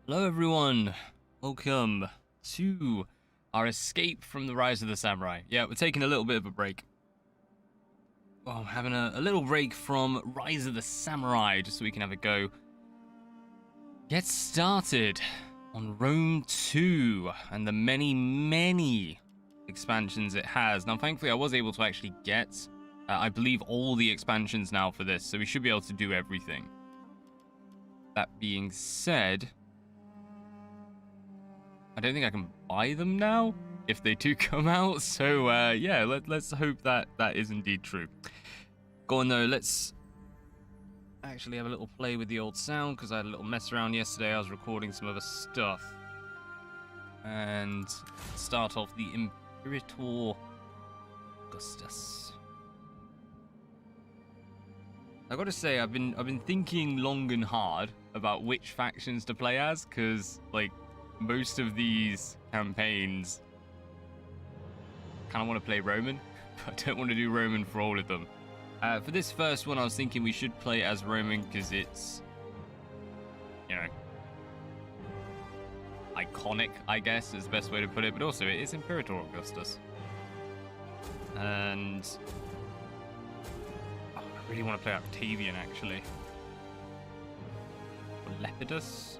Hello everyone, welcome to our escape from the Rise of the Samurai. Yeah, we're taking a little bit of a break. Well, having a little break from Rise of the Samurai, just so we can have a go. Get started on Rome 2 and the many expansions it has. Now, thankfully, I was able to actually get, I believe, all the expansions now for this, so we should be able to do everything. That being said, I don't think I can buy them now if they do come out. So yeah, let's hope that is indeed true. Go on though, let's actually have a little play with the old sound because I had a little mess around yesterday. I was recording some other stuff. And start off the Imperator Augustus. I gotta say, I've been thinking long and hard about which factions to play as, because like most of these campaigns kind of want to play Roman, but I don't want to do Roman for all of them. For this first one, I was thinking we should play as Roman because it's, you know, iconic, I guess, is the best way to put it, but also it is Imperator Augustus. And I really want to play Octavian, actually. Or Lepidus.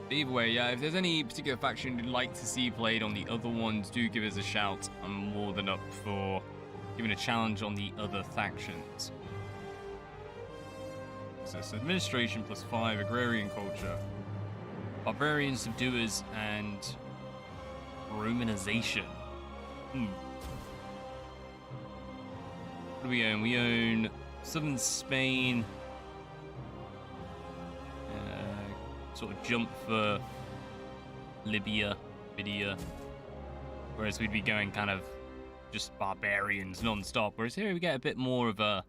Either way, yeah, if there's any particular faction you'd like to see played on the other ones, do give us a shout. I'm more than up for giving a challenge on the other factions. So it's administration +5, agrarian culture, barbarian subduers, and Romanization. What do we own? We own southern Spain. Sort of jump for Lydia, whereas we'd be going kind of just barbarians non-stop. Whereas here we get a bit more of a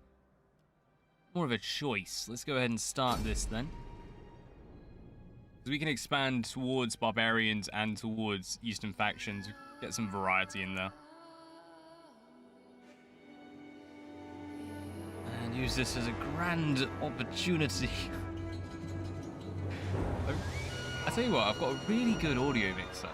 choice. Let's go ahead and start this then, because we can expand towards barbarians and towards Eastern factions. Get some variety in there, and use this as a grand opportunity. I tell you what, I've got a really good audio mixer,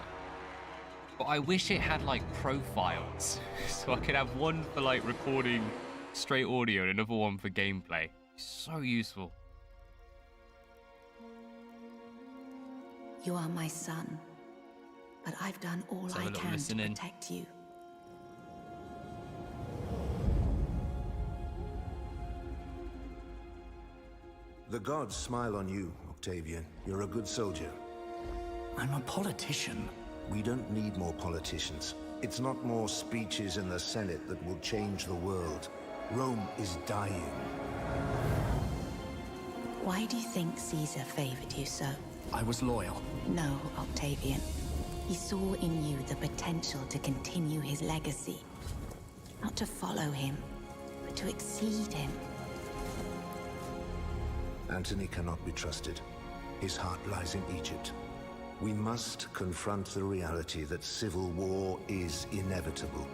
but I wish it had like profiles, so I could have one for like recording straight audio and another one for gameplay. So useful. You are my son, but I've done all I can to protect you. The gods smile on you, Octavian. You're a good soldier. I'm a politician. We don't need more politicians. It's not more speeches in the Senate that will change the world. Rome is dying. Why do you think Caesar favored you so? I was loyal. No, Octavian. He saw in you the potential to continue his legacy. Not to follow him, but to exceed him. Antony cannot be trusted. His heart lies in Egypt. We must confront the reality that civil war is inevitable.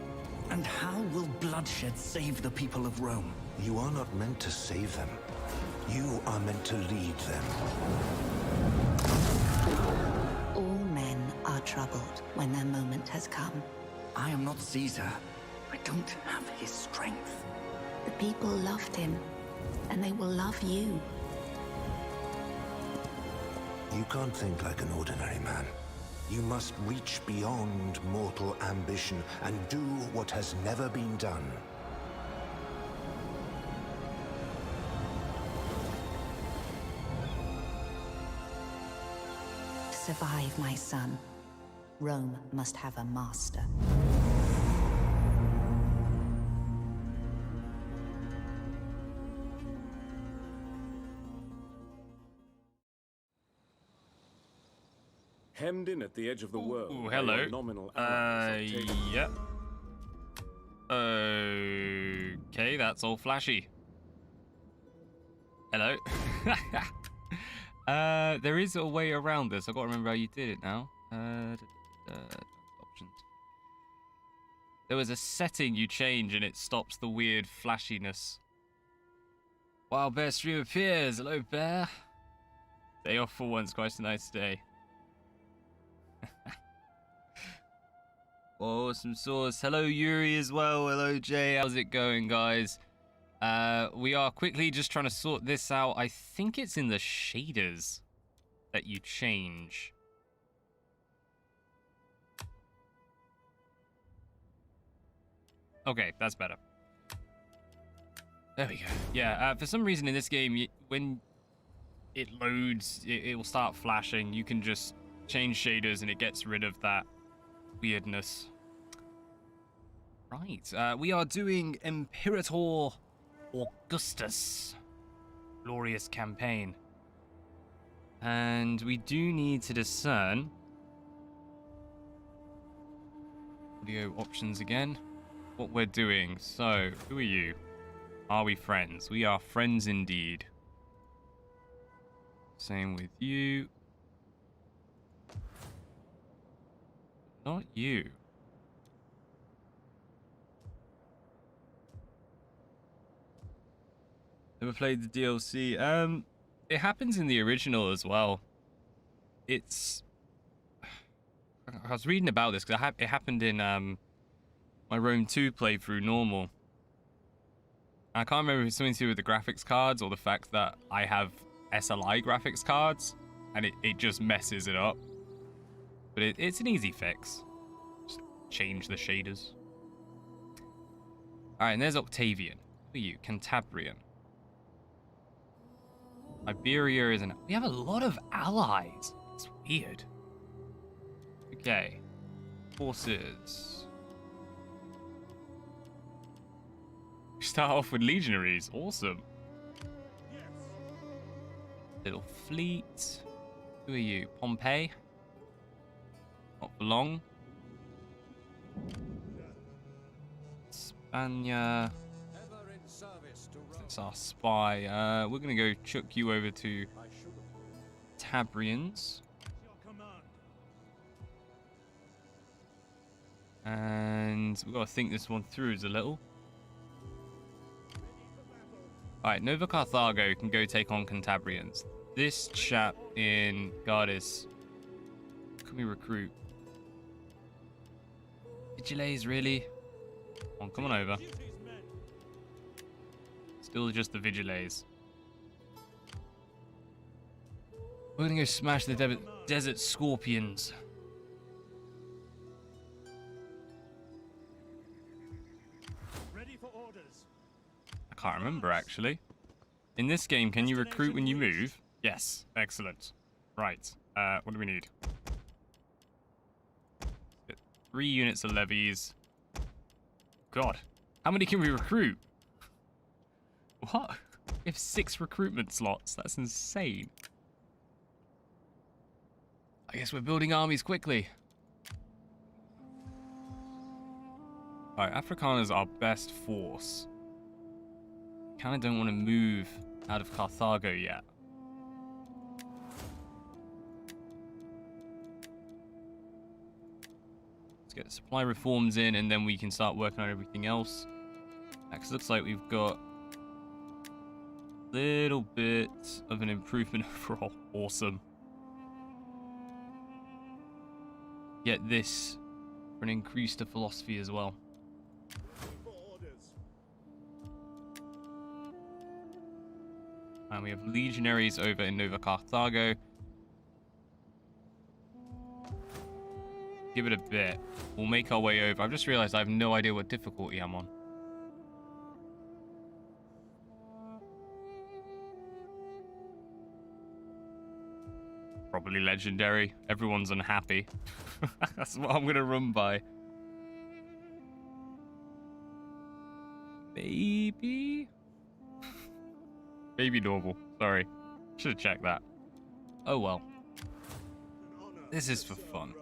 And how will bloodshed save the people of Rome? You are not meant to save them. You are meant to lead them. All men are troubled when their moment has come. I am not Caesar. I don't have his strength. The people loved him, and they will love you. You can't think like an ordinary man. You must reach beyond mortal ambition and do what has never been done. To survive, my son, Rome must have a master. Hemmed in at the edge of the world. Ooh, hello. Yeah. Okay, that's all flashy. Hello. There is a way around this. I've got to remember how you did it now. Options. There was a setting you change and it stops the weird flashiness. Wild Bear stream appears. Hello, Bear. Day off for once, quite a nice day. Awesome sauce. Hello, Yuri, as well. Hello, Jay. How's it going, guys? We are quickly just trying to sort this out. I think it's in the shaders that you change. Okay, that's better. There we go. Yeah, for some reason in this game, when it loads, it will start flashing. You can just change shaders and it gets rid of that weirdness. Right, we are doing Imperator Augustus. Glorious campaign. And we do need to discern audio options again. What we're doing. So, who are you? Are we friends? We are friends indeed. Same with you. Not you. Never played the DLC. It happens in the original as well. It's... I was reading about this because it happened in my Rome 2 playthrough normal. I can't remember if it's something to do with the graphics cards or the fact that I have SLI graphics cards and it just messes it up. But it's an easy fix. Just change the shaders. Alright, and there's Octavian. Who are you? Cantabrian. Iberia is an... We have a lot of allies. It's weird. Okay. Forces. We start off with legionaries. Awesome. Little fleet. Who are you? Pompey? Not for long. Spania. That's our spy. We're going to go chuck you over to Tabrians. And we've got to think this one through a little. Alright, Nova Carthago can go take on Cantabrians. This chap in Gardis. Can we recruit? Vigiles, really? Come on over. Still just the Vigiles. We're gonna go smash the Desert Scorpions. Ready for orders. I can't remember, actually. In this game, can you recruit when you move? Yes. Excellent. Right. What do we need? Get 3 units of levies. God. How many can we recruit? What? We have 6 recruitment slots. That's insane. I guess we're building armies quickly. Alright, Afrikaners are our best force. Kinda don't want to move out of Carthago yet. Let's get supply reforms in and then we can start working on everything else. Next, looks like we've got a little bit of an improvement overall. Awesome. Get this for an increase to philosophy as well. And we have legionaries over in Nova Carthago. Give it a bit. We'll make our way over. I've just realized I have no idea what difficulty I'm on. Probably legendary. Everyone's unhappy. That's what I'm going to run by. Maybe? Maybe normal. Sorry. Should have checked that. Oh well. This is for fun.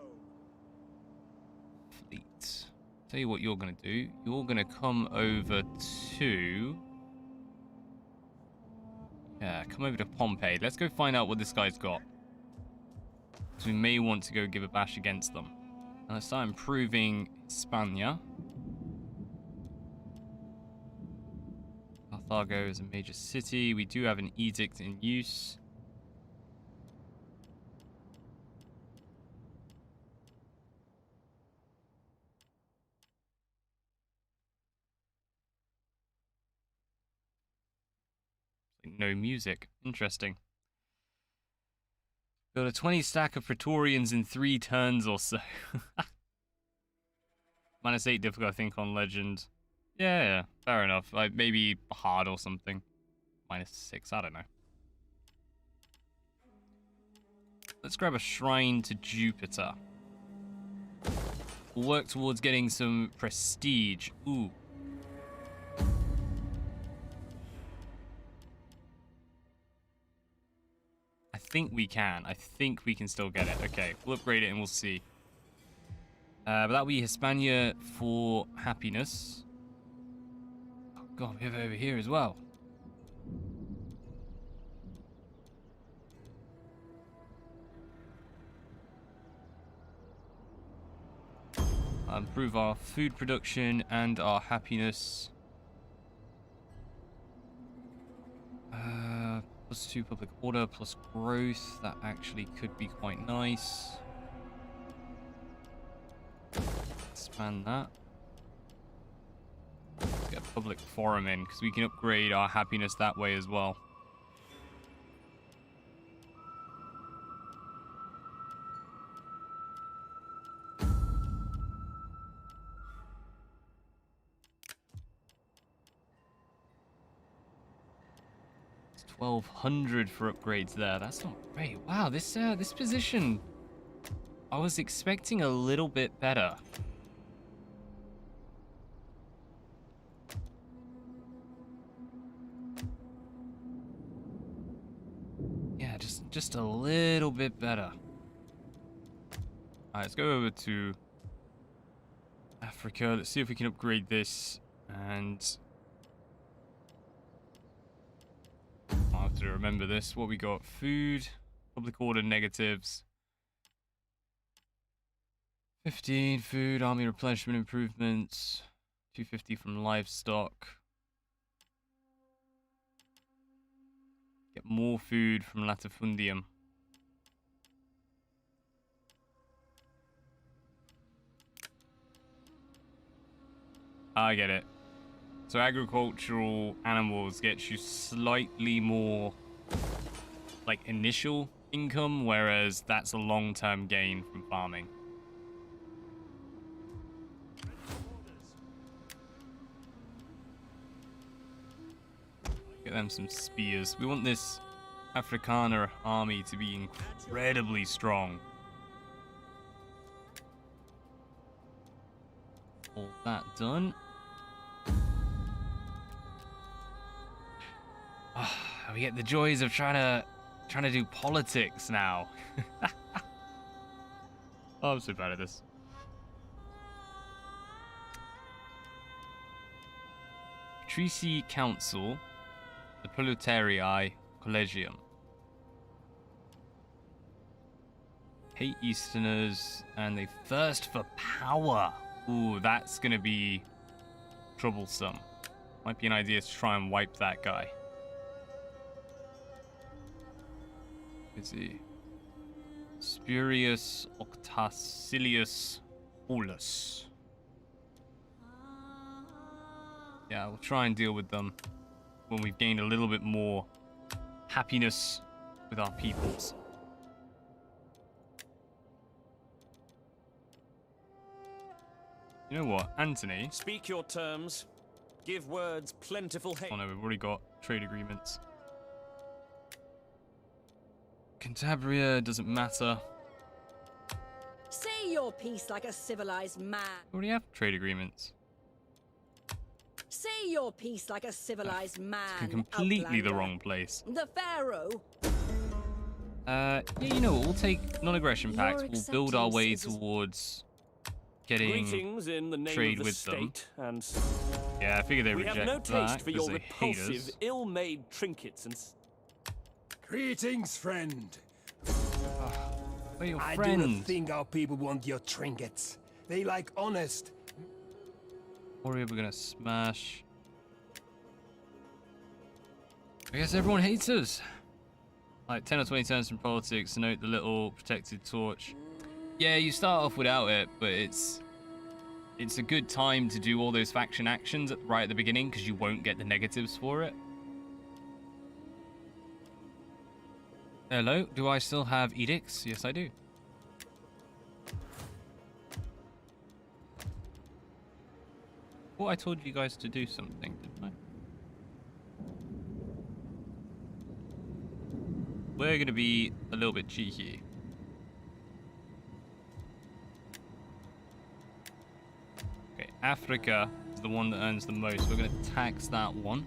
Fleet. Tell you what you're going to do. You're going to come over to... Yeah, come over to Pompeii. Let's go find out what this guy's got. So we may want to go give a bash against them. And let's start improving Hispania. Carthago is a major city. We do have an edict in use. no music. Interesting. Build a 20 stack of Praetorians in 3 turns or so. -8 difficult, I think, on Legend. Yeah, fair enough. Like, maybe hard or something. -6, I don't know. Let's grab a shrine to Jupiter. We'll work towards getting some prestige. Ooh. I think we can. I think we can still get it. Okay, we'll upgrade it and we'll see. But that'll be Hispania for happiness. Oh god, we have it over here as well. Improve our food production and our happiness. +2 public order plus growth. That actually could be quite nice. Expand that. Let's get a public forum in because we can upgrade our happiness that way as well. It's 1200 for upgrades there. That's not great. Wow, this position, I was expecting a little bit better. Yeah, just a little bit better. Alright, let's go over to Africa. Let's see if we can upgrade this. And I'll have to remember this. What we got? Food, public order negatives. 15 food, army replenishment improvements. 250 from livestock. Get more food from latifundium. I get it. So agricultural animals get you slightly more like initial income, whereas that's a long-term gain from farming. Get them some spears. We want this Afrikaner army to be incredibly strong. All that done. We get the joys of trying to do politics now. Oh, I'm so bad at this. Patrici Council, the Proletarii Collegium. Hate Easterners, and they thirst for power. Ooh, that's gonna be troublesome. Might be an idea to try and wipe that guy. Is he? Spurius Octacilius Aulus. Yeah, we'll try and deal with them when we've gained a little bit more happiness with our peoples. You know what, Anthony? Speak your terms. Give words plentiful hate. Oh no, we've already got trade agreements. Cantabria doesn't matter. Say your piece like a civilized man. We already have trade agreements. Say your piece like a civilized man. It's completely the Outlander. wrong place. The Pharaoh. Yeah, you know what? We'll take non-aggression pacts. Your We'll build our way acceptance is- towards getting Greetings in the name trade of the with them. state, and Yeah, I figured they we reject have no taste that for because your they hate repulsive, us. ill-made trinkets and. Greetings, friend. We're your I do friend. not think our people want your trinkets. They like honest. Warrior, we're gonna smash. I guess everyone hates us. Like 10 or 20 turns from politics. Note the little protected torch. Yeah, you start off without it, but it's a good time to do all those faction actions right at the beginning because you won't get the negatives for it. Hello, do I still have edicts? Yes, I do. Well, I told you guys to do something, didn't I? We're going to be a little bit cheeky. Okay, Africa is the one that earns the most. We're going to tax that one.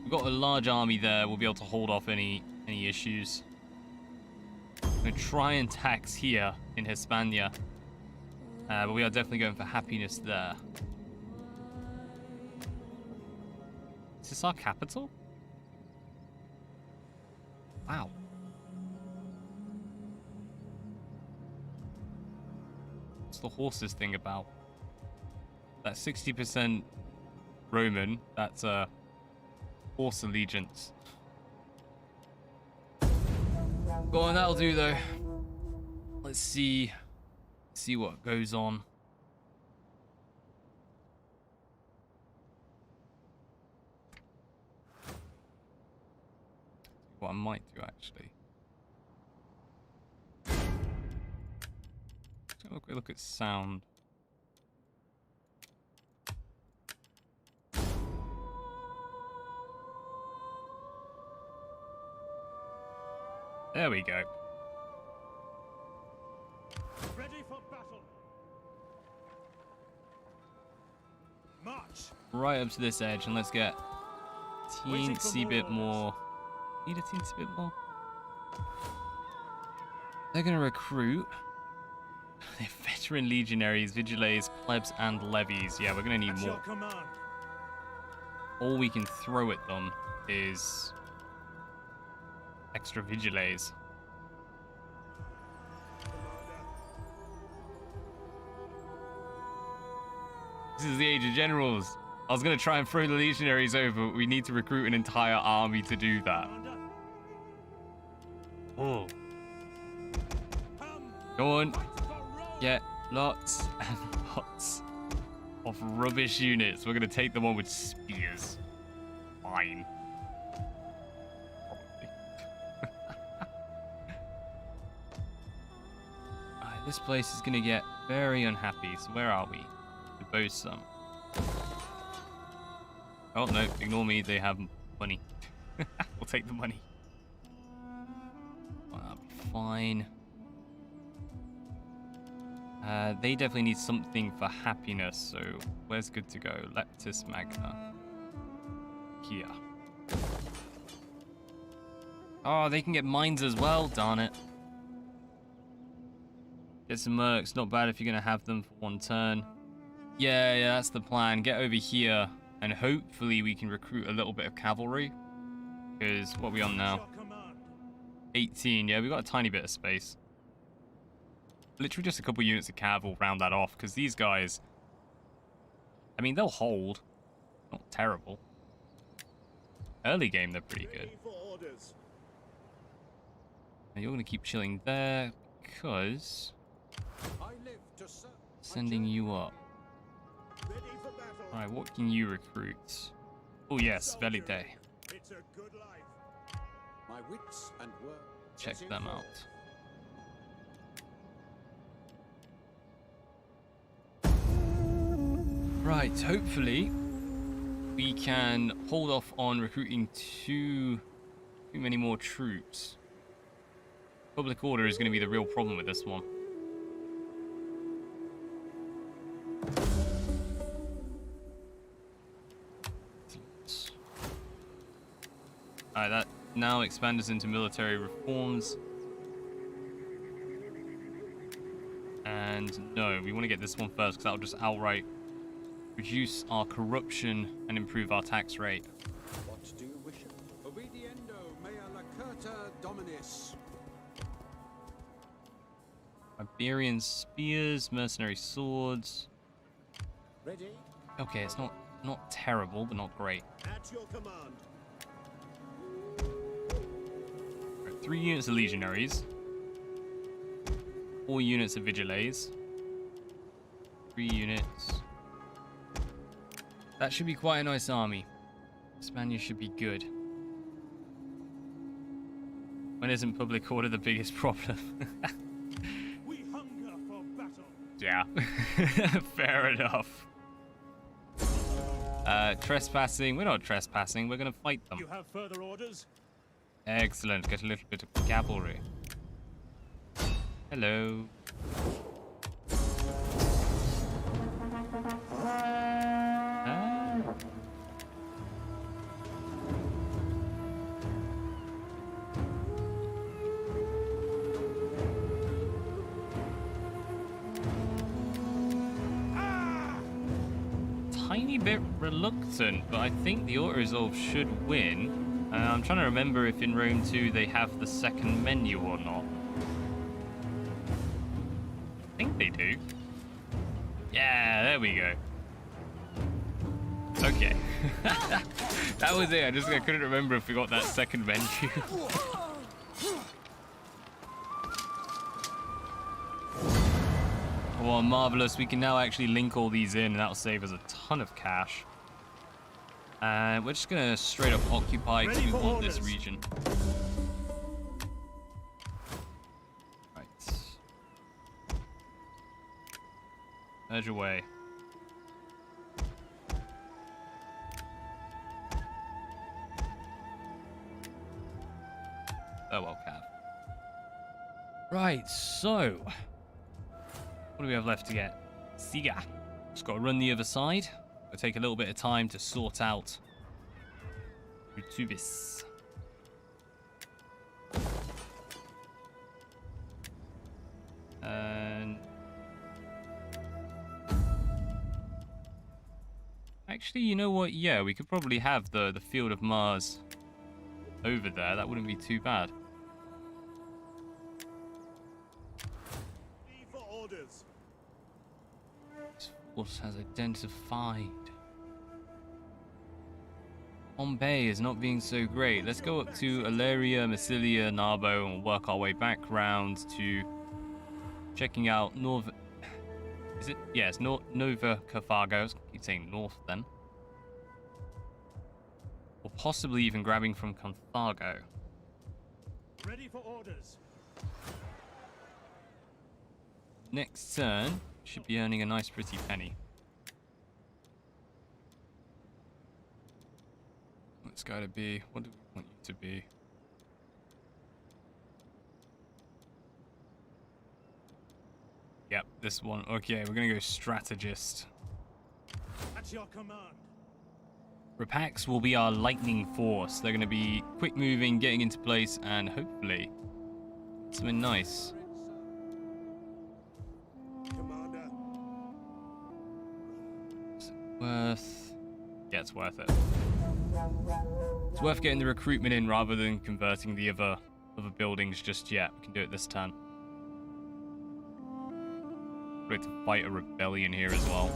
We've got a large army there. We'll be able to hold off any issues. I'm going to try and tax here in Hispania. But we are definitely going for happiness there. Is this our capital? Wow. What's the horses thing about? That 60% Roman, that's a horse allegiance. Go on, that'll do though. Let's see what goes on. What I might do actually. Let's have a quick look at sound. There we go. Ready for battle. March. Right up to this edge, and let's get teensy bit more. Need a teensy bit more. They're gonna recruit. They're veteran legionaries, vigiles, plebs, and levies. Yeah, we're gonna need more. All we can throw at them is extra vigiles. This is the age of generals. I was going to try and throw the legionaries over, but we need to recruit an entire army to do that. Oh. Go on. Get lots and lots of rubbish units. We're going to take them on with spears. Fine. This place is going to get very unhappy. So where are we? The Bosun. Oh, no. Ignore me. They have money. We'll take the money. Well, that'll be fine. They definitely need something for happiness. So where's good to go? Leptis Magna. Here. Oh, they can get mines as well. Darn it. Get some mercs, not bad if you're going to have them for one turn. Yeah, that's the plan. Get over here, and hopefully we can recruit a little bit of cavalry. Because, what are we on now? 18, yeah, we've got a tiny bit of space. Literally just a couple units of cav will round that off, because these guys... I mean, they'll hold. Not terrible. Early game, they're pretty good. And you're going to keep chilling there, because... Sending you up. Alright, what can you recruit? Oh yes, Velite. It's a good life. My wits and words. Check them out. Right, hopefully we can hold off on recruiting too many more troops. Public order is going to be the real problem with this one. Alright, that now expands us into military reforms. And no, we want to get this one first because that'll just outright reduce our corruption and improve our tax rate. What do you wish? Obediendo mea lacerta dominis. Iberian spears, mercenary swords. Ready? Okay, it's not terrible, but not great. At your command. Right, 3 units of legionaries. 4 units of vigiles. 3 units. That should be quite a nice army. Spaniards should be good. When isn't public order the biggest problem? We hunger for battle. Yeah, fair enough. Trespassing. We're not trespassing. We're gonna fight them. You have further orders? Excellent. Get a little bit of cavalry. Hello. Ah. Tiny bit reluctant, but I think the auto resolve should win. I'm trying to remember if in Rome 2 they have the second menu or not. I think they do. Yeah, there we go. Okay. That was it. I couldn't remember if we got that second menu. Oh, marvelous. We can now actually link all these in, and that'll save us a ton of cash. And we're just going to straight up occupy because we want this region. Right. Edge away. Farewell, Cav. Right, so... what do we have left to get? Siga. Just got to run the other side. It'll take a little bit of time to sort out Rutubis. And actually, you know what? Yeah, we could probably have the Field of Mars over there. That wouldn't be too bad. For orders. This force has identified. Pompey is not being so great. Let's go up to Aleria, Massilia, Narbo, and we'll work our way back round to checking out North. Is it? Yes, Nova Carthago. I keep saying north then. Or possibly even grabbing from Carthago. Ready for orders. Next turn, should be earning a nice pretty penny. What's got to be? What do we want you to be? Yep, this one. Okay, we're gonna go strategist. At your command. Rapax will be our lightning force. They're gonna be quick moving, getting into place, and hopefully something nice. Commander. Is it worth? Yeah, it's worth it. It's worth getting the recruitment in rather than converting the other buildings just yet. We can do it this turn. We're going to fight a rebellion here as well.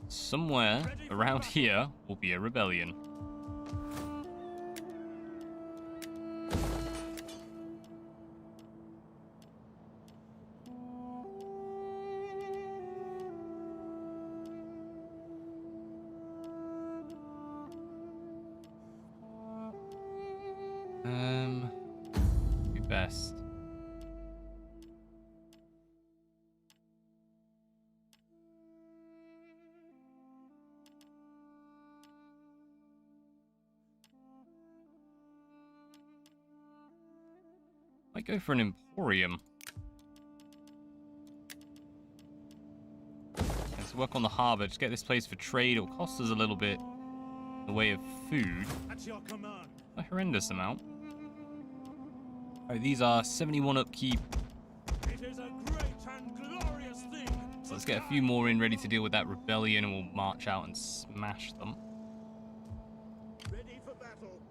Somewhere around here will be a rebellion. Be best. Might go for an emporium. Let's work on the harbor. Just get this place for trade. It'll cost us a little bit in the way of food. At your command. A horrendous amount. Oh, these are 71 upkeep. It is a great and glorious thing. So let's get a few more in ready to deal with that rebellion, and we'll march out and smash them. Ready for battle.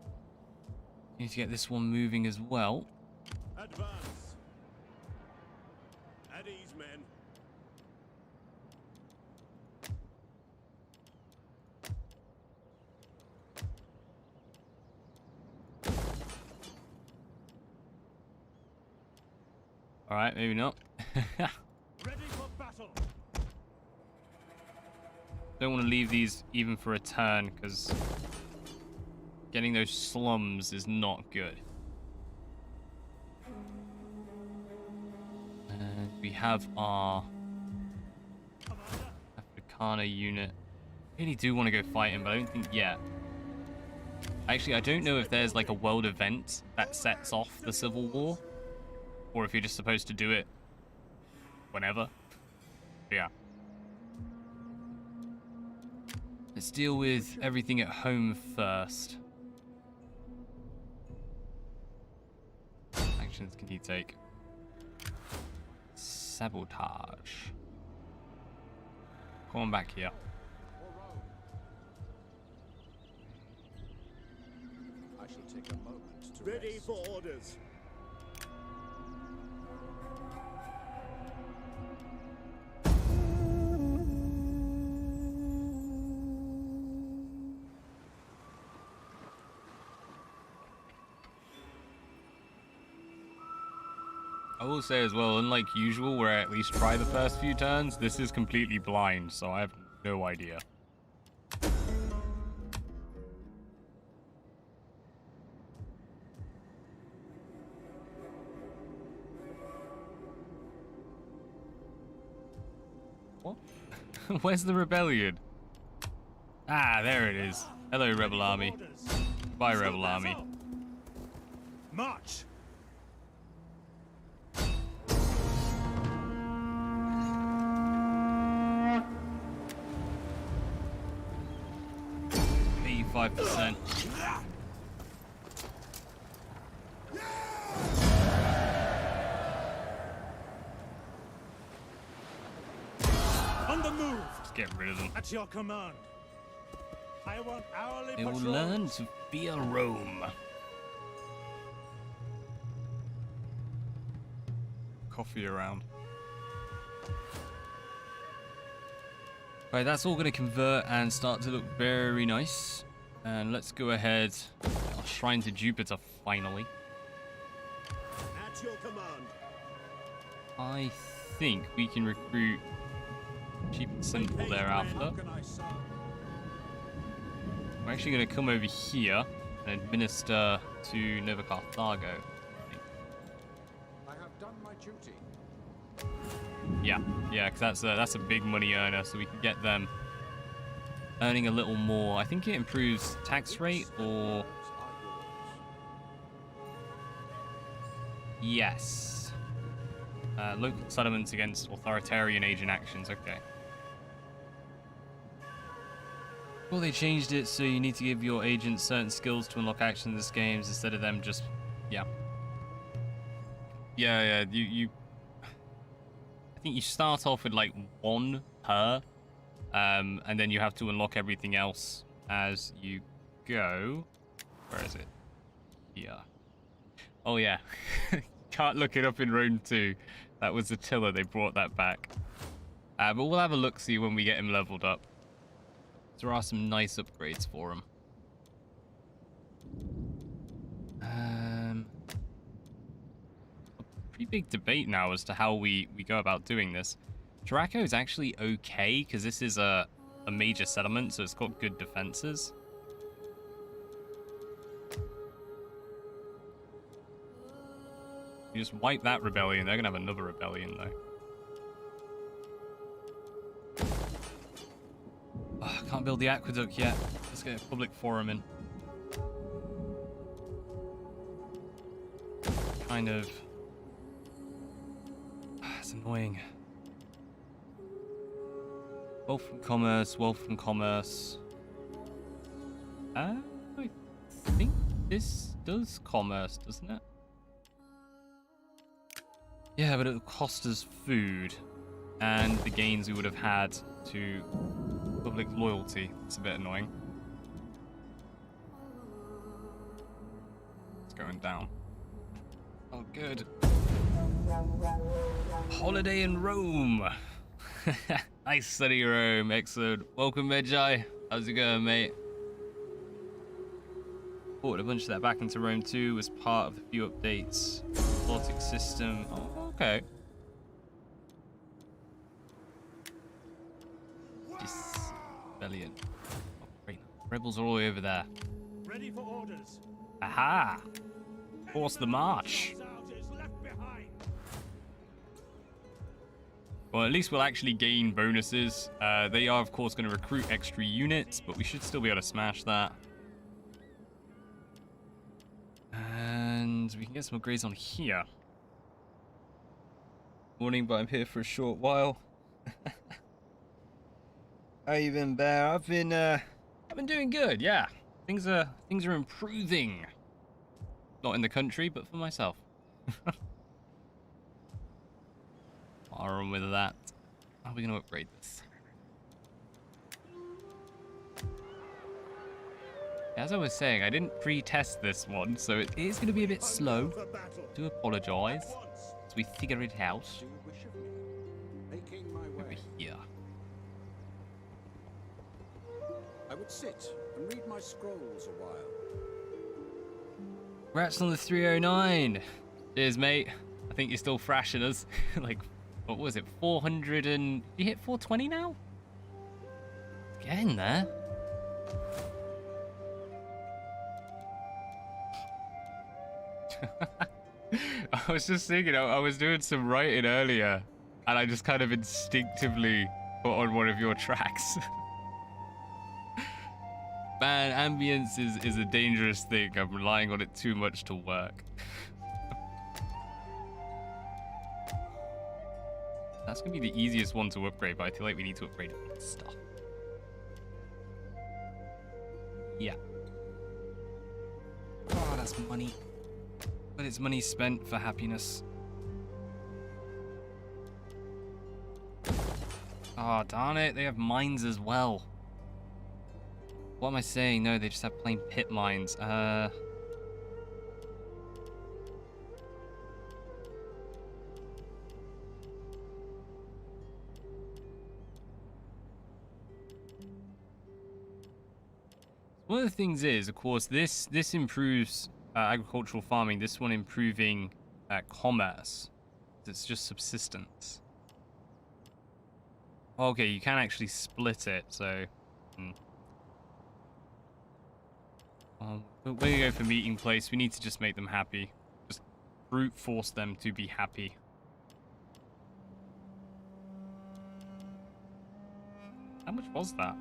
Need to get this one moving as well. Advance. At ease, men. All right, maybe not. Ready for battle. Don't want to leave these even for a turn, because getting those slums is not good. And we have our Africana unit. I really do want to go fight him, but I don't think yet. Actually, I don't know if there's like a world event that sets off the Civil War, or if you're just supposed to do it whenever. But yeah. Let's deal with everything at home first. Actions can he take? Sabotage. Come on back here. I shall take a moment to Ready rest. for orders. I will say as well, unlike usual, where I at least try the first few turns, this is completely blind, so I have no idea. What? Where's the rebellion? Ah, there it is. Hello, Rebel Army. Bye, Rebel Army. March. Be 5%. On the move. Just get rid of them. At your command. I want hourly They will patrols. learn to fear Rome. Coffee around. Right, that's all going to convert and start to look very nice. And let's go ahead. Our shrine to Jupiter, finally. At your command. I think we can recruit cheap and simple thereafter. How can I serve? We're actually going to come over here and administer to Nova Carthago. I have done my duty. Yeah, because that's a big money earner, so we can get them earning a little more. I think it improves tax rate, or yes, local settlements against authoritarian agent actions. Okay. Well, they changed it so you need to give your agents certain skills to unlock actions in this game instead of them just, yeah. You I think you start off with like one per, and then you have to unlock everything else as you go. Where is it? Here. Oh yeah, can't look it up in Rome 2. That was Attila. They brought that back. But we'll have a look see when we get him leveled up. There are some nice upgrades for him. Pretty big debate now as to how we go about doing this. Draco is actually okay because this is a major settlement, so it's got good defenses. You just wipe that rebellion, they're gonna have another rebellion though. Oh, can't build the aqueduct yet. Let's get a public forum in. Kind of. It's annoying. Wealth from commerce, wealth from commerce. I think this does commerce, doesn't it? Yeah, but it'll cost us food and the gains we would have had to public loyalty. It's a bit annoying. It's going down. Oh, good. Holiday in Rome. Nice study Rome. Excellent. Welcome, Medjai. How's it going, mate? Brought a bunch of that back into Rome 2 as part of the few updates. Politics system. Oh, okay. Rebels are all the way over there. Ready for orders. Aha! Force the march. Well, at least we'll actually gain bonuses. They are, of course, going to recruit extra units, but we should still be able to smash that. And we can get some upgrades on here. Morning, but I'm here for a short while. How you been, Bear? I've been doing good. Yeah, things are improving. Not in the country, but for myself. I'll run with that. How are we going to upgrade this? As I was saying, I didn't pre-test this one, so it is going to be a bit slow. Do apologise as we figure it out. Do you wish of me? Making my Over way. here. I would sit and read my scrolls a while. Rats on the 309. Cheers, mate. I think you're still thrashing us. Like, what was it? 400 and... You hit 420 now? Getting there. I was just thinking, I was doing some writing earlier, and I just kind of instinctively put on one of your tracks. Man, ambience is a dangerous thing. I'm relying on it too much to work. That's gonna be the easiest one to upgrade, but I feel like we need to upgrade stuff. Yeah. Oh, that's money. But it's money spent for happiness. Oh, darn it. They have mines as well. What am I saying? No, they just have plain pit mines. One of the things is, of course, this improves agricultural farming. This one improving commerce. It's just subsistence. Okay, you can actually split it, so... we're going to go for meeting place. We need to just make them happy. Just brute force them to be happy. How much was that?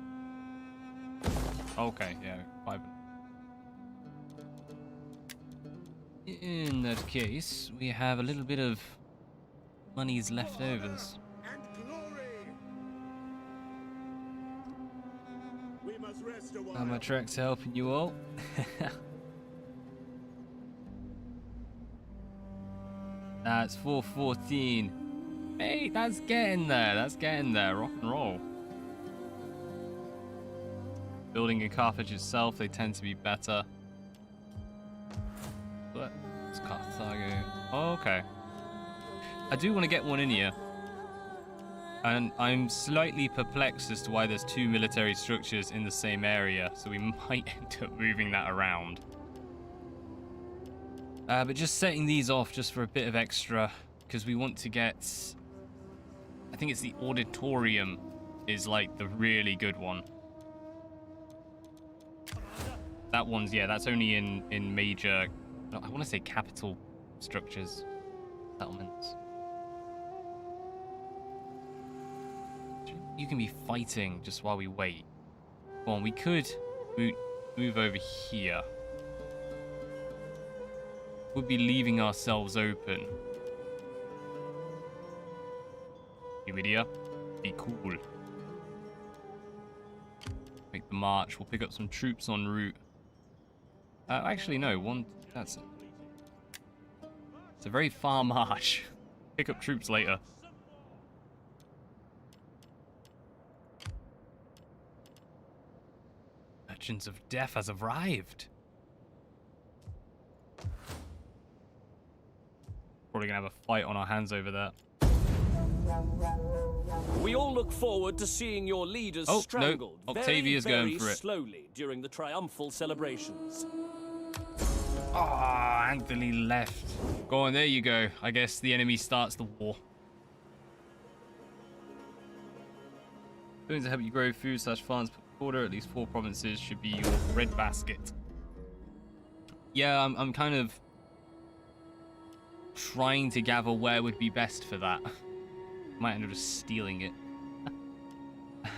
Okay, yeah, 5. In that case, we have a little bit of money's leftovers. My track's helping you all. That's 414. Mate, that's getting there. That's getting there. Rock and roll. Building in Carthage itself, they tend to be better. But it's Carthago. Oh, okay. I do want to get one in here. And I'm slightly perplexed as to why there's 2 military structures in the same area, so we might end up moving that around. But just setting these off just for a bit of extra, because we want to get... I think it's the auditorium is like the really good one. That one's, yeah, that's only in major... I want to say capital structures, settlements. You can be fighting just while we wait. Go on, we could move over here. We'd be leaving ourselves open. Numidia, be cool. Make the march. We'll pick up some troops en route. Actually, no. That's it. It's a very far march. Pick up troops later. Merchants of Death has arrived. Probably gonna have a fight on our hands over there. We all look forward to seeing your leaders strangled no. Octavia's very, going for it. slowly during the triumphal celebrations. Ah, Anthony left. Go on, there you go. I guess the enemy starts the war. Going to help you grow food / farms order. At least 4 provinces should be your breadbasket. Yeah, I'm kind of trying to gather where would be best for that. Might end up just stealing it.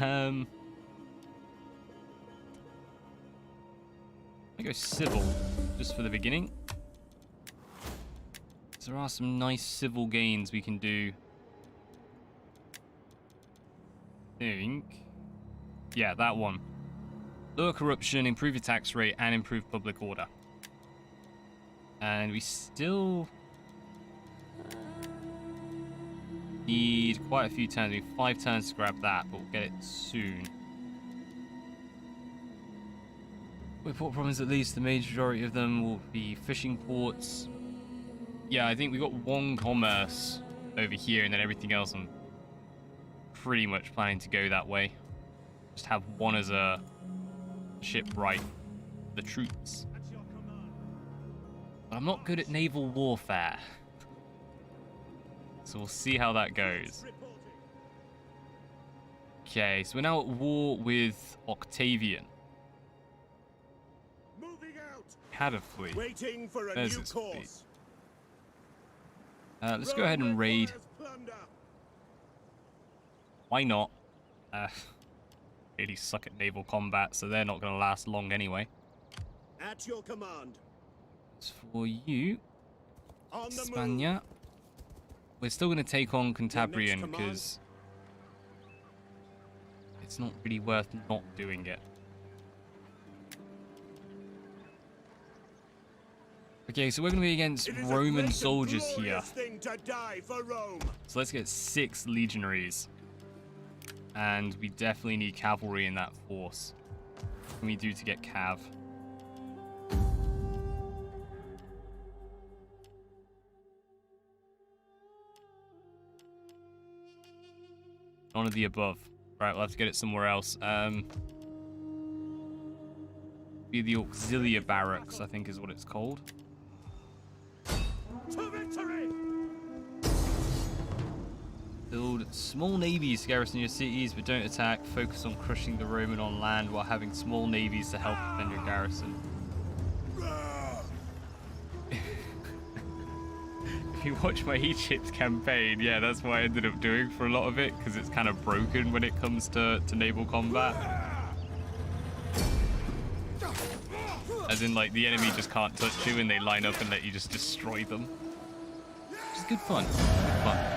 I go civil, just for the beginning. There are some nice civil gains we can do. I think. Yeah, that one. Lower corruption, improve your tax rate, and improve public order. And we still need quite a few turns. We need 5 turns to grab that, but we'll get it soon. With port province, at least the majority of them will be fishing ports. Yeah, I think we've got 1 commerce over here, and then everything else I'm pretty much planning to go that way. Just have 1 as a shipwright, the troops. But I'm not good at naval warfare. So we'll see how that goes. Okay, so we're now at war with Octavian. Had a fleet. Waiting for a There's new his fleet. course. Let's go ahead and raid. Why not? Really suck at naval combat, so they're not going to last long anyway. At your command. As for you, On the Spania, we're still going to take on Cantabrian command? because it's not really worth not doing it. Okay, so we're going to be against Roman soldiers here. Thing to die for Rome. So let's get 6 legionaries. And we definitely need cavalry in that force. What can we do to get cav? None of the above. Right, we'll have to get it somewhere else. Be the Auxilia Barracks, I think is what it's called. To victory! Build small navies to garrison your cities, but don't attack. Focus on crushing the Roman on land while having small navies to help defend your garrison. If you watch my Egypt campaign, yeah, that's what I ended up doing for a lot of it, because it's kind of broken when it comes to naval combat. As in, like, the enemy just can't touch you and they line up and let you just destroy them. Which is good fun. Good fun.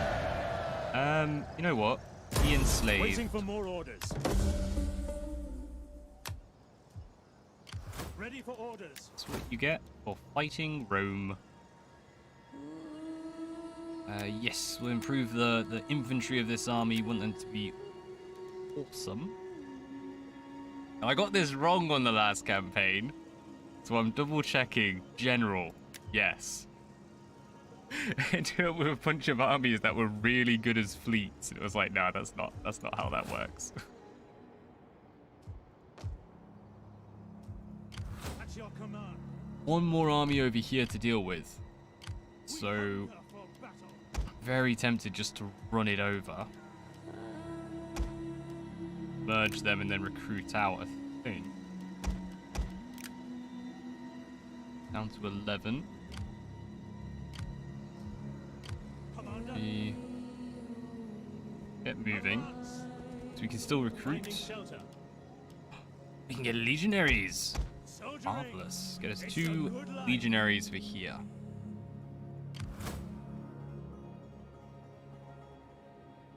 You know what? Be enslaved. Waiting for more orders. Ready for orders. That's what you get for fighting Rome. Yes, we'll improve the infantry of this army. Want them to be awesome. Now, I got this wrong on the last campaign, so I'm double checking. General, yes. I ended up with a bunch of armies that were really good as fleets. It was like, no, that's not how that works. At your command. 1 more army over here to deal with. So, very tempted just to run it over. Merge them and then recruit out, I think. Down to 11. Get moving. So we can still recruit. We can get legionaries. Marvelous. Get us 2 legionaries for here.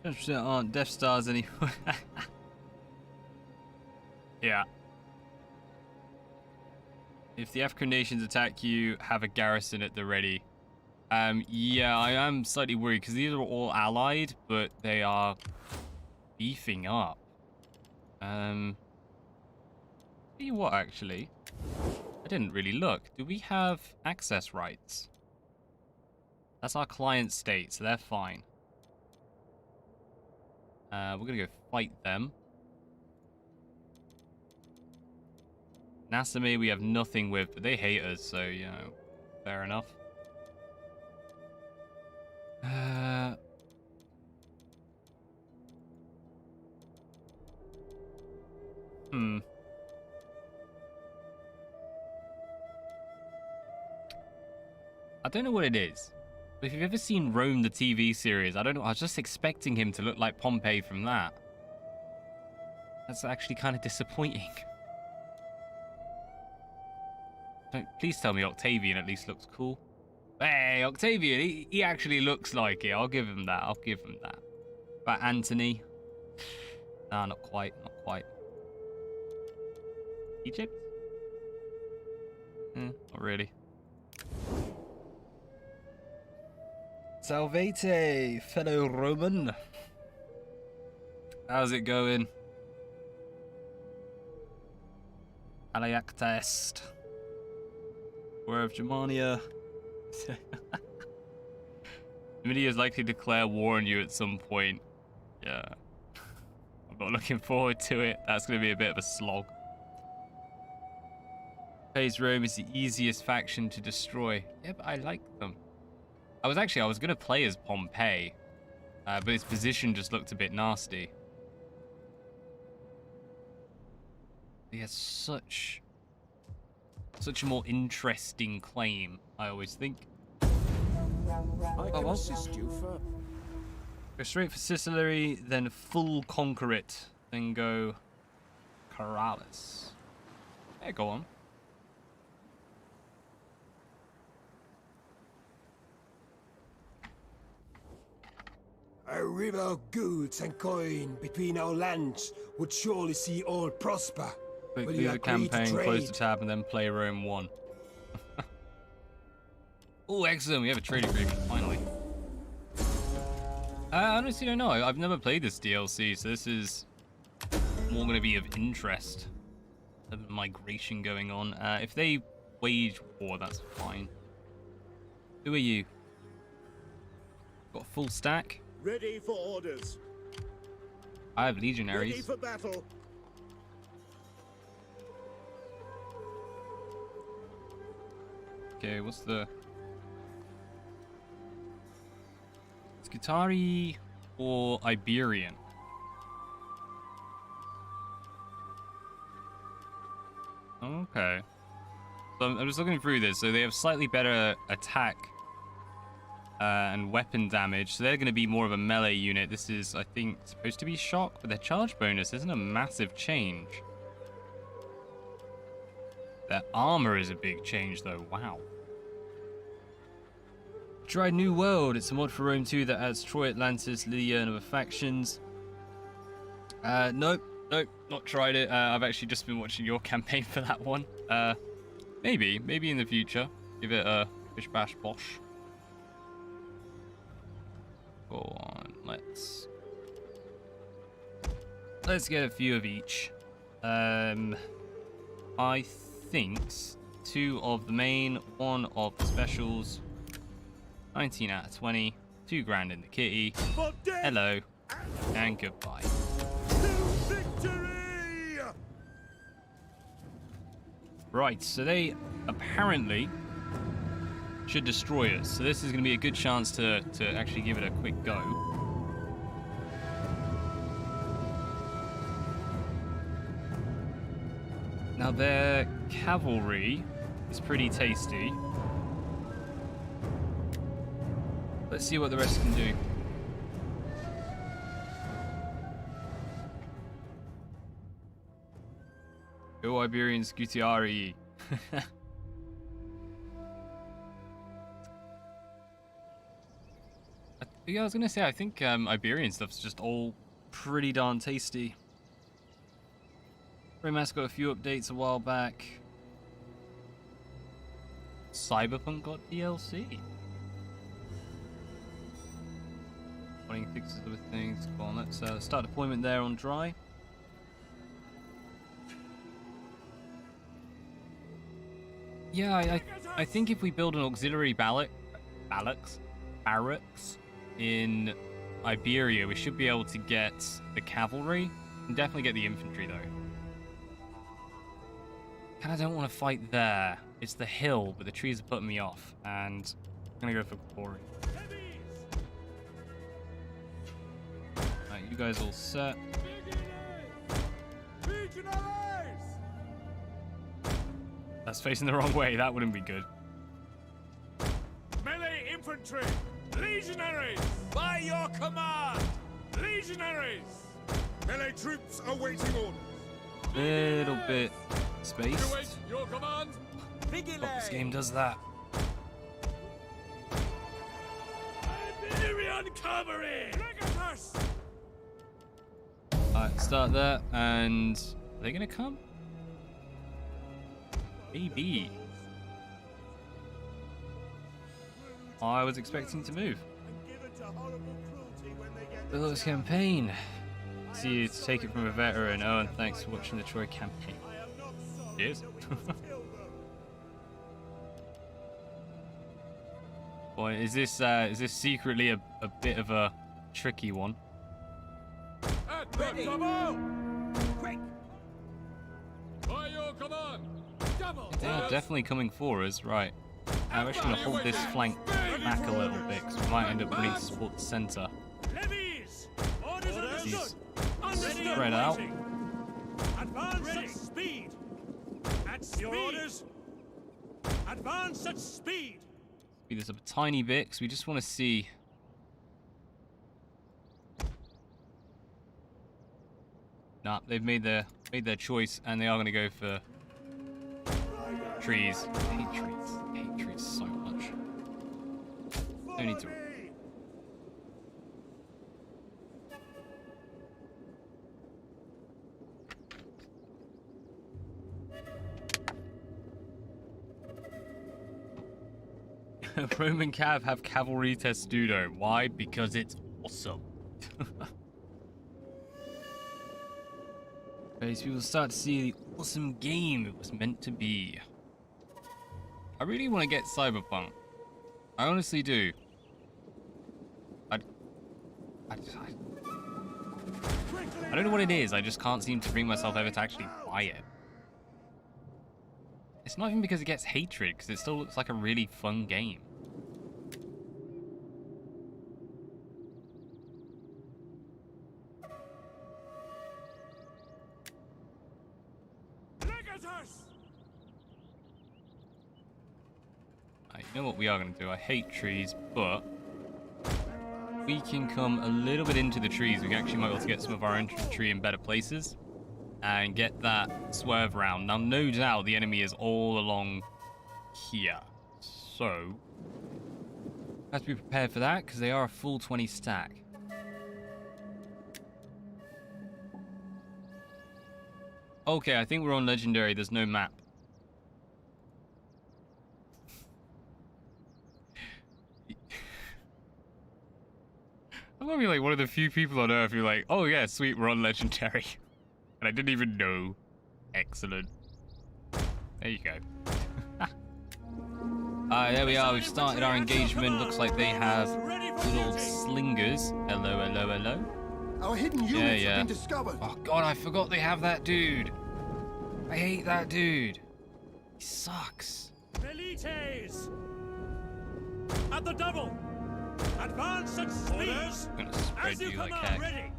There aren't Death Stars anymore. Yeah. If the African nations attack you, have a garrison at the ready. Yeah, I am slightly worried because these are all allied, but they are beefing up. Tell you what, actually, I didn't really look. Do we have access rights? That's our client state, so they're fine. We're gonna go fight them. Nasame we have nothing with, but they hate us, so, you know, fair enough. I don't know what it is. But if you've ever seen Rome, the TV series, I don't know. I was just expecting him to look like Pompey from that. That's actually kind of disappointing. Please tell me Octavian at least looks cool. Hey, Octavian, he actually looks like it. I'll give him that. I'll give him that. But Antony? Nah, not quite. Not quite. Egypt? Not really. Salvete, fellow Roman. How's it going? Aleacta est. War of Germania. Nvidia is likely to declare war on you at some point. Yeah. I'm not looking forward to it. That's going to be a bit of a slog. Phase Rome is the easiest faction to destroy. Yeah, but I like them. I was going to play as Pompey, but his position just looked a bit nasty. He has such a more interesting claim, I always think. I can assist you for... Go straight for Sicily, then full conquer it, then go Corrales. Yeah, go on. A river of goods and coin between our lands would surely see all prosper. Quick, Will do you the agree to campaign, close the trade? tab, and then play Rome 1. Oh, excellent. We have a trade agreement, finally. I honestly don't know. I've never played this DLC, so this is more going to be of interest. A migration going on. If they wage war, that's fine. Who are you? Got a full stack? Ready for orders. I have Ready legionaries. for battle. Okay, what's the... Scutari or Iberian? Okay. So I'm just looking through this. So they have slightly better attack and weapon damage. So they're going to be more of a melee unit. This is, I think, supposed to be shock, but their charge bonus isn't a massive change. Their armor is a big change, though. Wow. Try New World. It's a mod for Rome 2 that adds Troy, Atlantis, Lydia, and other factions. Nope, not tried it. I've actually just been watching your campaign for that one. Maybe in the future. Give it a bish bash bosh. Go on, let's get a few of each. I think 2 of the main, 1 of the specials. 19 out of 20, 2 grand in the kitty. Hello, and goodbye. Right, so they apparently should destroy us. So this is going to be a good chance to actually give it a quick go. Now their cavalry is pretty tasty. Let's see what the rest can do. Go Iberian Scutiari. Yeah, I was gonna say, I think Iberian stuff's just all pretty darn tasty. Raymass got a few updates a while back. Cyberpunk got DLC. Running fixes other things. Go on, let's start deployment there on dry. Yeah, I think if we build an auxiliary barracks in Iberia, we should be able to get the cavalry and definitely get the infantry though. And I don't want to fight there. It's the hill, but the trees are putting me off, and I'm gonna go for glory. Right, you guys all set. That's facing the wrong way. That wouldn't be good. Melee infantry! Legionaries! By your command! Legionaries! Melee troops awaiting orders. Little bit To spaced. await your command. This game does that. Iberian cavalry! Legatus! Alright, start there, and are they gonna come? Maybe. I was expecting to move. The Lord's campaign. See you to take it from a veteran. Oh, and thanks for watching the Troy campaign. Cheers. Boy, is this secretly a bit of a tricky one? At the double! Quick! By your command! Double! They are definitely coming for us, right? I'm actually going to hold this flank back a little bit, because we might end up running towards the centre. Levies! Orders He's understood! spread out. Advance at speed! At speed! Orders! Advance at speed! Speed this up a tiny bit, because we just want to see. Nah, they've made their choice, and they are going to go for trees. I hate trees. I hate trees so much. No need to. Roman Cav have cavalry Testudo. Why? Because it's awesome. Okay, so people start to see the awesome game it was meant to be. I really want to get Cyberpunk. I honestly do. I don't know what it is. I just can't seem to bring myself ever to actually buy it. It's not even because it gets hatred, because it still looks like a really fun game. You know what we are going to do? I hate trees, but we can come a little bit into the trees. We actually might be able to get some of our infantry in better places and get that swerve round. Now, no doubt the enemy is all along here. So, have to be prepared for that because they are a full 20 stack. Okay, I think we're on Legendary. There's no map. I'm gonna be like one of the few people on Earth who like, oh yeah, sweet, we're on Legendary. And I didn't even know. Excellent. There you go. There we are, we've started our engagement. Looks like they have good old slingers. Hello, hello, hello. Our hidden units have been discovered. Oh god, I forgot they have that dude. I hate that dude. He sucks. Velites! At the double! Advance at speed! I'm gonna spread you like heck.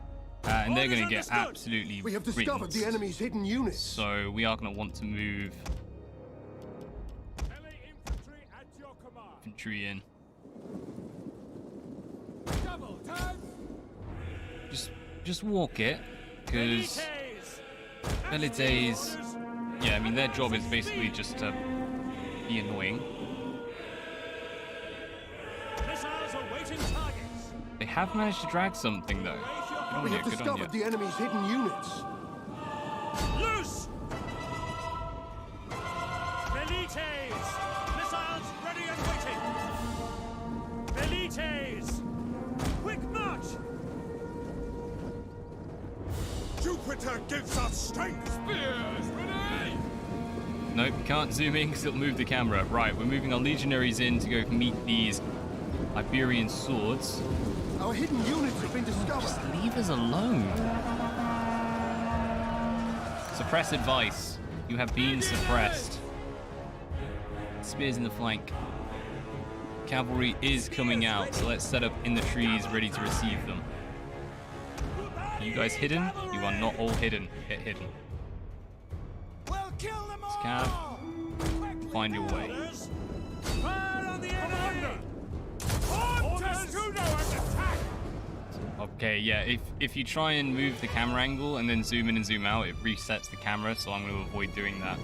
And they're gonna get absolutely We have discovered the enemy's hidden units. So we are gonna want to move Infantry at your command. infantry in. Double time! Just walk it, because Velites, yeah, I mean their job is basically just to be annoying. Missiles awaiting targets. They have managed to drag something though. We have discovered the enemy's hidden units. Loose! Velites! Missiles ready and waiting! Velites! Quick march! Jupiter gives us strength! Spears ready! Nope, can't zoom in because it'll move the camera. Right, we're moving our legionaries in to go meet these Iberian swords. Our hidden units have been discovered. Just leave us alone. Suppress advice. You have been suppressed. Spears in the flank. Cavalry is coming out, so let's set up in the trees ready to receive them. Are you guys hidden? You are not all hidden. Get hidden. Scav, find your way. Okay, yeah, if you try and move the camera angle and then zoom in and zoom out, it resets the camera, so I'm going to avoid doing that.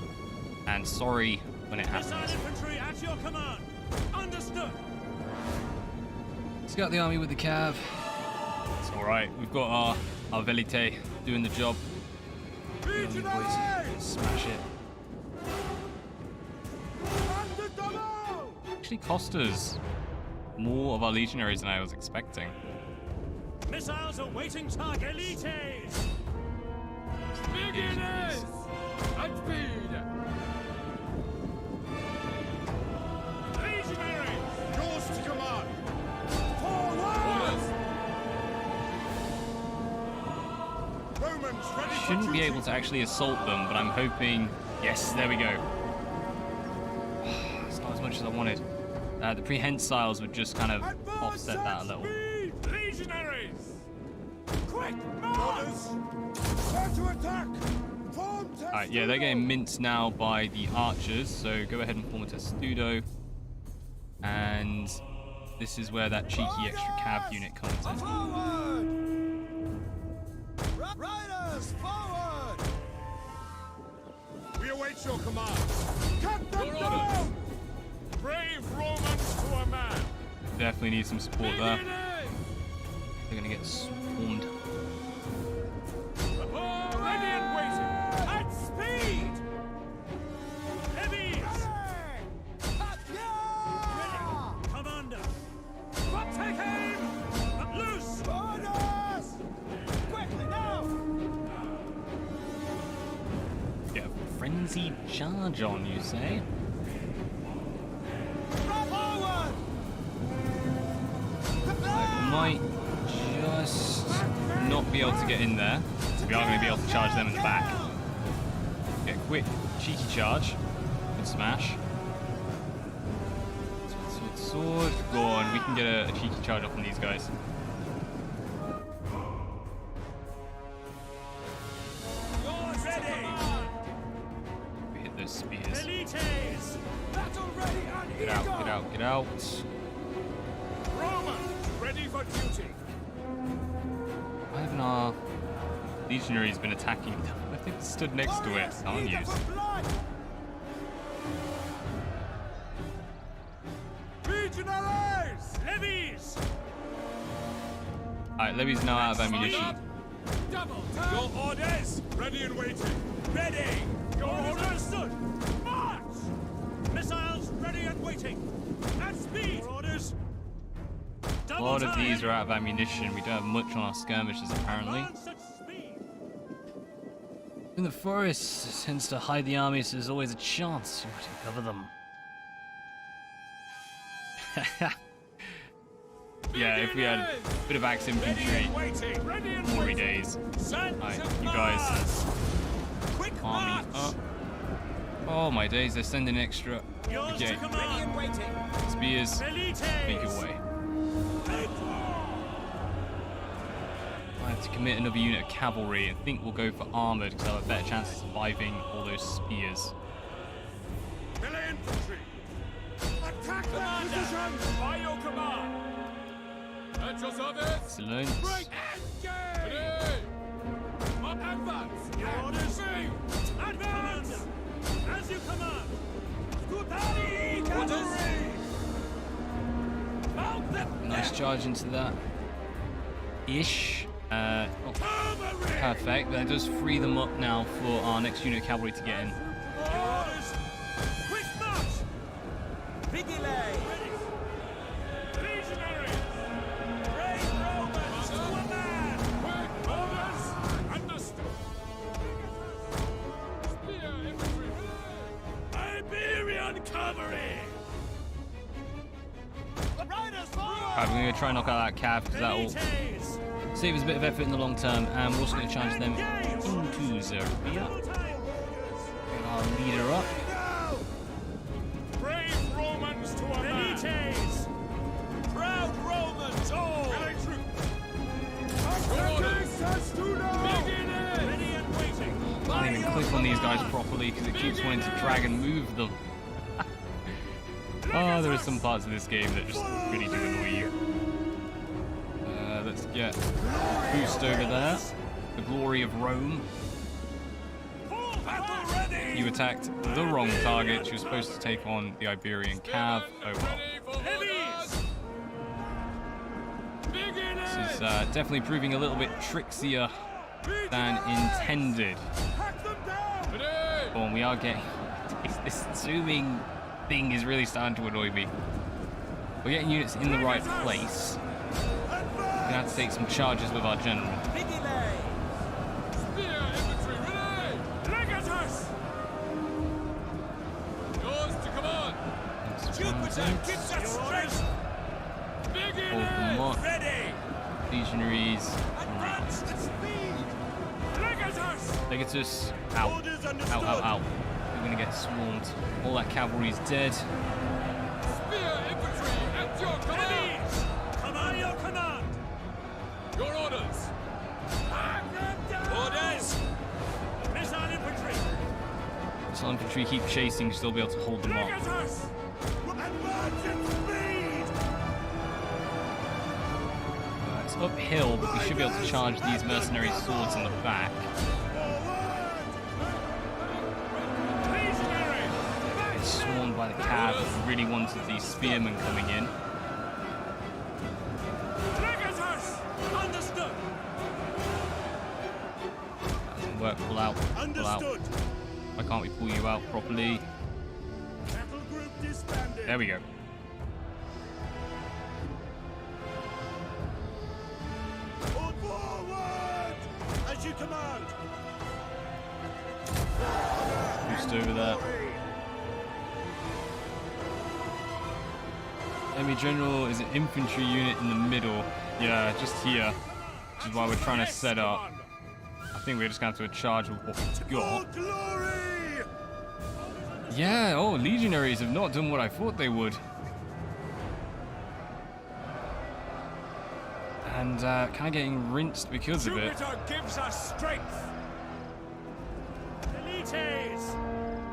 And sorry when it happens. Infantry at your command. Understood. Scout the army with the cav. It's alright, we've got our Velite doing the job. Good on you, boys. Smash it. Actually cost us more of our legionaries than I was expecting. Missiles awaiting target. Elites! Beginners! At speed! Legionaries! Yours to command! Romans ready for Shouldn't be duty. able to actually assault them, but I'm hoping... Yes, there we go. It's not as much as I wanted. The prehensiles would just kind of offset that a little. Legionaries! Quick, march! Turn to attack! Form Alright, yeah, they're getting minced now by the archers, so go ahead and form a Testudo. And this is where that cheeky extra cav unit comes in. Forward! Riders, forward! We await your command. Cut them down! Brave Romans to a man! Definitely need some support there. They're going to get swarmed. Ready and waiting! At speed! Heavies! Ready! Commander! Take aim! Loose! Orders! Quickly now! Yeah, frenzied charge on, you say? Forward! Might just not be able to get in there. So we are going to be able to charge them in the back. Get a quick, cheeky charge. Good smash. Sword. Go on, we can get a cheeky charge off on these guys. Ready! We hit those spears. Elites! Battle ready and Get out, get out, get out. Romans ready for duty! Why haven't our legionaries been attacking them? I think they stood next to it. Can't use. Legionaries! Levies! Alright, Levy's now out of ammunition. Double Your orders! ready and waiting. Ready! Your orders understood! March! Missiles ready and waiting! At speed! Your orders! A lot of these are out of ammunition. We don't have much on our skirmishes apparently. Advance at speed! In the forest tends to hide the army, so there's always a chance you might cover them. Yeah, if we had a bit of axe infantry, Waiting! Ready and glory days. Alright, you guys, Quick army march! up. Oh my days, they're sending extra. Yours Okay, to command! and waiting! spears, Elites! make your way. I have to commit another unit of cavalry. I think we'll go for armored because I have a better chance of surviving all those spears. Melee infantry! Attack that position! By your command! At your service! Excellent. Engage! Advance! Your orders! Advance! As you command! Orders! Mount them! Nice charge into that. Ish. Not perfect, but that does free them up now for our next unit of cavalry to get in. Your orders! Quick march! Vigilate! Legionaries! Brave Romans to a man! Quick orders! Understood! Spear infantry! Iberian cavalry! Riders forward! Alright, we're going to try and knock out that cav because that will Elites! save us a bit of effort in the long term, and we're also going to charge them into the rear. Get our leader up. Brave Romans to a man! Elites! Proud Romans all! Melee troops! Ready and waiting! Can't even click on on these guys properly because it keeps wanting to drag and move them. Oh, there are some parts of this game that just really do annoy you. Let's get boost over there. The glory of Rome. You attacked the wrong target. You were supposed to take on the Iberian Cav. Oh well. This is definitely proving a little bit trickier than intended. Oh, and we are getting... This zooming thing is really starting to annoy me. We're getting units in the right place. We're gonna have to take some charges with our general. Hold them up. Legionaries. Legatus. Ow. Ow, ow, ow. We're gonna get swarmed. All that cavalry's dead. Spear infantry at your command! Come on, your command! Your orders! Orders! Missile infantry! So infantry keep chasing, you'll still be able to hold them up. Legatus! Advance in speed! It's uphill, but we should be able to charge these mercenary swords in the back. It's swarmed by the cav. We really wanted these spearmen coming in. Legatus! Understood! Doesn't work. Pull out. Pull out. Understood! Why can't we pull you out properly? Battle group disbanded! There we go. Forward! As you command! Boost over there. Enemy general is an infantry unit in the middle. Yeah, just here. Which is why we're trying to set up. I think we're just going to have to charge with what we've got. Glory! Yeah, oh, legionaries have not done what I thought they would. And kind of getting rinsed because of it. Jupiter gives us strength! Elites!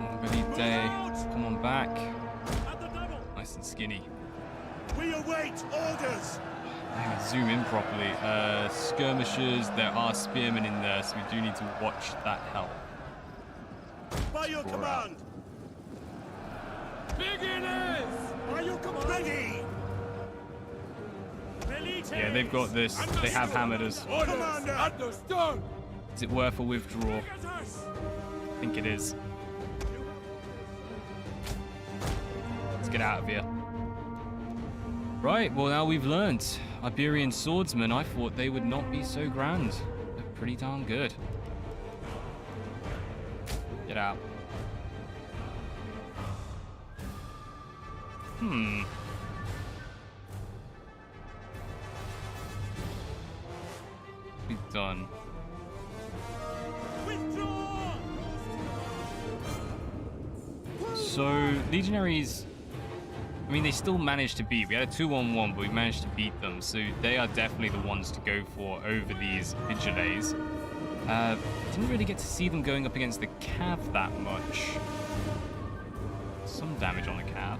Oh, Belite, come on back. At the double! Nice and skinny. We await orders! I can zoom in properly. Skirmishers, there are spearmen in there, so we do need to watch that help. By your command! Beginners! By your command! Ready! Elites! Yeah, they've got this. They have hammered us. Commander! Understood! Is it worth a withdraw? Legatus! I think it is. Let's get out of here. Right, well now we've learnt. Iberian swordsmen, I thought they would not be so grand. They're pretty darn good. Get out. We've done. Withdraw! So, legionaries, I mean, they still managed to beat. We had a 2-on-1, but we managed to beat them. So they are definitely the ones to go for over these vigiles. Didn't really get to see them going up against the cav that much. Some damage on the cav.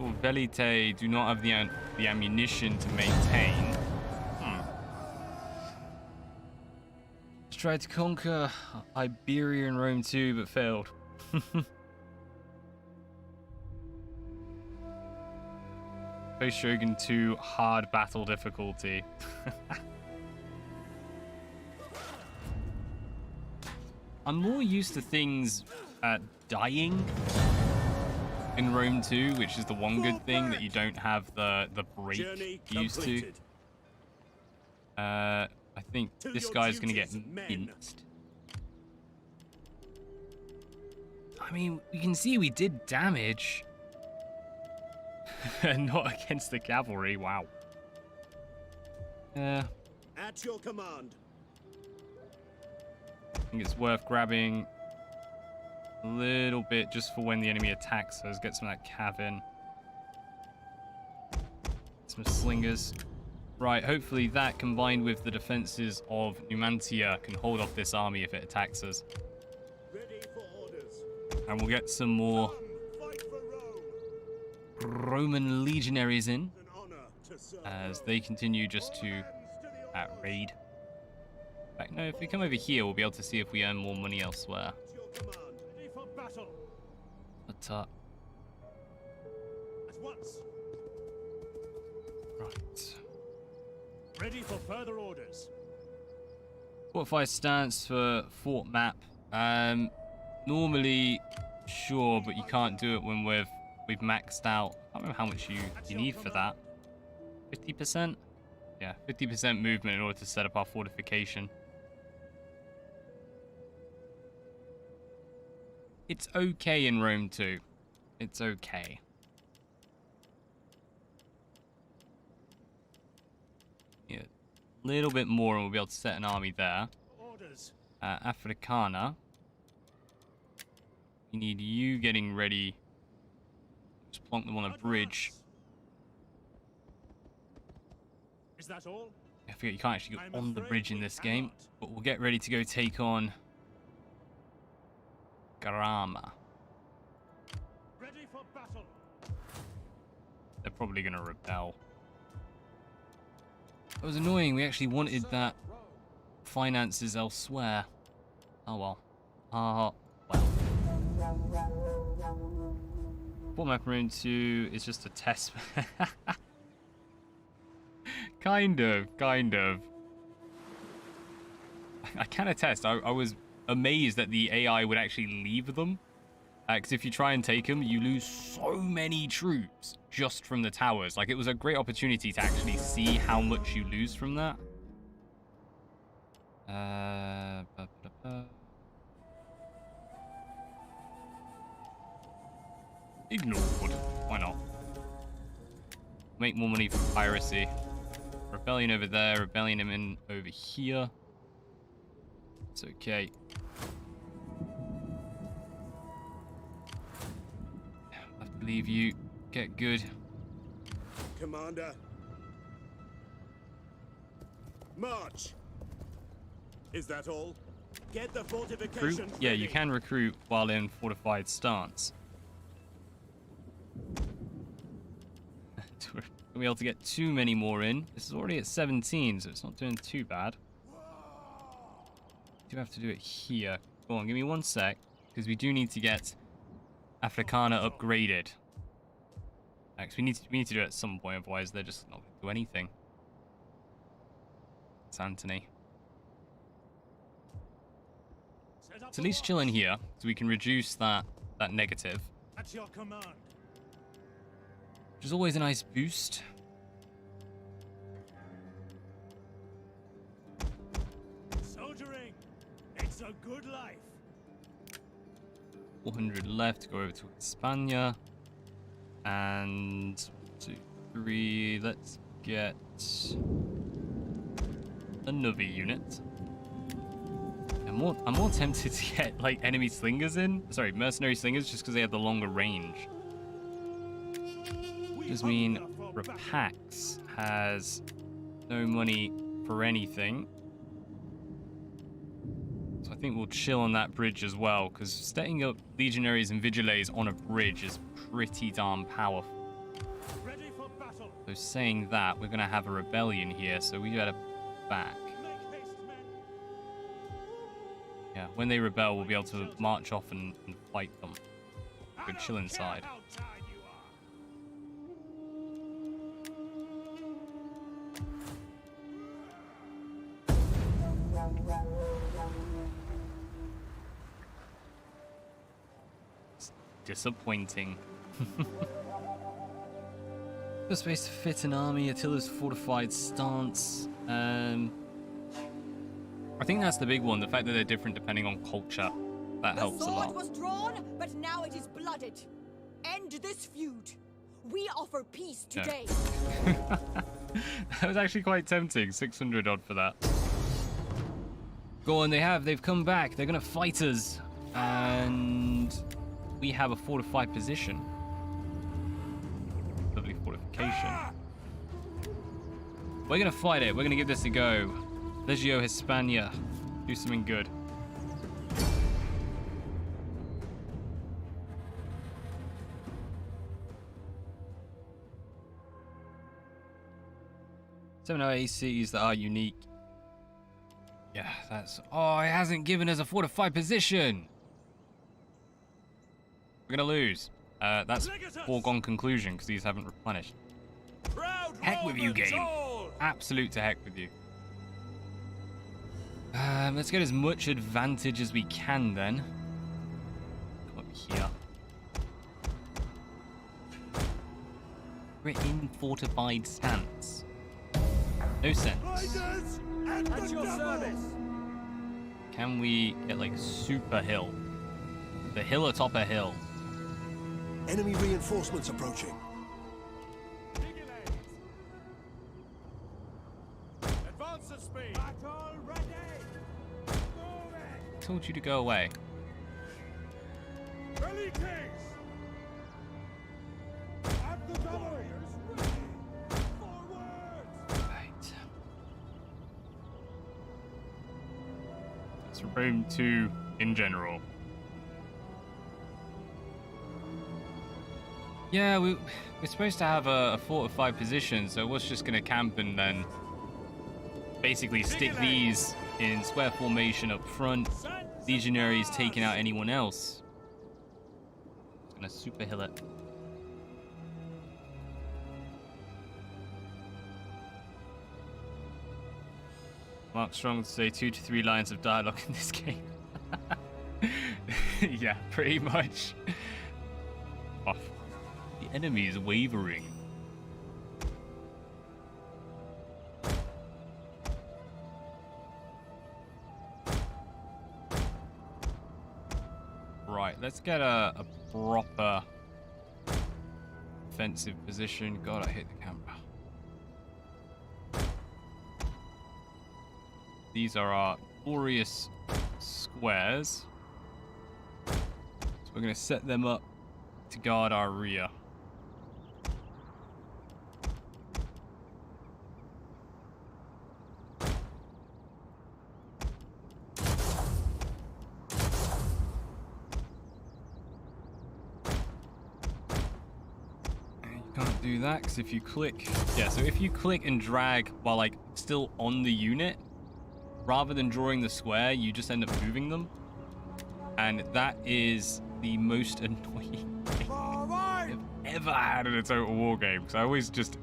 Oh, Velite do not have the ammunition to maintain. Tried to conquer Iberia and Rome too, but failed. Post Shogun 2 hard battle difficulty. I'm more used to things dying in Rome 2, which is the one good thing that you don't have the break used to. I think this guy's going to get minced. I mean, you can see we did damage. Not against the cavalry, wow. At your command. I think it's worth grabbing a little bit just for when the enemy attacks us. Get some of that cav in. Some slingers. Right, hopefully that combined with the defenses of Numantia can hold off this army if it attacks us. Ready for orders. And we'll get some more Fight for Rome. Roman legionaries in An honor to serve as Rome. they continue just to Hands to the orders. raid. In fact, no, if we come over here, we'll be able to see if we earn more money elsewhere. At your command. Ready for battle. But, At once. right. Ready for further orders. Fortified stance for fort map. Normally, sure, but you can't do it when we've maxed out. I don't know how much you need for that. 50%? Yeah, 50% movement in order to set up our fortification. It's okay in Rome too. It's okay. Yeah, a little bit more and we'll be able to set an army there. Orders. Africana. We need you getting ready. Just plonk them on a bridge. Is that all? I forget you can't actually go I'm on the afraid bridge in we this game. cannot. But we'll get ready to go take on Garama. Ready for battle. They're probably going to rebel. That was annoying. We actually wanted that finances elsewhere. Oh well. Well. What map we're into is just a test. Kind of. I can attest. I was amazed that the AI would actually leave them. Because if you try and take them, you lose so many troops just from the towers. Like, it was a great opportunity to actually see how much you lose from that. Ignored. Why not? Make more money from piracy. Rebellion over there, rebellion him in over here. It's okay. I'll have to leave you. Get good. Commander. March. Is that all? Get the Recruit? fortifications Yeah, you ready. can recruit while in fortified stance. We'll be able to get too many more in. This is already at 17, so it's not doing too bad. Do have to do it here. Go on, give me 1 sec, because we do need to get Africana upgraded. Because we need to do it at some point, otherwise they're just not going to do anything. It's Anthony. Set up So at least chill in here, so we can reduce that negative. at your command. Which is always a nice boost. Soldiering. It's a good life. 400 left, go over to Hispania. And 1, 2, 3, let's get another unit. I'm more tempted to get like enemy slingers in. Sorry, mercenary slingers, just because they have the longer range. Does mean Rapax has no money for anything. So I think we'll chill on that bridge as well, because setting up legionaries and vigiles on a bridge is pretty darn powerful. Ready for battle. So saying that, we're going to have a rebellion here, so we better back. Make haste, men. Yeah, when they rebel, we'll be able to march off and fight them. Good chill inside. How tired you are. It's disappointing. The space to fit an army, Attila's fortified stance. I think that's the big one, the fact that they're different depending on culture. That helps a The sword lot. was drawn, but now it is blooded. End this feud. We offer peace Yeah. today. That was actually quite tempting. 600 odd for that. Go on, they've come back. They're gonna fight us. And we have a fortified position. Lovely fortification. We're gonna fight it. We're gonna give this a go. Legio Hispania. Do something good. Seven ACs that are unique. Yeah, that's... Oh, it hasn't given us a fortified position. We're gonna lose. That's foregone conclusion because these haven't replenished. Heck with you, game. Absolute to heck with you. Let's get as much advantage as we can then. Come up here. We're in fortified stance. No sense. At your service. Can we get like super hill? The hill atop a hill. Enemy reinforcements approaching. Advance at speed. Battle ready. I told you to go away. Ready, kings. At the cavalry. Right. That's Rome 2 in general. Yeah, we're supposed to have a fortified position, so we're just going to camp and then basically stick these in square formation up front. Legionaries taking out anyone else. Just going to super hill it. Mark Strong would say 2 to 3 lines of dialogue in this game. Yeah, pretty much. Oh. The enemy is wavering. Right, let's get a proper defensive position. God, I hate the camera. These are our glorious squares. So we're going to set them up to guard our rear. Do that because if you click, yeah, so if you click and drag while like still on the unit, rather than drawing the square, you just end up moving them, and that is the most annoying thing I've ever had in a Total War game. Because I always just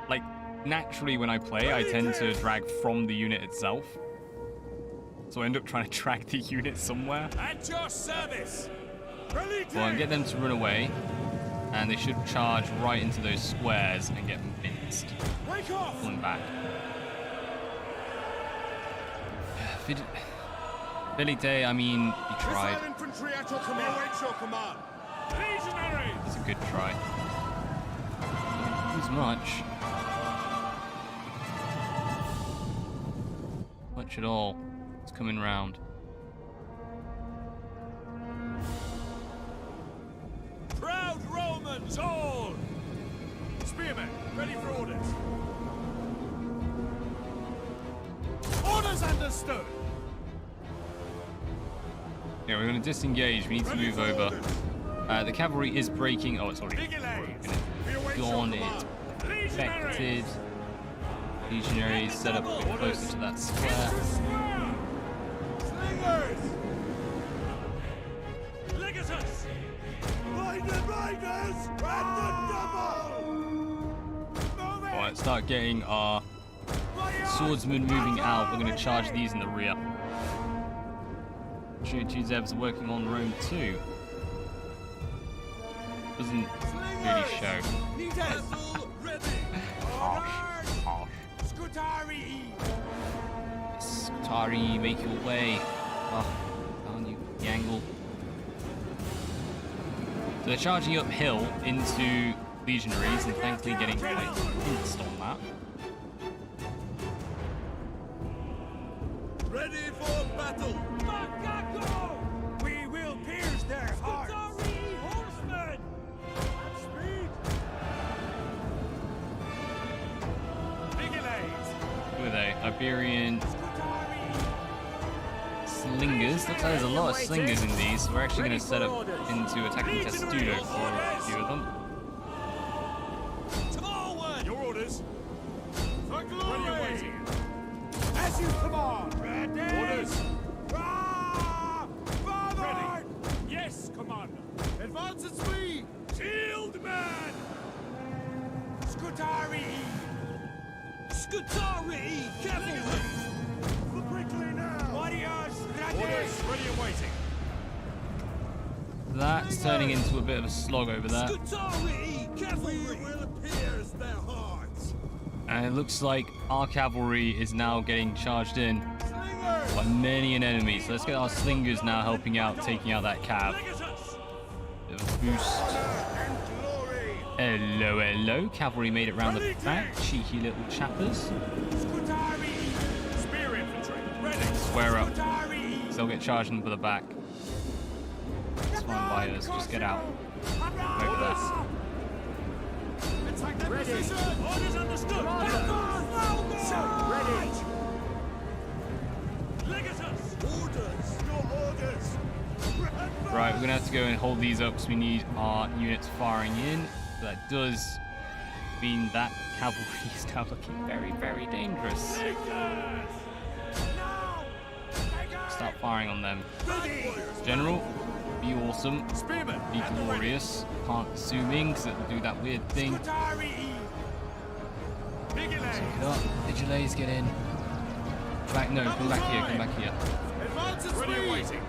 like naturally when I play, I tend to drag from the unit itself, so I end up trying to drag the unit somewhere. At your service. Well, and get them to run away. And they should charge right into those squares and get minced. Pulling back. Velite, I mean, he tried. Infantry at your command. Await your command. Legionaries. It's a good try. Not as much. Much at all. It's coming round. Proud Romans all! Spearmen, ready for orders. Orders understood! Yeah, we're going to disengage. We need to move over. The cavalry is breaking. Oh, it's already broken. Gone. It's affected. Legionaries set up a bit closer to that square. Slingers! Legatus! Riders! At the double! Alright, start getting our swordsmen moving out. We're going to charge these in the rear. Sure, two Zevs are working on Rome 2. Doesn't really show. Harsh. Scutari! Scutari, make your way. Oh, down you, the angle. So they're charging uphill into legionaries and thankfully getting like pinched on that. Ready for battle! Macaco! We will pierce their hearts! Scutari horsemen! At speed! Iberian slingers. Looks like there's a lot of slingers in these. So we're actually going to set up into attacking Testudo for a few of them. Forward! Your orders. For glory! As you command! Ready! Orders. Father! Yes, Commander. Advance at speed! Shield man! Scutari! Scutari! Cavalry! Quickly now! Warriors, ready! Orders ready and waiting. That's turning into a bit of a slog over there. Scutari! Cavalry! Will appears their hearts! And it looks like our cavalry is now getting charged in by many an enemy. So let's get our slingers now helping out, taking out that cav. Legatus! Bit of a boost. Hello, hello. Cavalry made it round the back. Cheeky little chappers. Spear infantry. Ready. Square up. So they'll get charged in for the back. It's fine by us. Just get out. Over there. Attack their position! Orders understood. Ready! Legatus! Orders! Your orders! Right, we're going to have to go and hold these up because we need our units firing in. So that does mean that cavalry is now looking very, very dangerous. Start firing on them. General, be awesome. Spearmen! Be glorious. Can't assuming because it'll do that weird thing. Take it up. Vigiles, get in. Back, no, come back here, come back here. Advance at Ready and speed! waiting.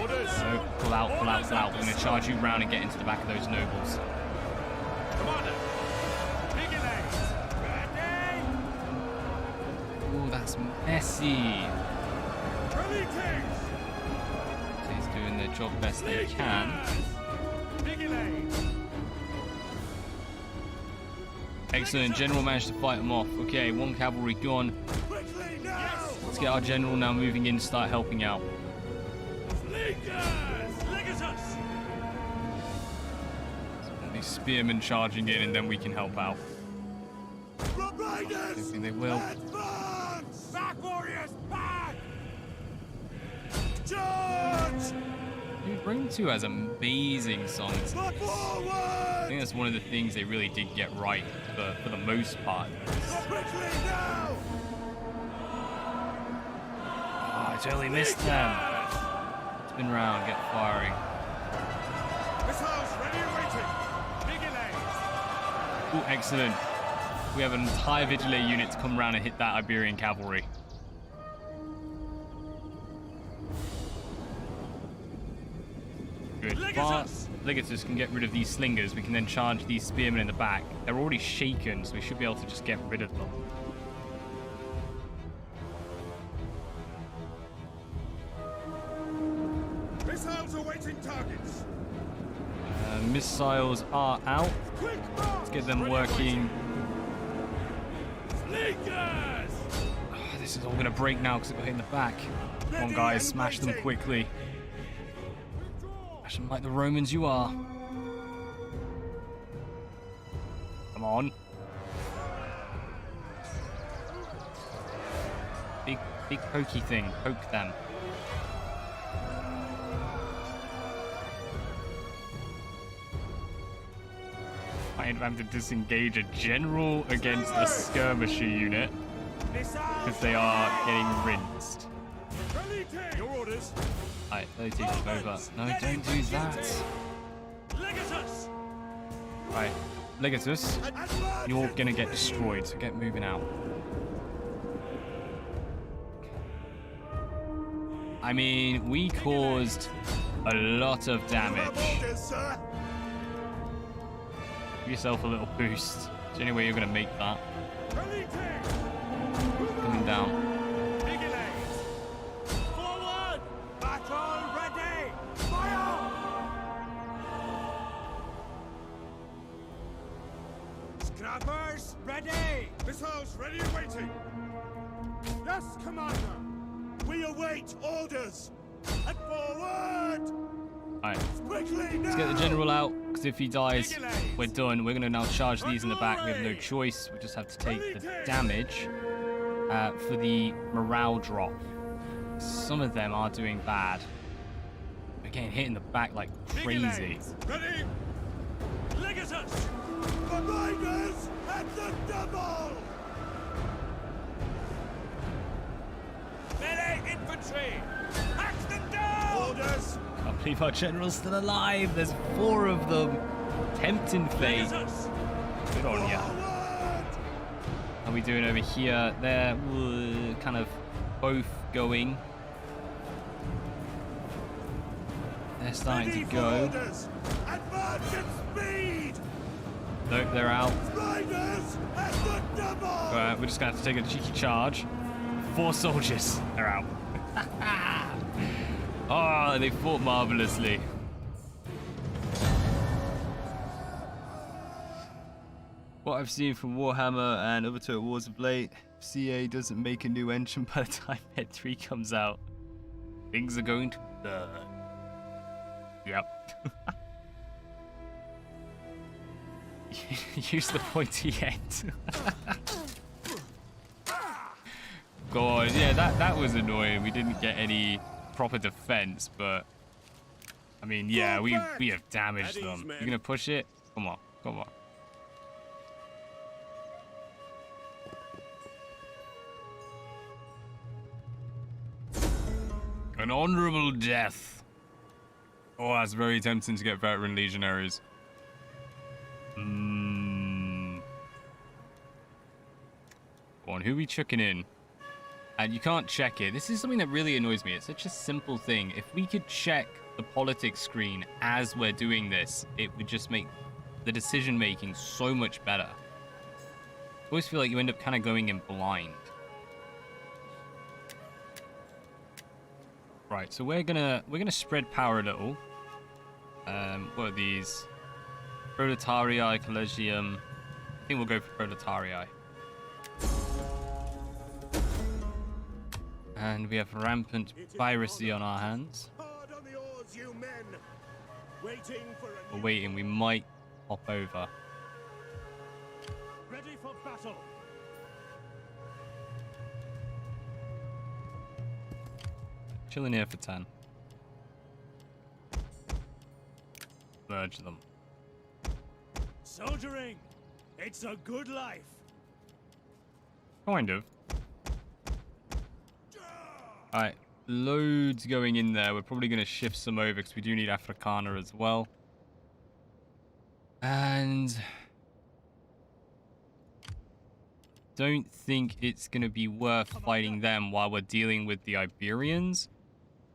Orders. No, pull out, pull out, pull out. We're going to charge you round and get into the back of those nobles. Commander. Vigiles. Ready! Ooh, that's messy. Release! He's doing their job best they can. Vigiles. Excellent, General managed to fight them off. Okay, one cavalry gone. Quickly now! Let's get our General now moving in, start helping out. Legatus. These spearmen charging in and then we can help out. I don't Riders! think they will. Advance! Back, warriors! Back! Charge! Dude, Rome 2 has amazing songs. I Forward! think that's one of the things they really did get right for the most part. Quickly now! Oh, I totally missed them. Spin round, get firing. Missiles ready and waiting! Vigiles. Oh, excellent. We have an entire Vigilante unit to come around and hit that Iberian cavalry. Good. Legatus! Legatus can get rid of these slingers. We can then charge these spearmen in the back. They're already shaken, so we should be able to just get rid of them. Missiles awaiting targets! Missiles are out. Quick march! Let's get them working. Slingers. Oh, this is all going to break now because it got hit in the back. Come on, guys, smash them quickly. Smash them like the Romans you are. Come on. Big pokey thing. Poke them. I have to disengage a general against a skirmisher unit because they are getting rinsed. Your orders. Alright, they take it over. No, don't do that. Legatus. Right, Legatus, you're gonna get destroyed, so get moving out. I mean, we caused a lot of damage. Orders, sir! Give yourself a little boost. Is there any way you're gonna make that? Coming down. Vigiles. Forward. Battle ready! Fire! Scrappers ready! Missiles ready and waiting! Yes, Commander! We await orders! And forward! Alright, Quickly now! let's get the general out, because if he dies, we're done. We're gonna now charge these in the back. We have no choice. We just have to take the damage. for the morale drop. Some of them are doing bad. We're getting hit in the back like crazy. Ready? Legatus! The Riders at the double! Melee infantry! Hack them down! Orders! I believe our general's still alive. There's 4 of them. Tempting fate. Legatus! Good on ya. Forward! How are we doing over here? They're kind of both going. They're starting to Ready for go. orders! Advance at speed! Nope, they're out. Riders at the double! Alright, we're just gonna have to take a cheeky charge. 4 soldiers. They're out. Oh, they fought marvelously. What I've seen from Warhammer and other Total Wars of late, if CA doesn't make a new engine by the time Med 3 comes out, things are going to burn. Yep. Use the pointy end. God, yeah, that was annoying. We didn't get any proper defense, but I mean, yeah, we have damaged them. You're gonna push it? Come on, come on. An honorable death. Oh, that's very tempting to get veteran legionaries. Go on, who are we chucking in? And you can't check it. This is something that really annoys me. It's such a simple thing. If we could check the politics screen as we're doing this, it would just make the decision making so much better. I always feel like you end up kind of going in blind. Right, so we're gonna spread power a little. What are these? Proletarii, Collegium. I think we'll go for Proletarii. And we have rampant piracy on our hands. Hard on the oars, you men! Waiting for a We're waiting, we might hop over. Ready for battle! Chilling here for 10. Merge them. Soldiering! It's a good life! Kind of. Alright, loads going in there. We're probably going to shift some over because we do need Afrikaner as well. And don't think it's going to be worth fighting them while we're dealing with the Iberians.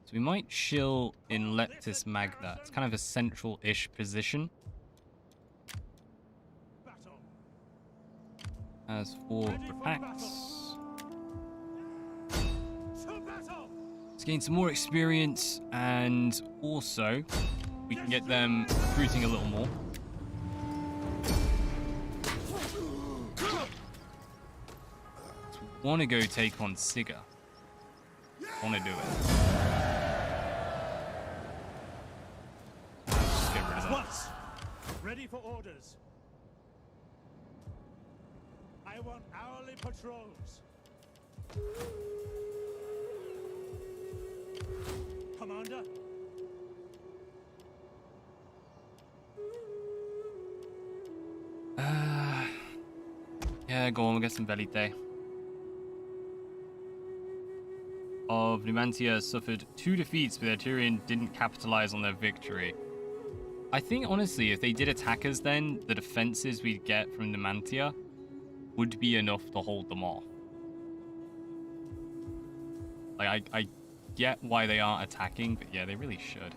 So we might chill in Leptis Magna. It's kind of a central-ish position. Battle! As for Ready for attacks, To battle! let's gain some more experience, and also we can get them recruiting a little more. So we want to go take on Sigga. Want to do it. Just get rid of that. Once! Ready for orders! I want hourly patrols! Commander? Yeah, go on, we'll get some Velite. Of Numantia suffered 2 defeats, but their Tyrion didn't capitalize on their victory. I think, honestly, if they did attack us then, the defenses we'd get from Numantia would be enough to hold them off. Like, I get why they aren't attacking, but yeah, they really should.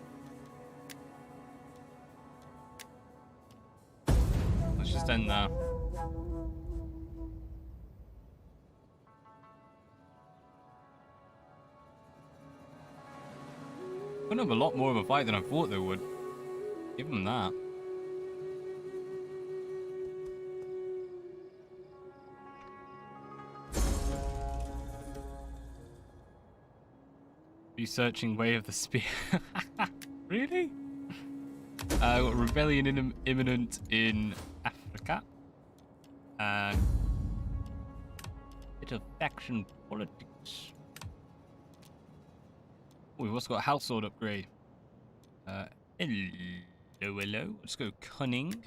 Let's just end there. Putting up a lot more of a fight than I thought they would. Give them that. Researching Way of the Spear. Really? Got rebellion imminent in Africa. And Bit of faction politics. Oh, we've also got a household upgrade. Hello. Let's go cunning.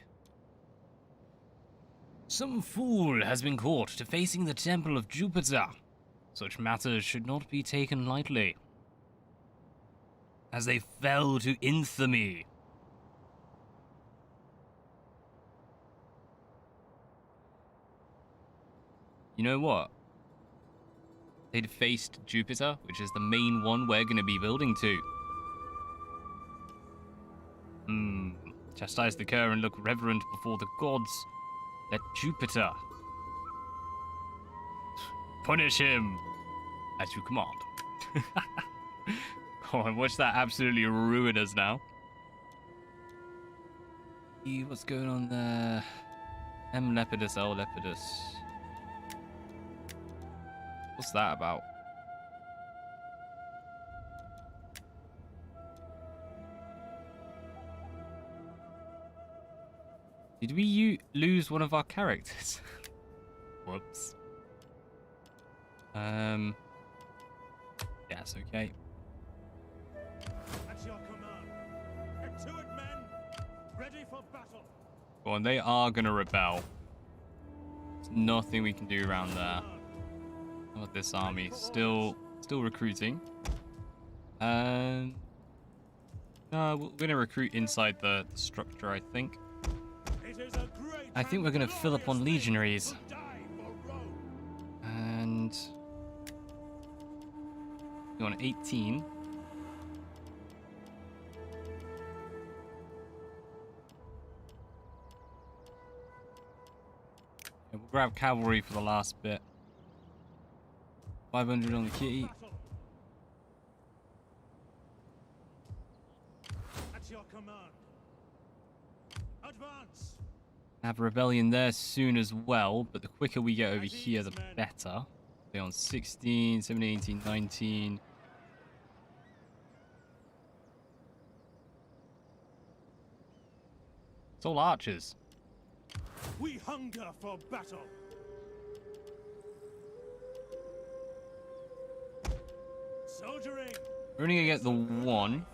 Some fool has been caught defacing the temple of Jupiter. Such matters should not be taken lightly, as they fell to infamy. You know what? They defaced Jupiter, which is the main one we're going to be building to. Chastise the cur and look reverent before the gods. Let Jupiter punish him as you command. Oh, and watch that absolutely ruin us now. What's going on there? M. Lepidus, L. Lepidus. What's that about? Did we lose one of our characters? Whoops. Yeah, it's okay. At your command. Get to it, men. Ready for battle. Go on, they are gonna rebel. There's nothing we can do around there. How about this army? Still recruiting. No, we're gonna recruit inside the structure, I think. I think we're gonna fill up on legionaries. And you want 18. We'll grab cavalry for the last bit. 500 on the kitty. At your command. Advance. Have a rebellion there soon as well, but the quicker we get over here, the better. They're on 16, 17, 18, 19. It's all archers. We hunger for battle. Soldiering. We're only gonna get the one.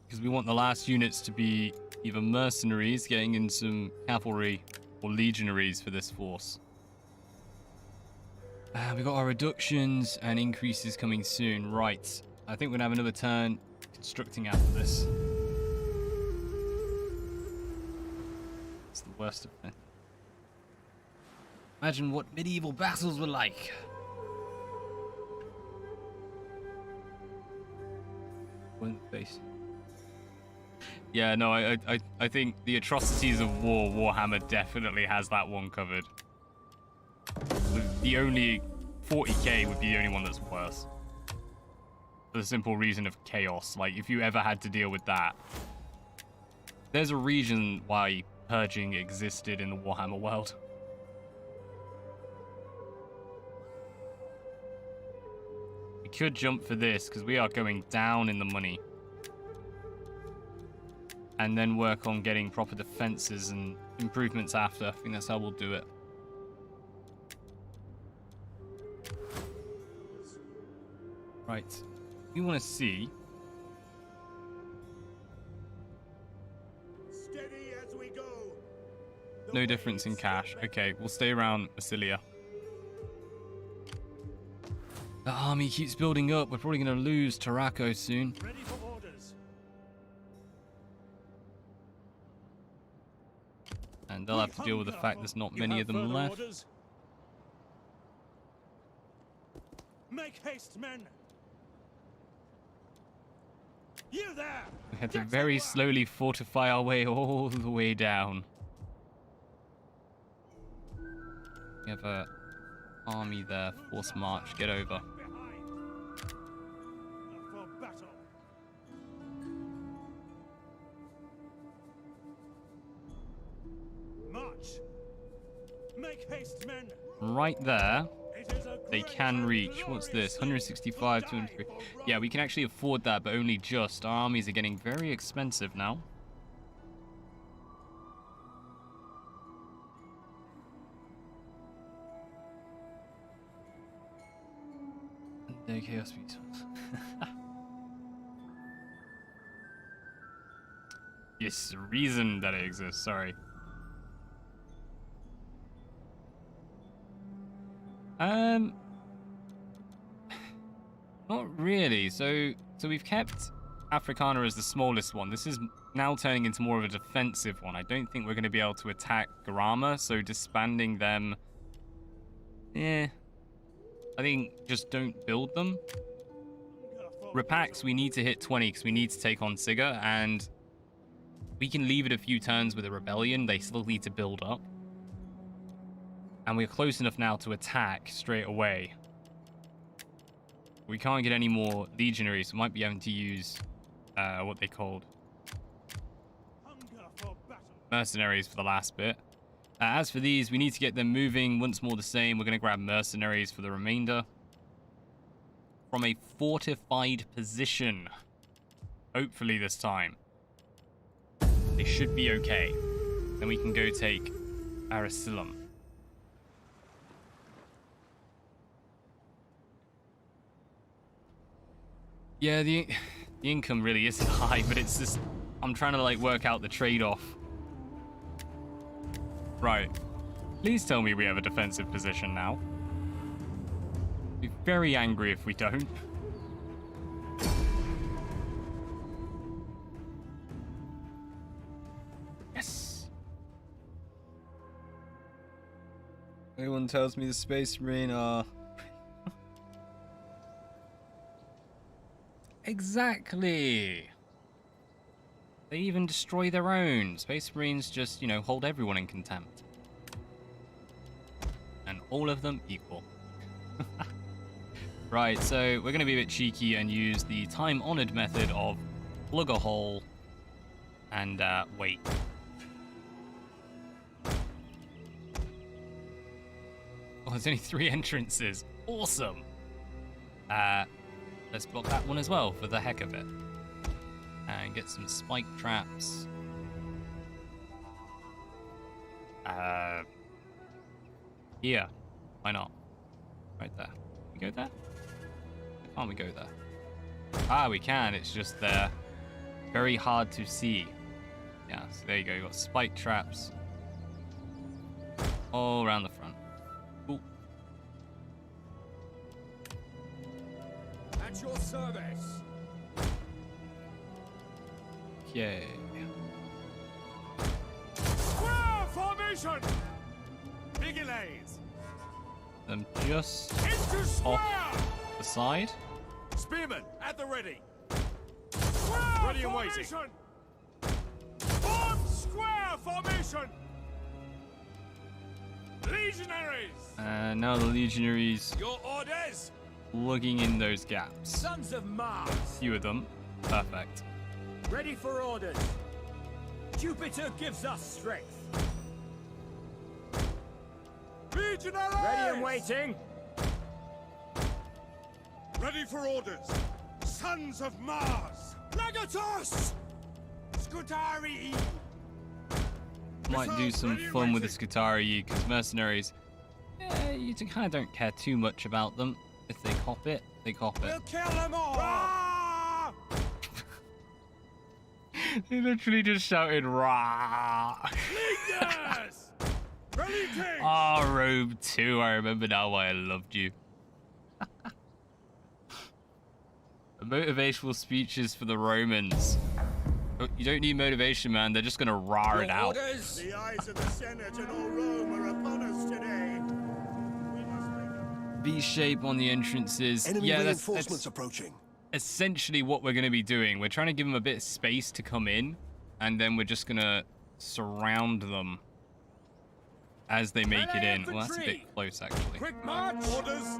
Because we want the last units to be either mercenaries, getting in some cavalry, or legionaries for this force. We got our reductions and increases coming soon. Right. I think we're gonna have another turn constructing after this. It's the worst of it. Imagine what medieval battles were like. Face. Yeah, no, I think the atrocities of war, Warhammer definitely has that one covered. The only 40k would be the only one that's worse. For the simple reason of chaos. Like, if you ever had to deal with that, there's a reason why purging existed in the Warhammer world. We could jump for this because we are going down in the money. And then work on getting proper defenses and improvements after. I think that's how we'll do it. Right. We want to see. Steady as we go. No difference in cash. Okay, we'll stay around Massilia. The army keeps building up. We're probably going to lose Tarraco soon. Ready for orders. And they'll have to deal with the fact there's not many of them left. Orders? Make haste, men. You there. We had to very slowly fortify our way all the way down. We have a army there. Force march. Get over. For battle. March. Make haste, men. Right there. It is a They great can and reach. What's this? glorious 165, 203. Yeah, we can actually afford that, but only just. Our armies are getting very expensive now. No chaos beats. Yes, the reason that it exists, sorry. Not really. So we've kept Africana as the smallest one. This is now turning into more of a defensive one. I don't think we're going to be able to attack Garama, so disbanding them... I think just don't build them. Repax, we need to hit 20 because we need to take on Sigga, and we can leave it a few turns with a rebellion. They still need to build up. And we're close enough now to attack straight away. We can't get any more legionaries, so we might be having to use what they called mercenaries for the last bit. As for these, we need to get them moving once more the same. We're going to grab mercenaries for the remainder. From a fortified position. Hopefully this time. They should be okay. Then we can go take Aracilum. Yeah, the income really isn't high, but it's just... I'm trying to, like, work out the trade-off. Right. Please tell me we have a defensive position now. Be very angry if we don't. Yes. Anyone tells me the Space Marine are... Exactly. They even destroy their own. Space Marines just, you know, hold everyone in contempt. And all of them equal. Right, so we're going to be a bit cheeky and use the time-honored method of plug a hole and wait. Oh, there's only 3 entrances. Awesome. Let's block that one as well for the heck of it. And get some spike traps. Here. Why not? Right there. We go there? Why can't we go there? Ah, we can. It's just there. Very hard to see. Yeah, so there you go. You've got spike traps all around the front. Cool. At your service. Okay. Square formation. Vigilades. Them just Into square. off the side. Spearmen at the ready. Square ready and waiting. Form square formation. Legionaries. And now the legionaries Your orders. plugging in those gaps. Sons of Mars, Few of them. Perfect. ready for orders. Jupiter gives us strength. Legionaries. Ready and waiting. Ready for orders. Sons of Mars. Legatus. Scutarii. Might do some Ready and fun with the waiting. Scutari because mercenaries, you kind of don't care too much about them. If they cop it, they cop it. We'll kill them all. Rah! They literally just shouted "Rah!" Leaders. Ready, King. Ah, Robe 2, I remember now why I loved you. The motivational speeches for the Romans. Oh, you don't need motivation, man. They're just gonna rah it out. Orders. The eyes of the Senate and all Rome are upon us today. We must make V shape on the entrances. Enemy Yeah, reinforcements that's approaching. essentially what we're going to be doing. We're trying to give them a bit of space to come in, and then we're just going to surround them as they make it in. Well, that's a bit close, actually. quick march. Orders.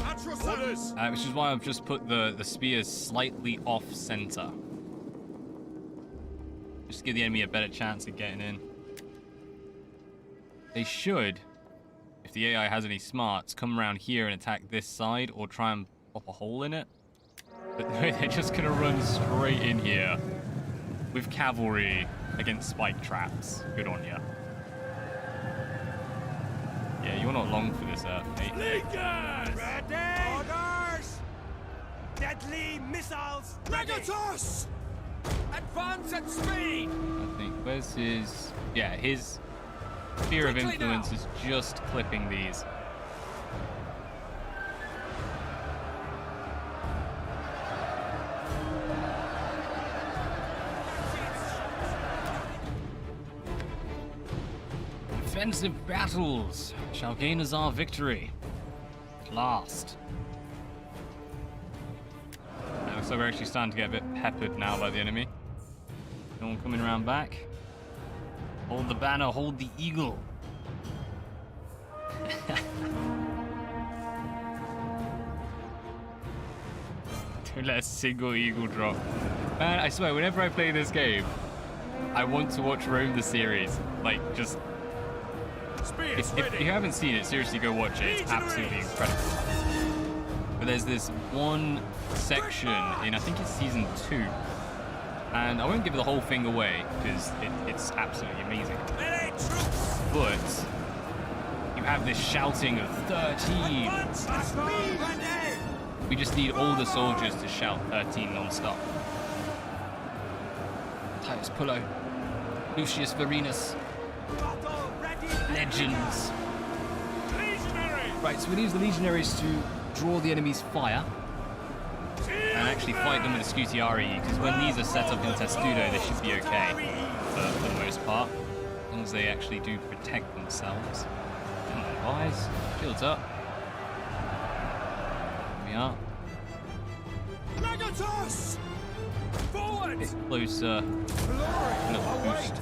At your service. Which is why I've just put the spears slightly off center. Just to give the enemy a better chance of getting in. They should, if the AI has any smarts, come around here and attack this side or try and pop a hole in it. But no, they're just going to run straight in here with cavalry against spike traps. Good on ya. Yeah, you're not long for this, mate. Leaders. Ready. Orders. Deadly missiles ready! Megatos! Advance at speed! I think. Where's his... Yeah, his sphere of Quickly influence now. is just clipping these. Defensive battles shall gain us our victory. At last. Looks like we're actually starting to get a bit peppered now by the enemy. No one coming around back. Hold the banner, hold the eagle. Don't let a single eagle drop. Man, I swear, whenever I play this game, I want to watch Rome the series. Like, just... If you haven't seen it, seriously go watch it. It's absolutely incredible. But there's this one section in, I think it's season 2. And I won't give the whole thing away, because it's absolutely amazing. But you have this shouting of 13. We just need all the soldiers to shout 13 non-stop. Titus Pullo, Lucius Varenus, legends. Right, so we need the legionaries to draw the enemy's fire and actually fight them with the Scutiari, because when these are set up in Testudo, they should be okay for the most part, as long as they actually do protect themselves. Come on, guys, shields up. Here we are. Megatos! Forward! A bit closer. Little boost.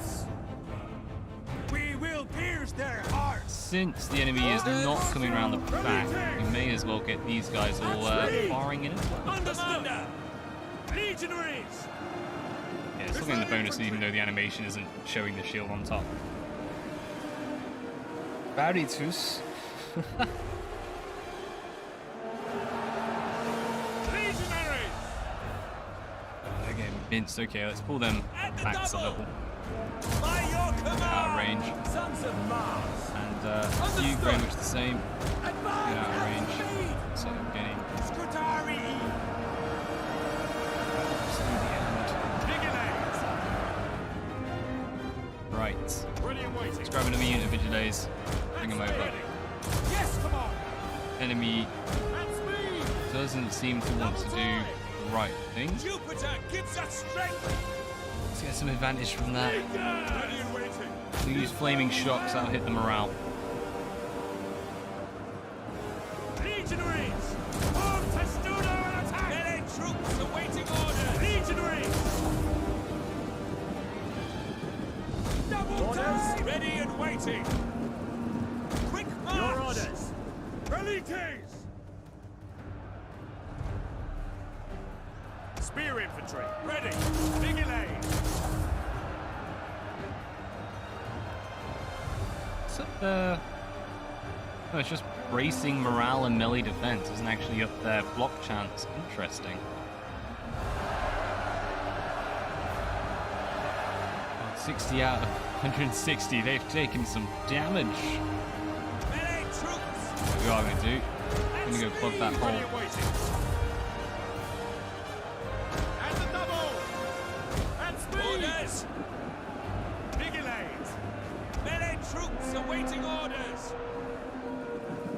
We will pierce their hearts! Since the enemy is not coming around the back, we may as well get these guys all firing in as well. Commander! Legionaries! Yeah, it's something in the bonus even though the animation isn't showing the shield on top. Baritus. Legionaries! They're getting minced. Okay, let's pull them back a little. By your command! Out of range. Sons of Mars! And you very much the same. Get out of range. So I'm getting Scutari! to the end. Vigilance! Right. Ready and waiting. Let's grab an enemy unit of Vigiles. Bring them over. Yes, come on! Enemy At speed! doesn't seem to want to do the right thing. Jupiter gives us strength! Let's get some advantage from that. Ready and waiting. We use flaming shocks, that'll hit the morale. Legionaries! Form Testudo and attack! Melee troops awaiting orders! Legionaries! Double orders! Ready and waiting! Quick march! Your orders! Reliques! Spear infantry, ready! Vigilance! No, it's just bracing morale and melee defense. Isn't actually up their block chance. Interesting. 60 out of 160. They've taken some damage. Melee troops! What we are going to do, we're going to go plug that Ready hole. and waiting! And the double! And speed! Orders! Vigilance! Melee troops awaiting orders!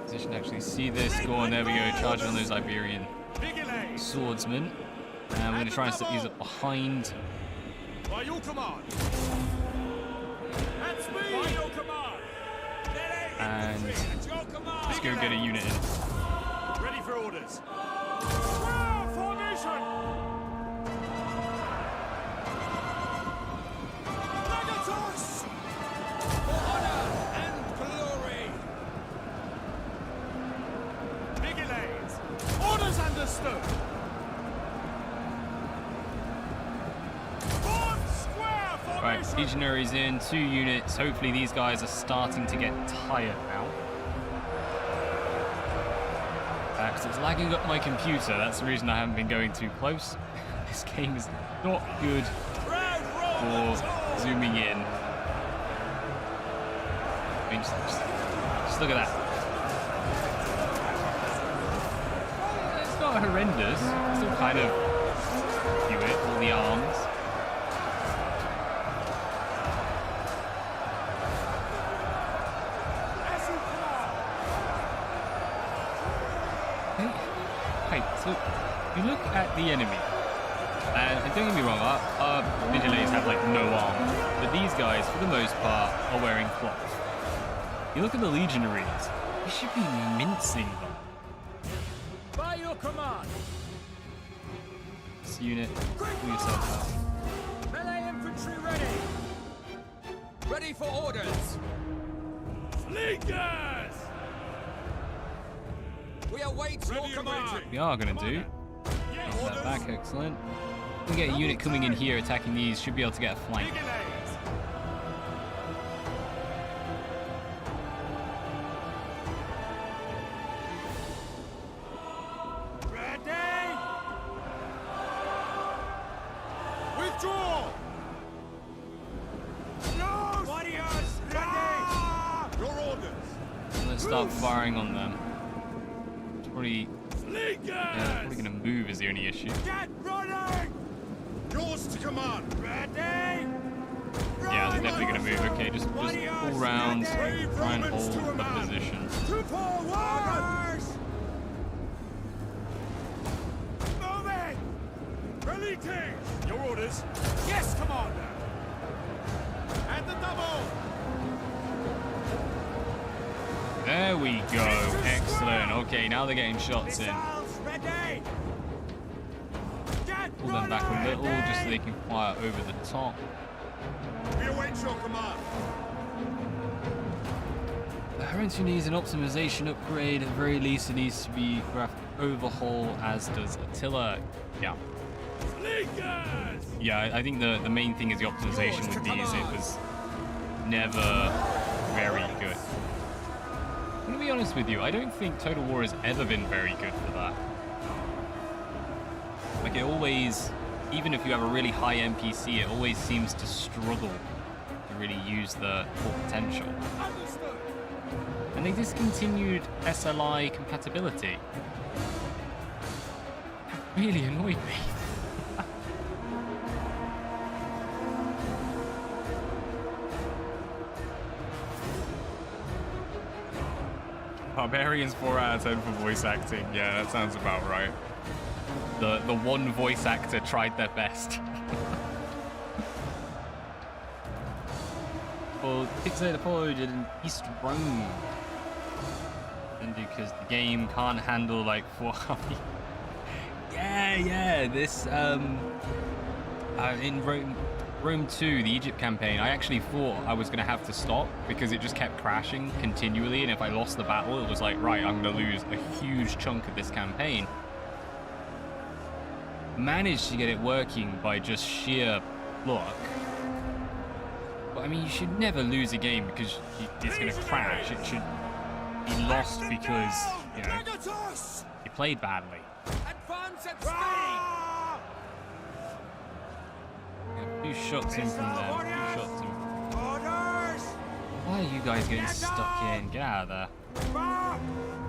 Position to actually see this. Go on, there we go. Charging on those Iberian Vigilance! swordsmen. And we're going to try and set these up behind. By your command! At speed! By your command! Melee And infantry at your command! let's go get a unit in. Ready for orders! Square formation! Megatos! For honor and glory! Vigilance! Orders understood! Form square formation! Right, legionaries in, 2 units. Hopefully these guys are starting to get tired now. Because it's lagging up my computer. That's the reason I haven't been going too close. This game is not good Proud for Romans! zooming in. I mean, just look at that. It's not not horrendous. Still kind of do it, all the arms. Okay, so you look at the enemy, and don't get me wrong, our vigilantes have like no armor, but these guys, for the most part, are wearing cloth. You look at the legionaries, you should be mincing them. By your command. This unit, pull yourself out. Melee infantry ready. Ready for orders. Leaders! We await your command. We are going to do. Get that back, excellent. We get a unit coming in here attacking these, should be able to get a flank. Ready! Withdraw! No! Warriors, ready! Your orders! Let's start firing on them. It's probably, probably going to move is the only issue. Get running! Yours to command. Ready? Yeah, they're definitely going to move. Okay, just pull round, try and hold the position. To forward! Moving! Reliting! Your orders. Yes, Commander! And the double! There we go. Excellent. Okay, now they're getting shots in. Missiles ready! Get Pull them back a little just so they can fire over the top. We await your command. The Hereditary needs an optimization upgrade. At the very least, it needs to be graphic overhaul, as does Attila. Yeah. Leaders! Yeah, I think the main thing is the optimization with these. It was never very good. I'm going to be honest with you, I don't think Total War has ever been very good for that. Like, it always, even if you have a really high NPC, it always seems to struggle to really use the full potential. Understood. And they discontinued SLI compatibility. That really annoyed me. Barbarians 4 out of 10 for voice acting. Yeah, that sounds about right. The one voice actor tried their best. Well, Pixelated Apollo did in East Rome. And because the game can't handle like 4 army. Yeah, this in Rome 2, the Egypt campaign, I actually thought I was going to have to stop because it just kept crashing continually, and if I lost the battle, it was like, right, I'm going to lose a huge chunk of this campaign. Managed to get it working by just sheer luck. But I mean, you should never lose a game because it's going to crash. It should be lost because, you know, you played badly. Advance at speed. A few shots in from them. A few shots in. Orders! Why are you guys getting stuck in? Get out of there. Back!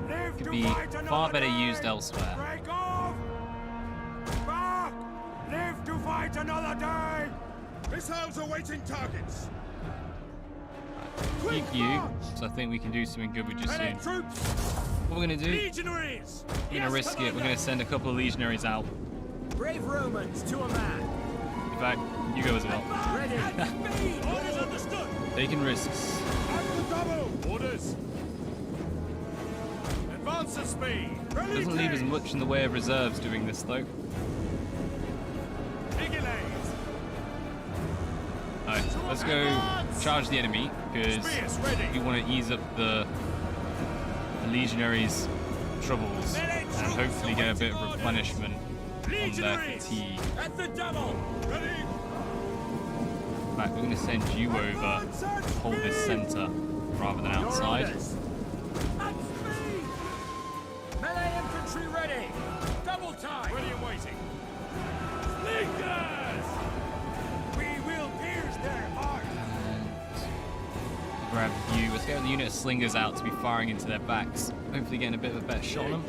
Live Could to be fight another far better day. used elsewhere. Break off! Back! Live to fight another day! Missiles awaiting targets! Keep you, so I think we can do something good with you soon. Troops! What we're going to do, Legionaries! we're going to risk it. We're going to send a couple of legionaries out. Brave Romans to a man. In fact, you go as well. Ready. Speed. Orders understood! Taking risks. At the double! Orders! Advance at speed! Doesn't leave as much in the way of reserves doing this, though. Alright, let's go charge the enemy, because we want to ease up the legionaries' troubles and hopefully get a bit of replenishment on their fatigue. At the double. Ready? Right, we're going to send you over to hold this center rather than outside. At speed. Melee infantry ready. Double time. Ready and waiting. Leaders! We will pierce their heart! And grab you. Let's get the unit of slingers out to be firing into their backs. Hopefully getting a bit of a better shot on them.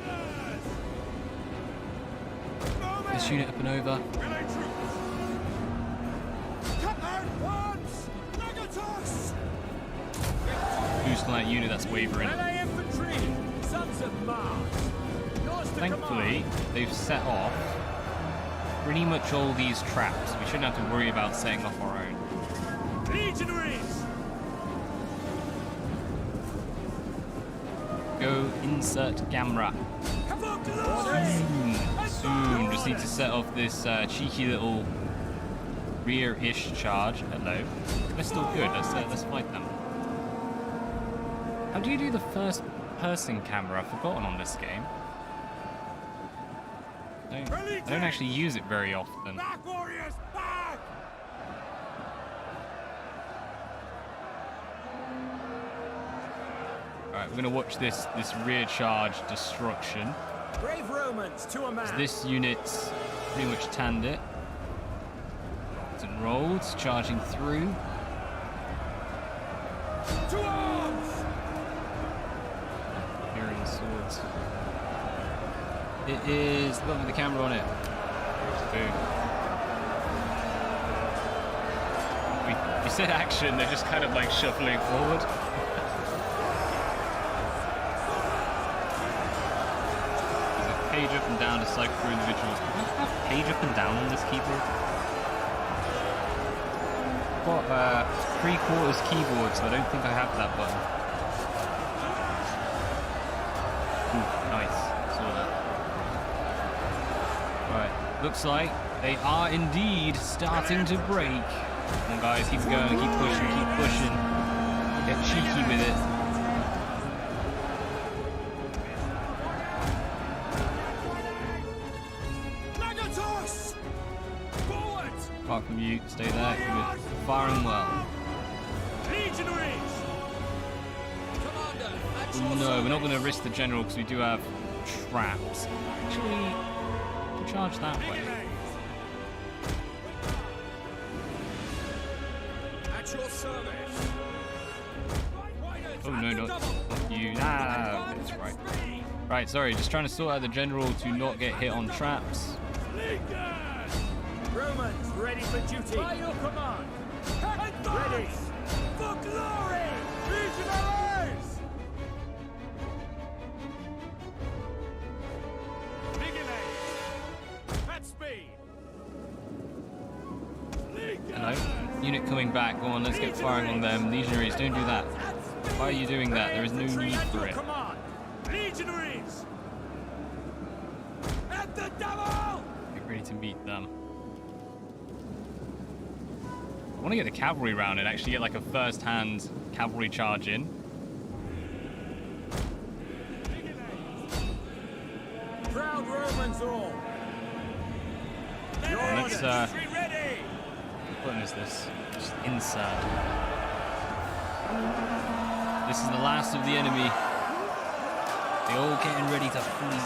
this unit up and over. Melee troops! Advance! Legatus! Boost on that unit that's wavering. Melee infantry! Sons of Mars! Yours to Thankfully, command. they've set off pretty much all these traps. We shouldn't have to worry about setting off our own. Legionaries! Go insert camera. Soon. Just need to set off this cheeky little rear-ish charge. Hello. They're still good. Let's fight them. How do you do the first-person camera? I've forgotten on this game. I don't actually use it very often. Back, warriors! Back! Alright, we're gonna watch this rear charge destruction. Brave Romans to a man! This unit's pretty much tanned it. Locked and rolled, charging through. To arms! Mirroring swords. It is the one with the camera on it. Boom. We said action, they're just kind of like shuffling forward. Page up and down to cycle through individuals. Do I have page up and down on this keyboard? I've got 3/4 keyboard, so I don't think I have that button. Ooh, nice. Saw that. Right, looks like they are indeed starting to break. Come on guys, keep going, keep pushing, keep pushing. Get cheeky with it. Apart from you, stay there. You're firing well. Legionaries! No, we're not going to risk the general because we do have traps. Actually, we'll charge that way. At your service! Oh no, not you. Ah, that's right. Right, sorry, just trying to sort out the general to not get hit on traps. Romans, ready for duty! By your command! Ready! For glory! Legionaries! Legionaries! At speed! Hello? Unit coming back. Go on, let's get firing on them. Legionaries, don't do that. Why are you doing that? There is no need for it. Command! Legionaries! At the double! Get ready to meet them. I want to get the cavalry round and actually get like a first-hand cavalry charge in. Proud Romans all! Let's Ready! what button is this? Just insert. This is the last of the enemy. They're all getting ready to flee.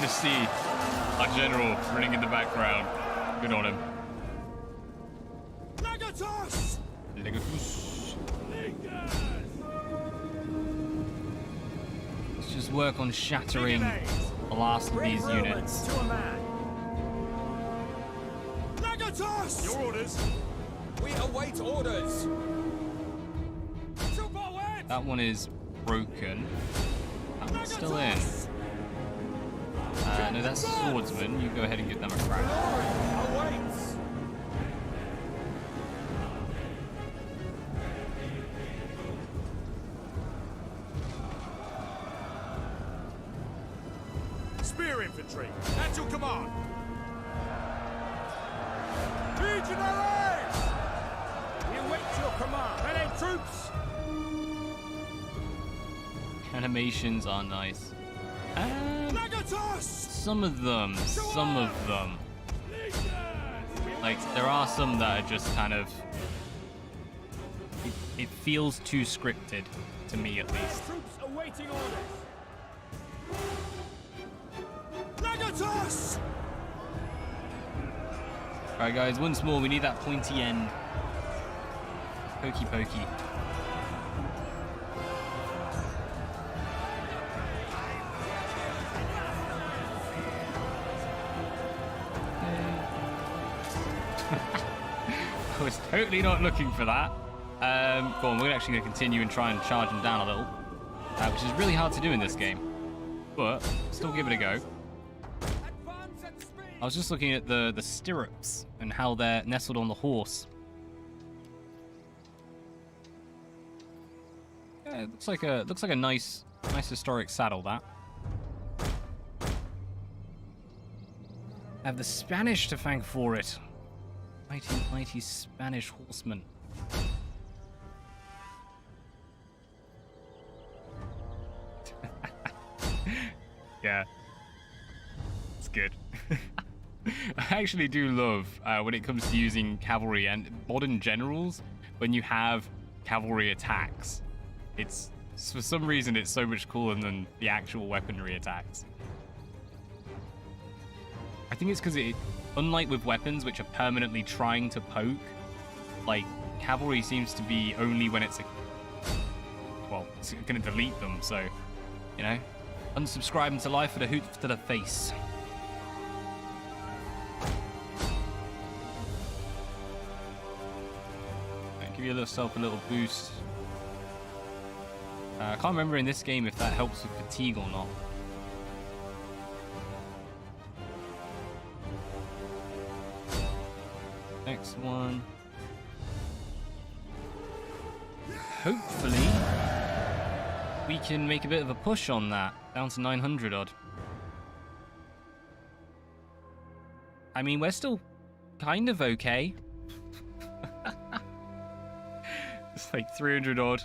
Just see our general running in the background. Good on him. Legatus! Legatus. Let's just work on shattering the last of these units. To a man! Legatus! Your orders! We await orders! That one is broken. That one's still in. No, that's swordsman. You go ahead and give them a crack. Awaits! Spear infantry, at your command! Legionaries! We await your command! Melee troops! Animations are nice. Legatus! Some of them. Like, there are some that are just kind of... It feels too scripted, to me at least. Troops awaiting orders! Legatus! Alright guys, once more, we need that pointy end. Pokey pokey. I was totally not looking for that. Go on, we're actually going to continue and try and charge them down a little. Which is really hard to do in this game. But, still give it a go. I was just looking at the stirrups and how they're nestled on the horse. Yeah, it looks like a nice historic saddle, that. I have the Spanish to thank for it. Mighty Spanish horsemen. Yeah. It's good. I actually do love when it comes to using cavalry and modern generals, when you have cavalry attacks. It's, for some reason, it's so much cooler than the actual weaponry attacks. I think it's because it, unlike with weapons which are permanently trying to poke, like, cavalry seems to be only when it's well, it's going to delete them, so, you know, unsubscribe them to life with a hoot to the face. Give yourself a little boost. I can't remember in this game if that helps with fatigue or not. Next one. Hopefully, we can make a bit of a push on that. Down to 900 odd. I mean, we're still kind of okay. It's like 300 odd,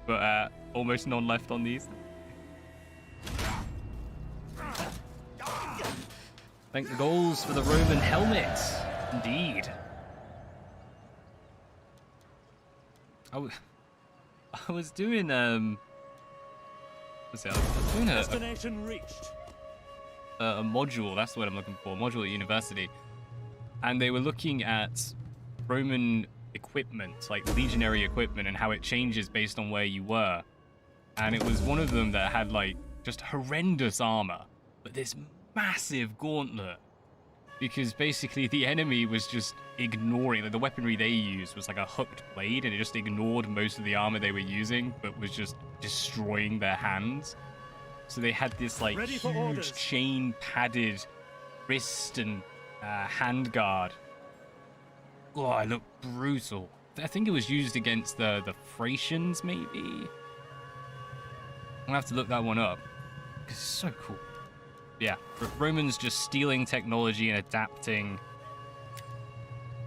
but almost none left on these. Thank the goals for the Roman helmets. Indeed. I was doing what's it? I was doing Destination reached. A module. That's the word I'm looking for. A module at university, and they were looking at Roman equipment, like legionary equipment, and how it changes based on where you were. And it was one of them that had like just horrendous armor, but this massive gauntlet, because basically the enemy was just ignoring, like, the weaponry they used was like a hooked blade, and it just ignored most of the armor they were using, but was just destroying their hands. So they had this like huge chain padded wrist and hand guard. Oh, it looked brutal. I think it was used against the Thracians, maybe? I'm gonna have to look that one up, because it's so cool. Yeah, Romans just stealing technology and adapting.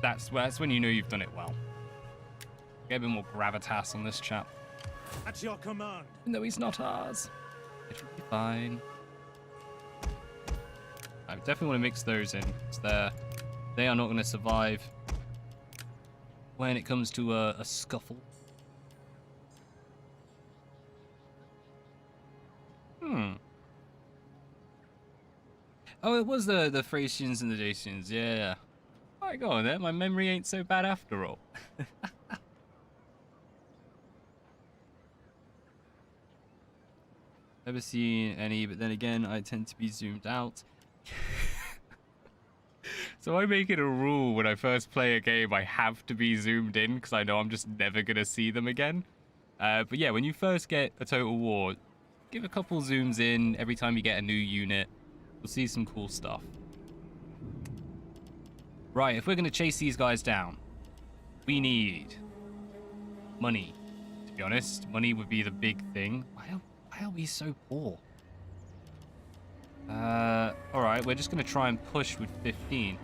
That's when you know you've done it well. Get a bit more gravitas on this chap. At your command. Even though he's not ours. It'll be fine. I definitely want to mix those in, because they are not going to survive when it comes to a scuffle. Oh, it was the Thracians and the Dacians, yeah. Alright, go on there. My memory ain't so bad after all. Never seen any, but then again, I tend to be zoomed out. So I make it a rule when I first play a game, I have to be zoomed in, because I know I'm just never going to see them again. But yeah, when you first get a Total War, give a couple zooms in every time you get a new unit. You'll see some cool stuff. Right, if we're going to chase these guys down, we need money. To be honest, money would be the big thing. Why are we so poor? Alright, we're just going to try and push with 15.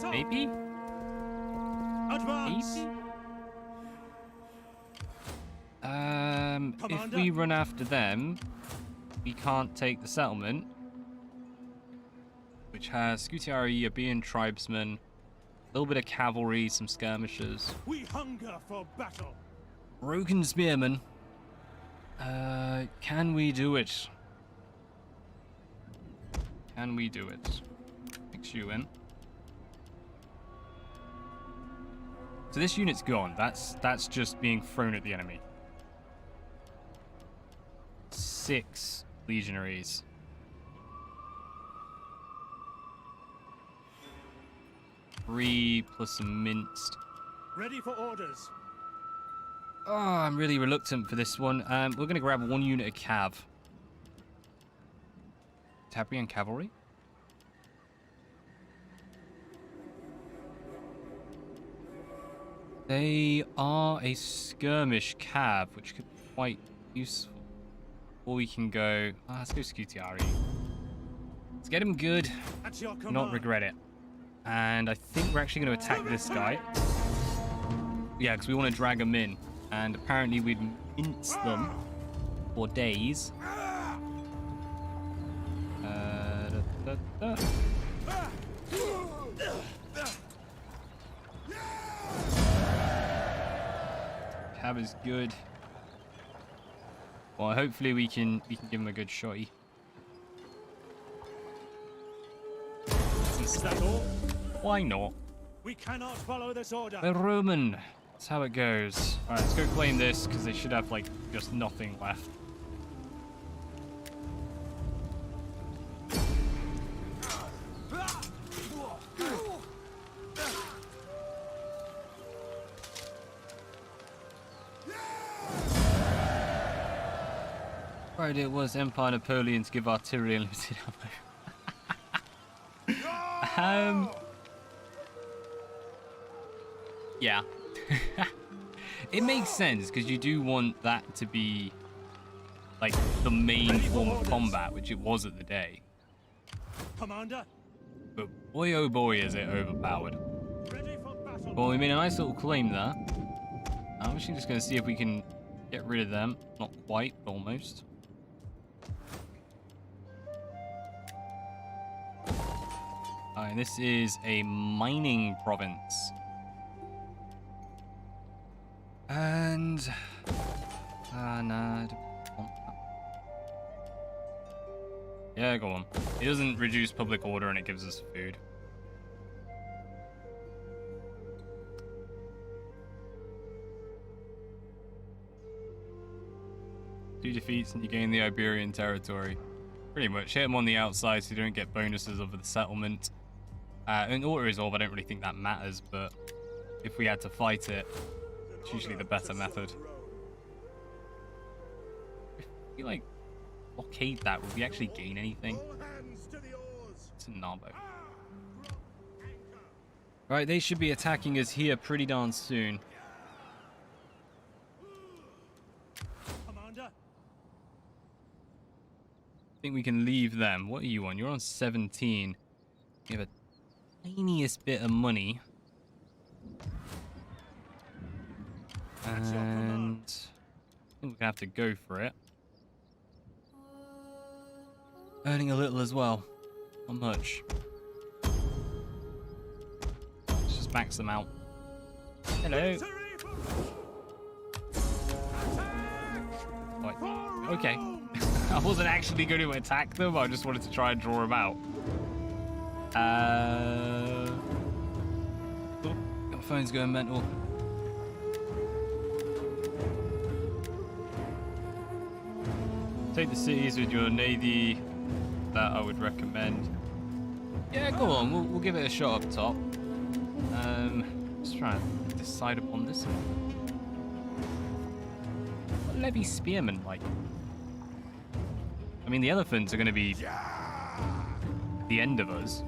Maybe? Advance. Maybe? If we run after them, we can't take the settlement, which has Scutiari, Aegean tribesmen, a little bit of cavalry, some skirmishers. We hunger for battle. Broken spearmen. Can we do it? Can we do it? Mix you in. So this unit's gone. That's just being thrown at the enemy. 6 legionaries. 3 plus some minced. Ready for orders. Oh, I'm really reluctant for this one. We're going to grab 1 unit of cav. Tabrian cavalry? They are a skirmish cav, which could be quite useful. Or we can go... let's go Scutiari. Let's get him good. At your command. Not regret it. And I think we're actually going to attack this guy. Yeah, because we want to drag them in. And apparently we'd mince them for days. Cav is good. Well, hopefully we can give him a good shotty. Is that all? Why not? We cannot follow this order. The Roman. That's how it goes. Alright, let's go claim this, because they should have, like, just nothing left. Right, it was Empire Napoleon to give artillery unlimited ammo. Yeah. It makes sense, because you do want that to be, like, the main form of combat, which it was at the day. Commander. But boy oh boy is it overpowered. Ready for battle. Well, we made a nice little claim there. I'm actually just going to see if we can get rid of them. Not quite, but almost. Alright, this is a mining province. And... nah, I don't want that. Yeah, go on. It doesn't reduce public order and it gives us food. Two defeats and you gain the Iberian territory. Pretty much. Hit them on the outside so you don't get bonuses over the settlement. And order is all, I don't really think that matters, but if we had to fight it, it's usually the better method. If we, like, blockade that, would we actually gain anything? It's a Narbo. Right, they should be attacking us here pretty darn soon. Commander. I think we can leave them. What are you on? You're on 17. You have a tiniest bit of money. And I think we're gonna have to go for it. Earning a little as well. Not much. Let's just max them out. Hello. Right. Okay. I wasn't actually going to attack them. I just wanted to try and draw them out. Oh, your phone's going mental. Take the cities with your navy. That I would recommend. Yeah, go on. We'll give it a shot up top. Just trying to decide upon this one. What levy spearmen like? I mean, the elephants are going to be the end of us.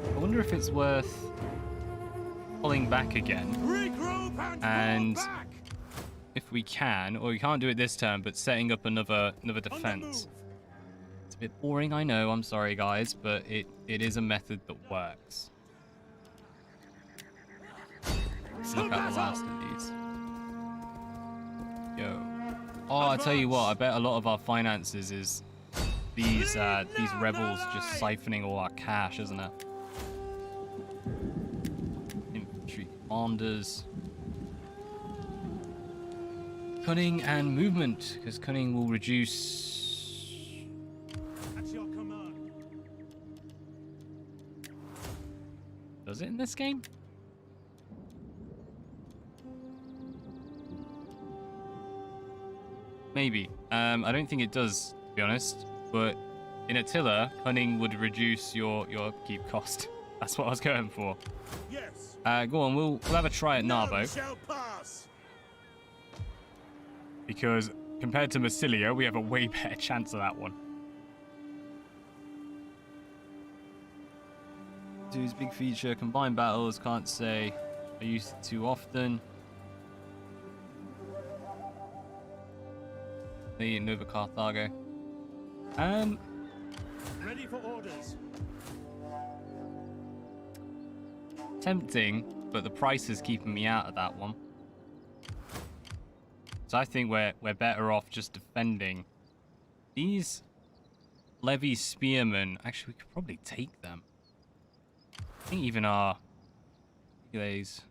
I wonder if it's worth pulling back again. And if we can, or we can't do it this turn, but setting up another defense. It's a bit boring, I know. I'm sorry, guys, but it is a method that works. Let's look at the last of these. Yo. Oh, I tell you what, I bet a lot of our finances is these rebels just siphoning all our cash, isn't it? Infantry commanders. Cunning and movement, because cunning will reduce. At your command. Does it in this game? Maybe. I don't think it does, to be honest. But in Attila, cunning would reduce your upkeep cost. That's what I was going for. Yes. Go on, we'll have a try at Narbo. None shall pass. Because compared to Massilia, we have a way better chance of that one. Dude's big feature, combined battles, can't say I use it too often. The Nova Carthago. Ready for orders. Tempting, but the price is keeping me out of that one. So I think we're better off just defending. These Levy Spearmen, actually we could probably take them. I think even our these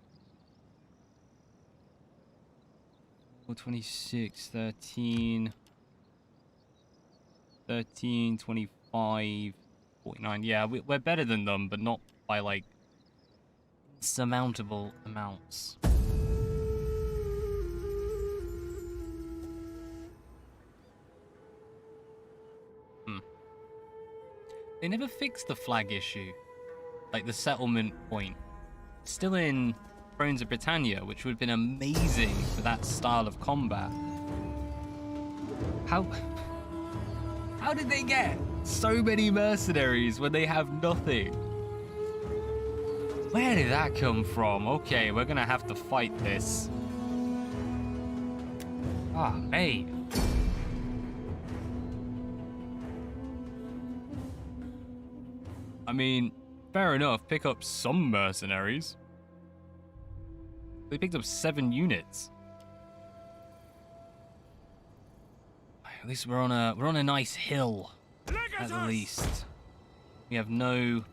26, 13, 13, 25, 49. Yeah, we're better than them, but not by like insurmountable amounts. They never fixed the flag issue, like the settlement point. It's still in Thrones of Britannia, which would have been amazing for that style of combat. How did they get so many mercenaries when they have nothing? Where did that come from? Okay, we're gonna have to fight this. Ah, mate. I mean, fair enough, pick up some mercenaries. They picked up 7 units. At least we're on a nice hill, at the least. We have no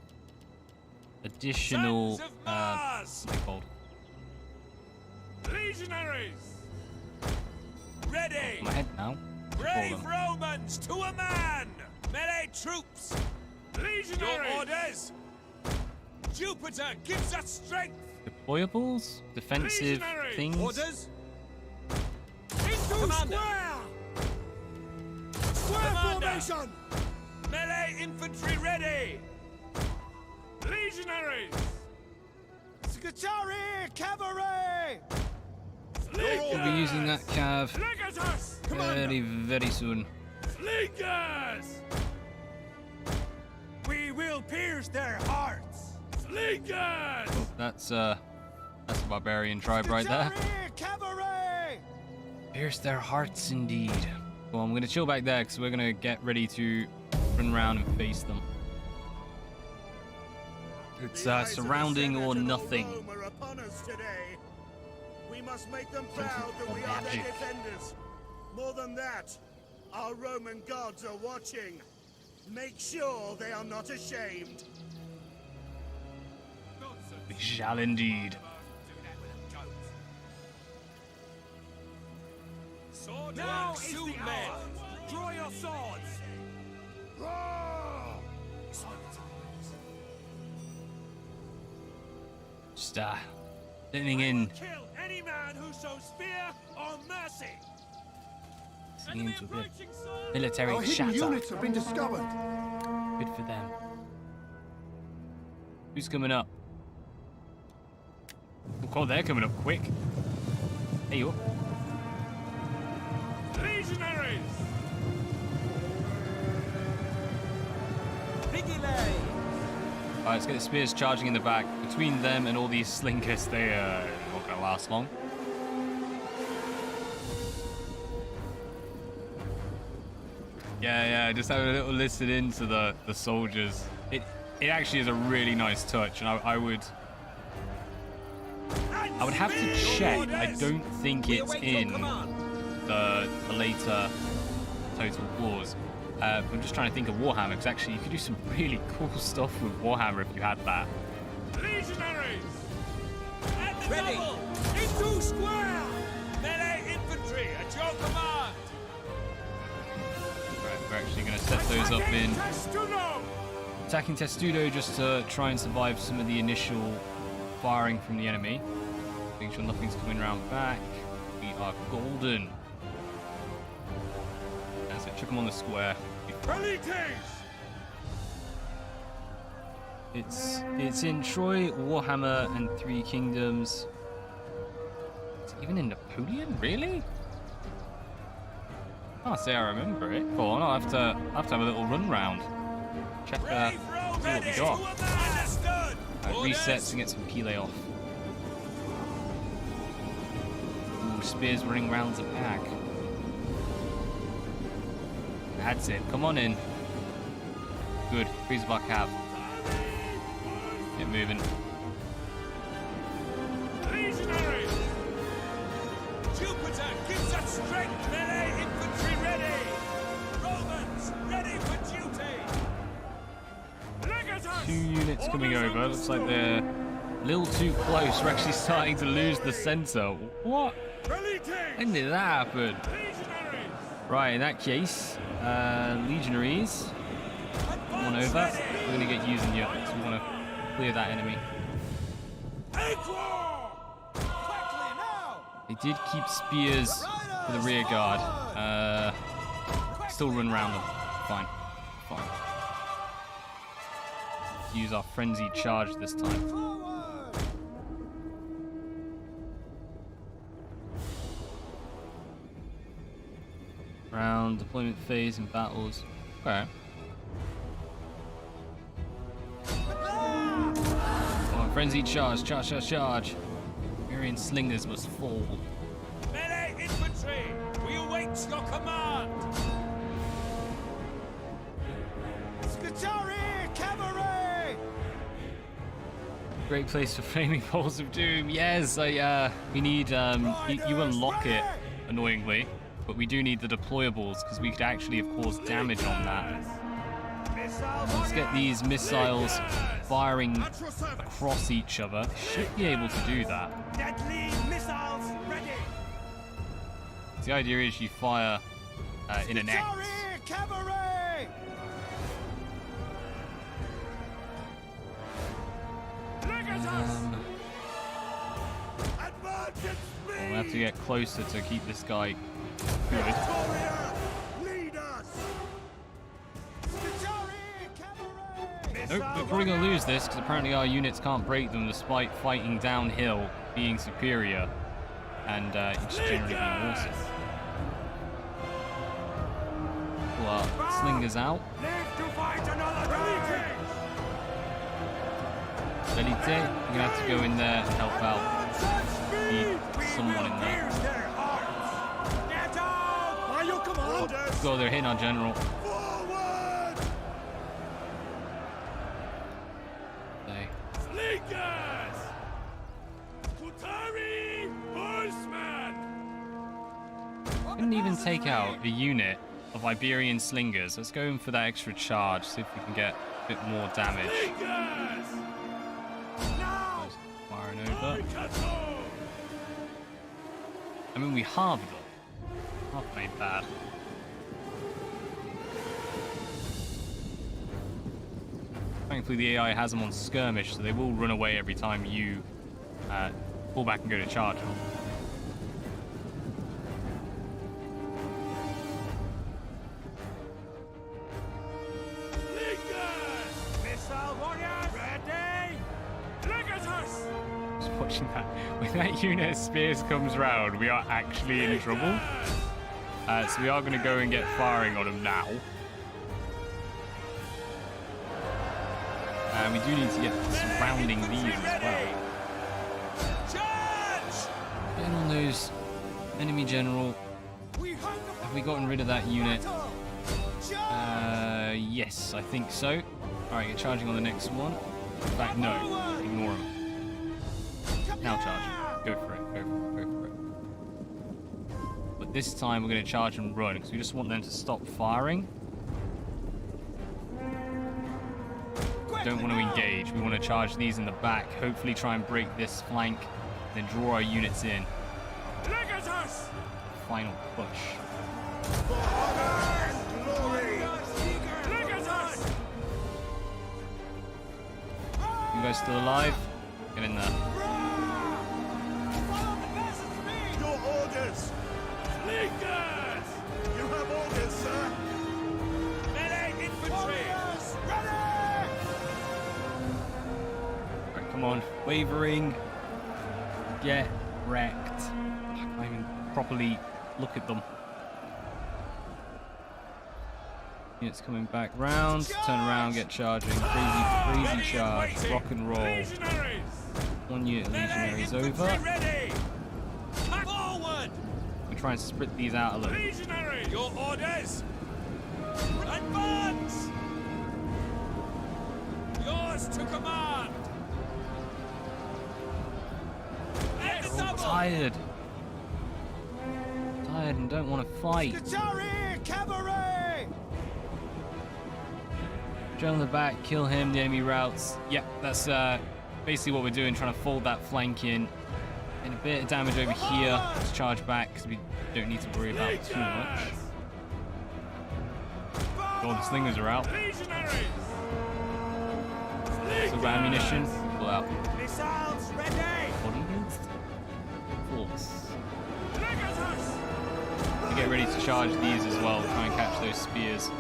additional what's it called? Legionaries! Ready! My head now. Brave Romans to a man! Melee troops! Legionaries! Your orders! Jupiter gives us strength! Deployables? Defensive things? Orders? Into square! Square formation! Melee infantry ready! Legionaries! Scutari cavalry! We'll be using that cav very soon. Slingers! We will pierce their hearts! Slingers! Oh, that's a barbarian tribe right there. Cavalry! Pierce their hearts indeed. Well, I'm gonna chill back there because we're gonna get ready to run around and face them. It's surrounding or nothing. Are upon us today. We must make them proud that we are their defenders. More than that, our Roman gods are watching. Make sure they are not ashamed. We shall indeed. Now is the hour. Draw your swords. Just sitting in. Kill any man who shows fear or mercy. Seeing into the military Our hidden shatter. units have been discovered. Good for them. Who's coming up? Oh, they're coming up quick. Hey, you. Legionaries. Alright, let's get the spears charging in the back. Between them and all these slingers, they're not going to last long. Yeah, just having a little listen into the soldiers. It actually is a really nice touch, and I would have to check. I don't think it's in the later Total Wars. I'm just trying to think of Warhammer, because actually you could do some really cool stuff with Warhammer if you had that. Legionaries! At the ready! Double. Into square! Melee infantry at your command! Right, we're actually going to set those up in... Testudo! Attacking Testudo just to try and survive some of the initial firing from the enemy. Making sure nothing's coming around back. We are golden. Chuck him on the square. It's in Troy, Warhammer, and Three Kingdoms. It's even in Napoleon, really? Can't say I remember it. Go on, I'll have to have a little run round. Check see what we got. Resets and get some Pile off. Ooh, spears running round the back. That's it. Come on in. Good. Freeze back half. Get moving. Legionaries! Jupiter gives us strength! Melee infantry ready! Romans ready for duty! Legatus! 2 units coming over. Looks like they're a little too close. We're actually starting to lose the center. What? When did that happen? Right, in that case, legionaries, come on over. We're going to get using you, so we want to clear that enemy. They did keep spears for the rear guard. Still run around them. Fine. Fine. Use our frenzied charge this time. Round deployment phase and battles. Okay. Come on, frenzied charge, charge. Marian slingers must fall. Melee infantry, we await your command. Scutari cavalry. Great place for flaming balls of doom. Yes, we need you unlock it annoyingly, but we do need the deployables because we could actually have caused damage on that. Let's get these missiles firing across each other. Should be able to do that. Deadly missiles ready. The idea is you fire in an X. Cavalry. We'll have to get closer to keep this guy good. Nope, we're probably going to lose this because apparently our units can't break them despite fighting downhill, being superior, and just generally being awesome. Pull our slingers out. Elite, you're going to have to go in there and help out. Need someone in there. Oh, God, they're hitting our general. Couldn't even take out a unit of Iberian slingers. Let's go in for that extra charge, see if we can get a bit more damage. Firing over. I mean, we halved them. Not made bad. Thankfully, the AI has them on skirmish, so they will run away every time you pull back and go to charge them. Just watching that. When that unit of spears comes round, we are actually in trouble. So we are going to go and get firing on them now. And we do need to get surrounding these as well. Getting on those enemy general. Have we gotten rid of that unit? Yes, I think so. Alright, you're charging on the next one. In fact, no. Ignore him. Now charge. Go for it. Go for it. But this time we're going to charge and run because we just want them to stop firing. Don't want to engage. We want to charge these in the back. Hopefully try and break this flank. Then draw our units in. Final push. You guys still alive? Get in there. Your orders! Leakers! You have orders, sir! Come on, wavering. Get wrecked. I can't even properly look at them. Units coming back round. Turn around, get charging. Crazy charge. Rock and roll. Legionaries! 1 unit of legionaries over. Ready! Forward! We're trying to split these out a little. Legionary! Your orders! Advance! Yours to command! They're all tired. Tired and don't want to fight. Scutari cavalry! Drill in the back, kill him, the enemy routes. Yep, that's basically what we're doing, trying to fold that flank in. And a bit of damage over here. Let's charge back because we don't need to worry about too much. Oh, the slingers are out. Legionaries! So got ammunition. Pull out. Missiles ready! Bodyguards? Force. Get ready to charge these as well. Try and catch those spears.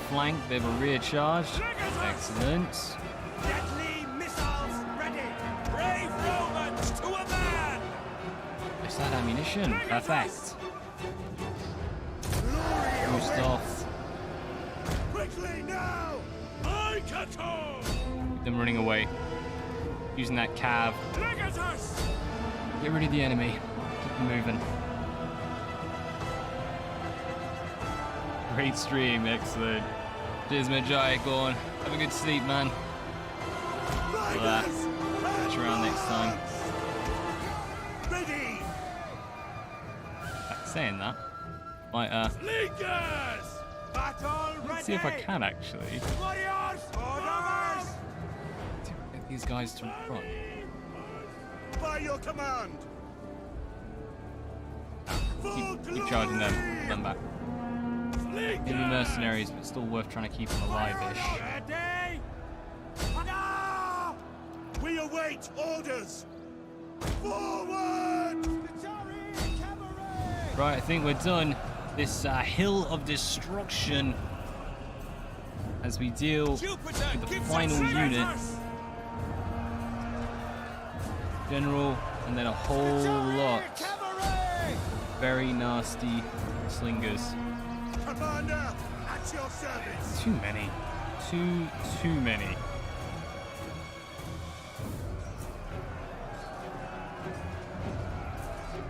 Flank, they have a rear charge. Excellent. Deadly missiles ready! Brave Romans to a man! Is that ammunition? Perfect. Boost off. Quickly now! I control! Keep them running away. Using that cav. Legatus! Get rid of the enemy. Keep them moving. Great stream, excellent. Cheers, Magi. Go on. Have a good sleep, man. Look at that. Catch you around next time. Ready! Saying that, might Leaguers! Battle ready! let's see if I can actually Warriors! Orders! get these guys to run. By your command! Keep charging them back. Maybe mercenaries, but still worth trying to keep them alive-ish. Ready! We await orders! Forward! Right, I think we're done. This hill of destruction as we deal with the final unit. General, and then a whole lot very nasty slingers. Commander, at your service! Too many. Too many.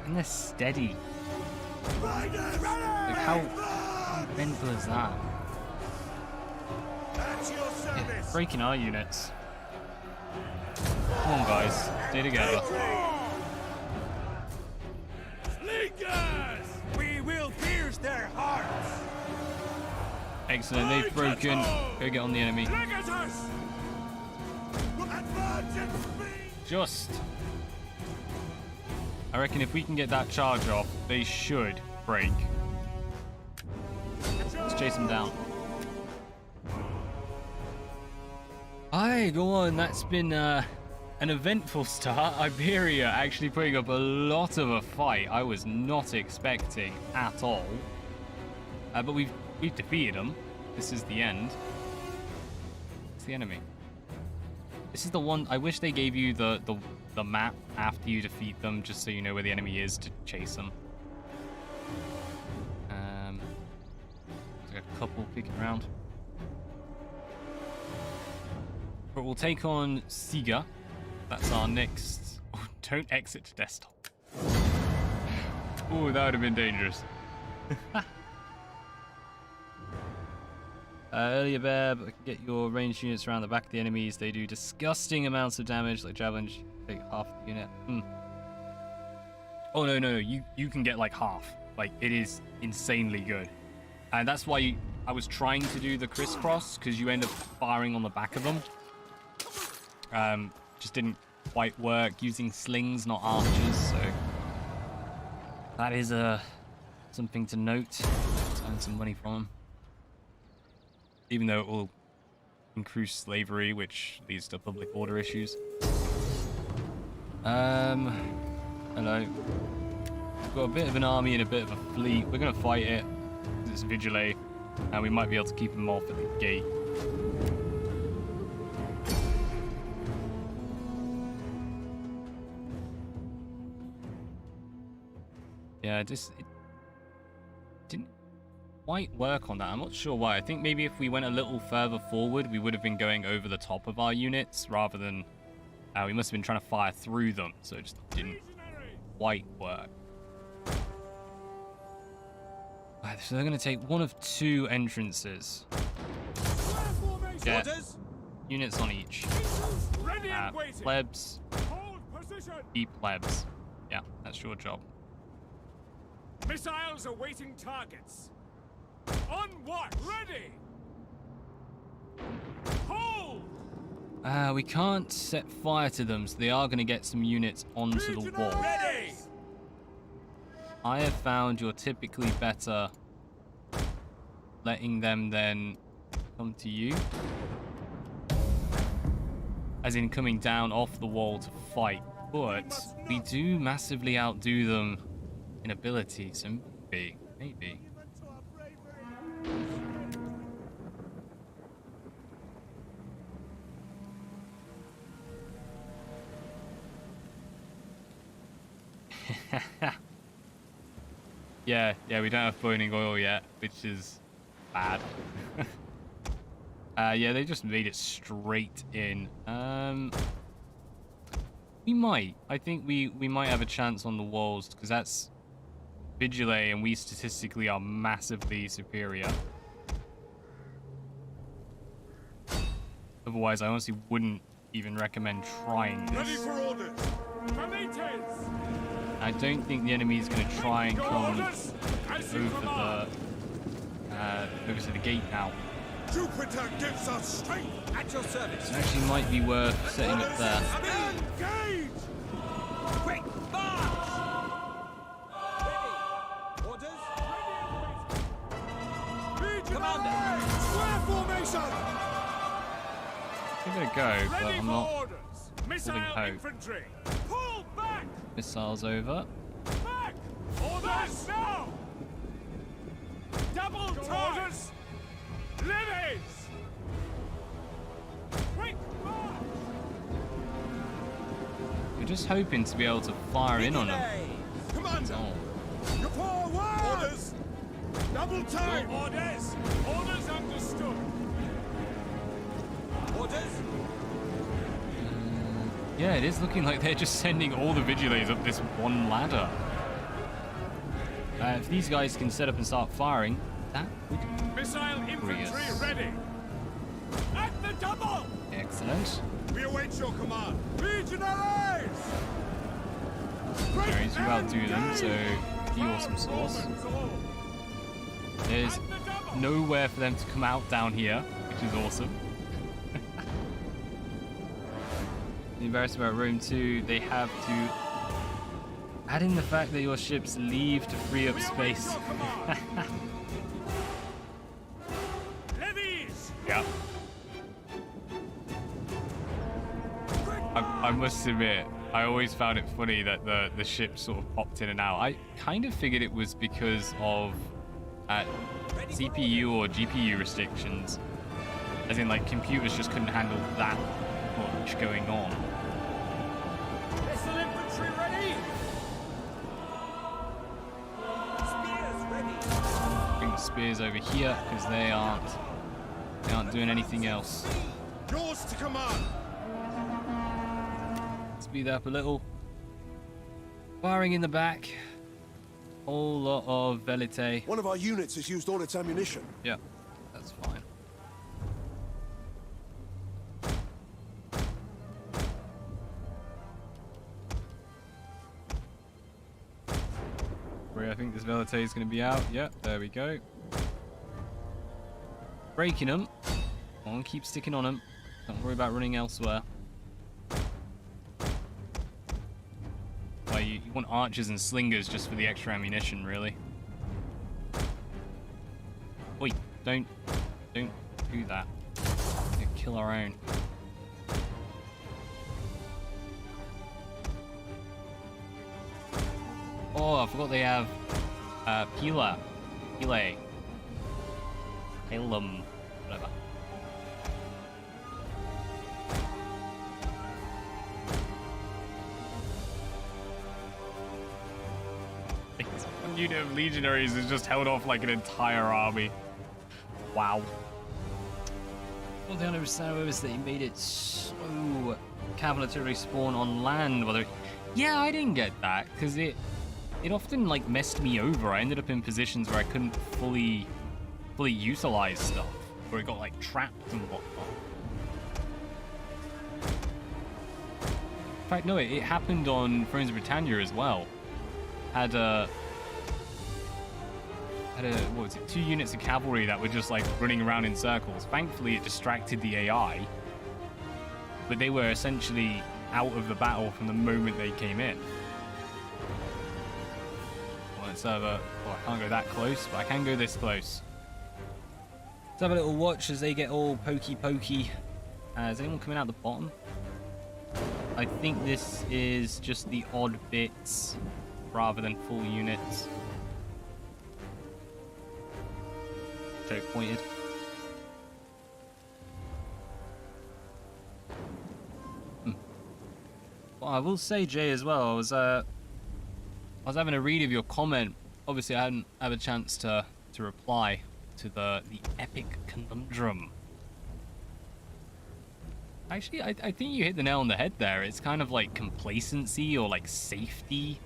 And they're steady. Riders, Like how mental is that? at your service! Breaking our units. Come on guys, stay together. Leaguers! We will pierce their hearts! Excellent, they've broken. Go get on the enemy. Legatus! Advance and speed! Just. I reckon if we can get that charge off, they should break. Let's chase them down. Aye, go on. That's been an eventful start. Iberia actually putting up a lot of a fight. I was not expecting at all. But we've defeated them. This is the end. It's the enemy. This is the one. I wish they gave you the map after you defeat them, just so you know where the enemy is to chase them. There's a couple kicking around. But we'll take on Siga. That's our next. Oh, don't exit to desktop. Oh, that would have been dangerous. Earlier, Beb, I can get your ranged units around the back of the enemies. They do disgusting amounts of damage, like javelin, take half the unit. Oh, no. You can get like half. Like, it is insanely good. And that's why I was trying to do the crisscross, because you end up firing on the back of them. Just didn't quite work using slings, not archers, so that is something to note. Let's earn some money from them. Even though it will increase slavery, which leads to public order issues. Hello. We've got a bit of an army and a bit of a fleet. We're gonna fight it. this Vigile, and we might be able to keep them off at the gate. Yeah, it didn't quite work on that. I'm not sure why. I think maybe if we went a little further forward, we would have been going over the top of our units rather than... we must have been trying to fire through them, so it just didn't quite work. Right, so they're going to take one of two entrances. Yeah, units on each. Plebs. Be plebs. Yeah, that's your job. Missiles awaiting targets. On what? Ready! Hold! We can't set fire to them, so they are going to get some units onto the wall. Ready! I have found you're typically better letting them then come to you. As in coming down off the wall to fight. But we do massively outdo them in ability, so maybe. Yeah, we don't have boiling oil yet, which is bad. Yeah, they just made it straight in. We might. I think we might have a chance on the walls, because that's Vigile, and we statistically are massively superior. Otherwise, I honestly wouldn't even recommend trying this. Ready for orders. I don't think the enemy is going to try and come over to the gate now. Jupiter gives us strength at your service. It actually might be worth setting up there. Engage! Quick, march! Ready. Orders? Ready. Commander! Square formation! Give it a go, but I'm not orders. Missile hope. Infantry! Pull back! Missiles over. Back! Orders now! Double orders! Levies! Quick march! You're just hoping to be able to fire in on them. Commander! Your forward! Orders! Double time! Orders! Orders understood! Orders? Yeah, it is looking like they're just sending all the Vigiles up this one ladder. If these guys can set up and start firing, that would be Missile infantry ready! At the double! excellent. We await your command! Legionaries! Legionaries, you outdo them, so the awesome sauce. There's nowhere for them to come out down here, which is awesome. The embarrassing about Rome 2, they have to add in the fact that your ships leave to free up space. Yeah. I must admit, I always found it funny that the ship sort of popped in and out. I kind of figured it was because of CPU or GPU restrictions. As in, like, computers just couldn't handle that much going on. Missile infantry ready! Spears ready! Bring the spears over here because they aren't doing anything else. Yours to command! Speed up a little. Firing in the back. Whole lot of velite. One of our units has used all its ammunition. Yeah, that's fine. I think this velite is going to be out. Yep, there we go. Breaking them. Come on, keep sticking on them. Don't worry about running elsewhere. Well, you want archers and slingers just for the extra ammunition, really. Wait, don't do that. We'll kill our own. Oh, I forgot they have Pile. Asylum. Whatever. One unit of legionaries has just held off like an entire army. Wow. Well, the only understand is that he made it so cavalry spawn on land. Yeah, I didn't get that because it often like messed me over. I ended up in positions where I couldn't fully utilize stuff, where it got like trapped and whatnot. In fact, no, it happened on Thrones of Britannia as well. Had what was it, 2 units of cavalry that were just like running around in circles. Thankfully, it distracted the AI, but they were essentially out of the battle from the moment they came in. Well, let's have a... Well, I can't go that close, but I can go this close. Let's have a little watch as they get all pokey. Is anyone coming out the bottom? I think this is just the odd bits rather than full units. Joke pointed. Well, I will say, Jay, as well, I was having a read of your comment. Obviously, I hadn't had a chance to reply to the epic conundrum. Actually, I think you hit the nail on the head there. It's kind of like complacency or like safety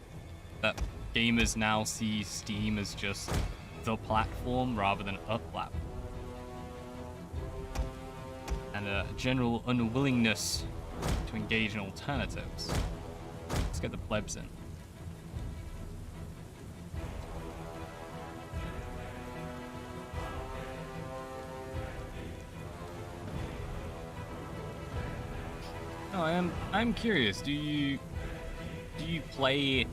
that gamers now see Steam as just the platform rather than a platform. And a general unwillingness to engage in alternatives. Let's get the plebs in. Oh, I'm curious. Do you play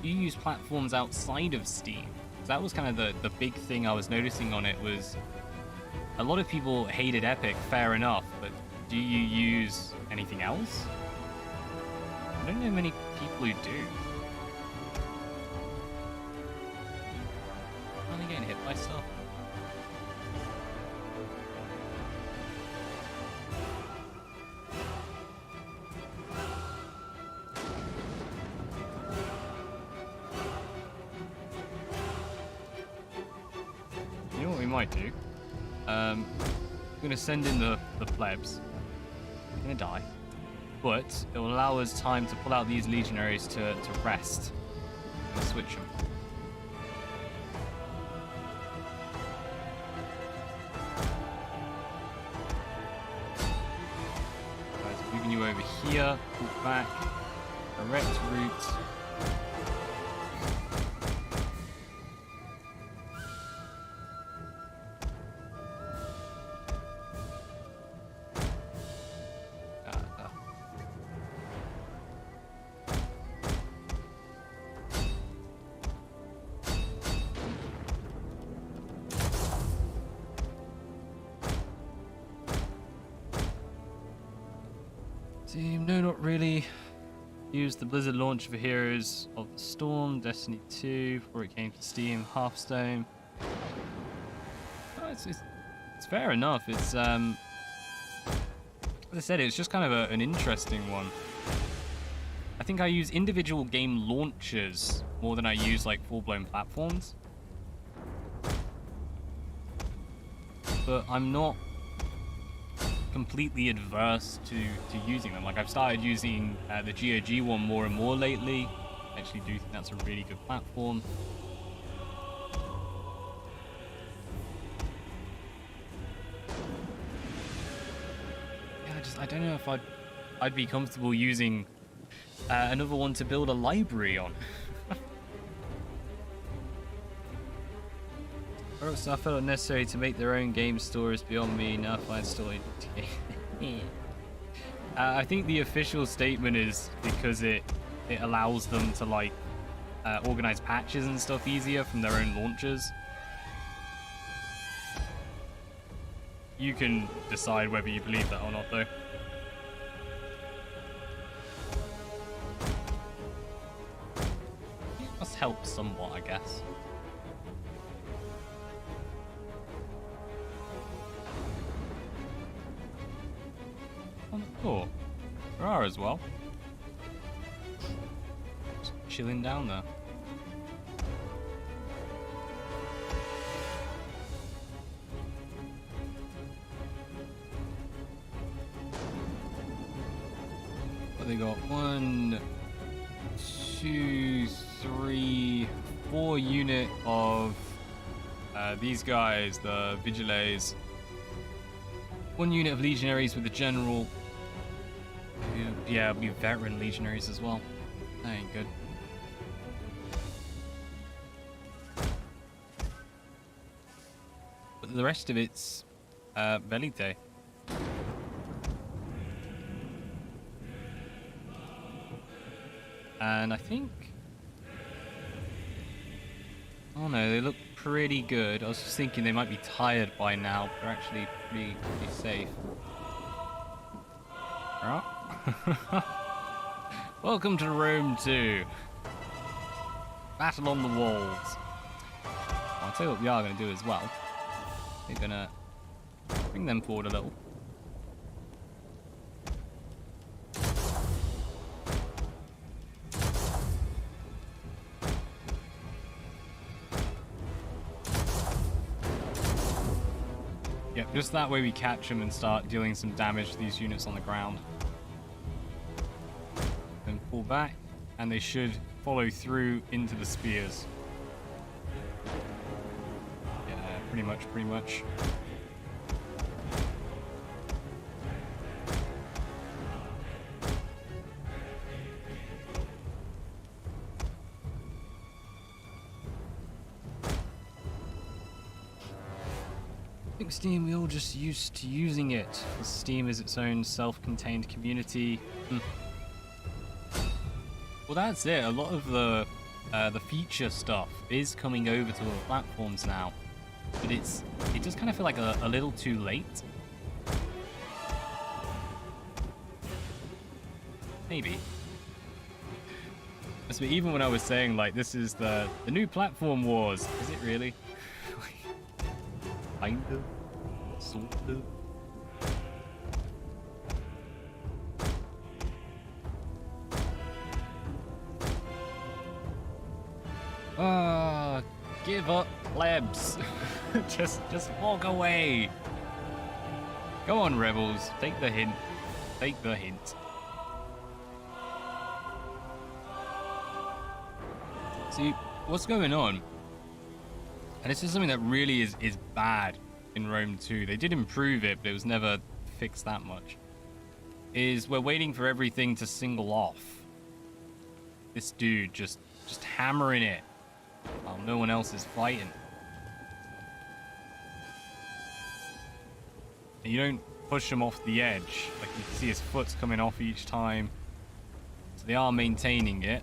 do you use platforms outside of Steam? That was kind of the big thing I was noticing on it. Was a lot of people hated Epic, fair enough, but do you use anything else? I don't know many people who do. Are they getting hit by stuff? You know what we might do? I'm gonna send in the plebs. I'm gonna die. But it will allow us time to pull out these legionaries to rest. And switch them. Guys, moving you over here, pull back, direct route. Team, no, not really. Used the Blizzard launch for Heroes of the Storm, Destiny 2, before it came to Steam, Hearthstone. Oh, it's fair enough. It's as I said, it's just kind of an interesting one. I think I use individual game launchers more than I use like full-blown platforms. But I'm not completely adverse to using them. Like, I've started using the GOG one more and more lately. I actually do think that's a really good platform. Yeah, I don't know if I'd be comfortable using another one to build a library on. So I felt it necessary to make their own game stores beyond me. Now if I install it. I think the official statement is because it allows them to like organize patches and stuff easier from their own launchers. You can decide whether you believe that or not, though. It must help somewhat, I guess. Oh, there are as well. Just chilling down there. What they got? 1, 2, 3, 4 unit of these guys, the Vigiles. 1 unit of legionaries with the general. Yeah, it'll be veteran legionaries as well. That ain't good. But the rest of it's Velite. And I think... Oh no, they look pretty good. I was just thinking they might be tired by now, but they're actually pretty safe. Right. Welcome to Rome 2. Battle on the walls. I'll tell you what we are going to do as well. We're going to bring them forward a little. Yep, just that way we catch them and start dealing some damage to these units on the ground. Then pull back, and they should follow through into the spears. Yeah, pretty much. I think Steam, we're all just used to using it. Steam is its own self-contained community. Well, that's it. A lot of the feature stuff is coming over to other platforms now, but it does kind of feel like a little too late. Maybe. But even when I was saying like this is the new platform wars, is it really? Kind of, sort of. Give up, plebs. just walk away. Go on, rebels. Take the hint. Take the hint. See, what's going on? And this is something that really is bad in Rome 2. They did improve it, but it was never fixed that much. Is we're waiting for everything to single off. This dude just hammering it while no one else is fighting. And you don't push him off the edge. Like you can see his foot's coming off each time. So they are maintaining it,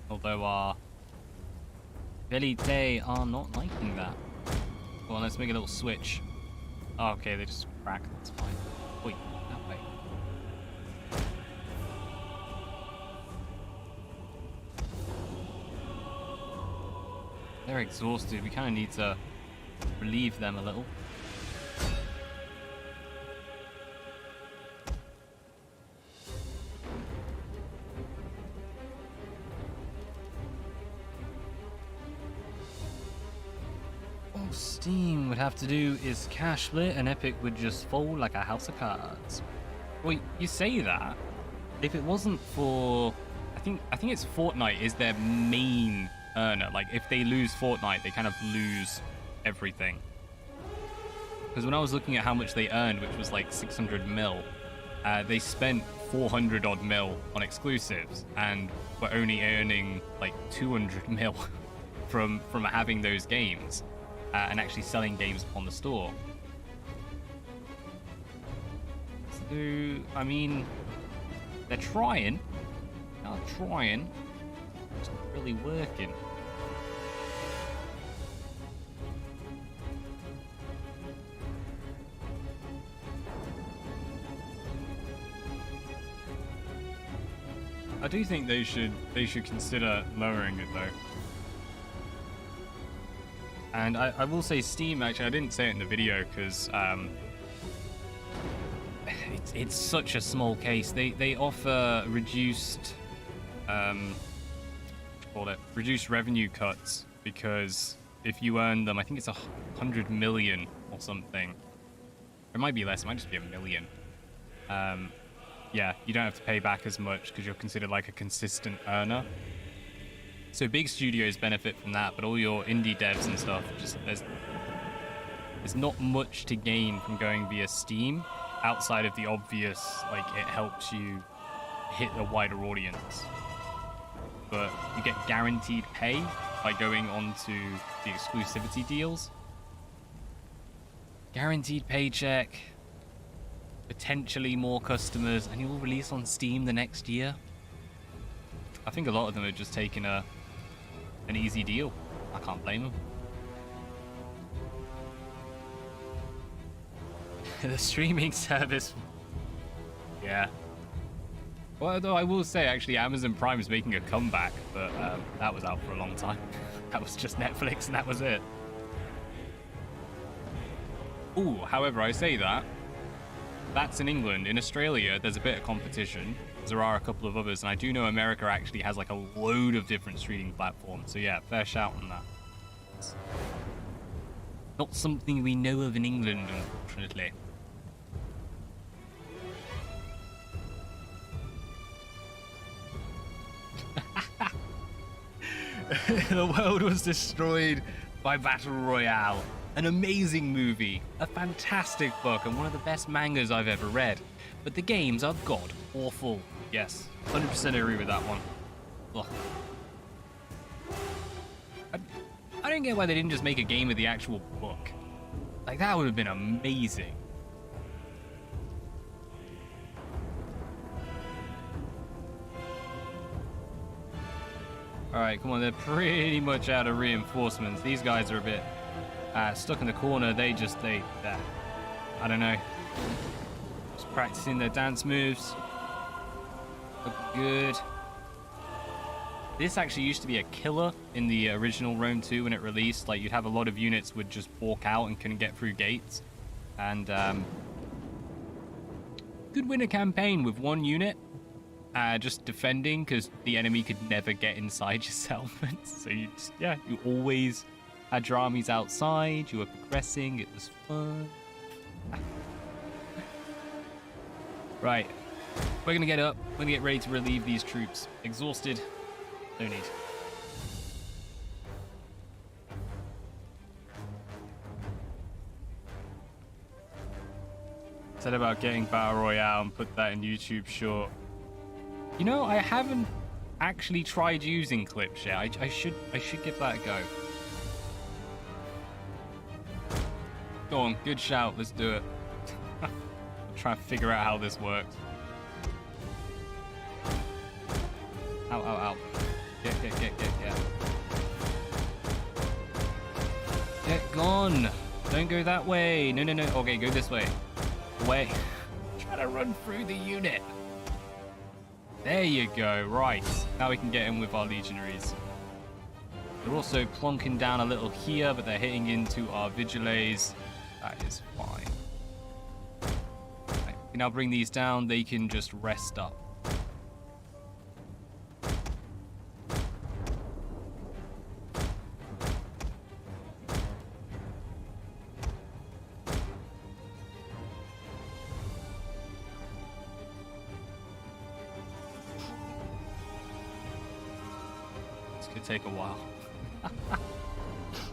although our Velite are not liking that. Well, let's make a little switch. Oh, okay, they just crack. That's fine. Wait, that way. They're exhausted. We kind of need to relieve them a little. Steam would have to do is cash split, and Epic would just fold like a house of cards. Well, you say that. If it wasn't for, I think it's Fortnite is their main earner. Like if they lose Fortnite, they kind of lose everything. Because when I was looking at how much they earned, which was like 600 mil, they spent 400 odd mil on exclusives, and were only earning like 200 mil from having those games. And actually selling games on the store. So, I mean, they're trying. They are trying. It's not really working. I do think they should consider lowering it though. And I will say Steam, actually, I didn't say it in the video because it's such a small case. They offer reduced reduced revenue cuts, because if you earn them, I think it's 100 million or something. It might be less. It might just be 1 million. Yeah, you don't have to pay back as much because you're considered like a consistent earner. So big studios benefit from that, but all your indie devs and stuff, just there's not much to gain from going via Steam outside of the obvious, like it helps you hit a wider audience. But you get guaranteed pay by going on to the exclusivity deals. Guaranteed paycheck, potentially more customers, and you'll release on Steam the next year. I think a lot of them are just taking an easy deal. I can't blame them. The streaming service. Yeah. Well, though I will say, actually, Amazon Prime is making a comeback, but that was out for a long time. That was just Netflix, and that was it. Ooh, however, I say that. That's in England. In Australia, there's a bit of competition. There are a couple of others, and I do know America actually has like a load of different streaming platforms. So yeah, fair shout on that. It's not something we know of in England, unfortunately. The world was destroyed by Battle Royale. An amazing movie, a fantastic book, and one of the best mangas I've ever read. But the games are god awful. Yes, 100% agree with that one. Ugh. I don't get why they didn't just make a game of the actual book. Like, that would have been amazing. Alright, come on, they're pretty much out of reinforcements. These guys are a bit stuck in the corner. I don't know. Just practicing their dance moves. Look good. This actually used to be a killer in the original Rome 2 when it released. Like, you'd have a lot of units would just walk out and couldn't get through gates. And could win a campaign with one unit. Just defending, because the enemy could never get inside your settlements. So you always had your armies outside, you were progressing, it was fun. Right, we're gonna get up, we're gonna get ready to relieve these troops. Exhausted, no need. Said about getting Battle Royale and put that in YouTube short. You know, I haven't actually tried using clips yet. I should give that a go. Go on, good shout. Let's do it. I'm trying to figure out how this works. Ow, ow, ow. Get. Get gone. Don't go that way. No. Okay, go this way. Away. Trying to run through the unit. There you go, right. Now we can get in with our legionaries. They're also plonking down a little here, but they're hitting into our vigiles. That is fine. Right, we can now bring these down. They can just rest up. Take a while.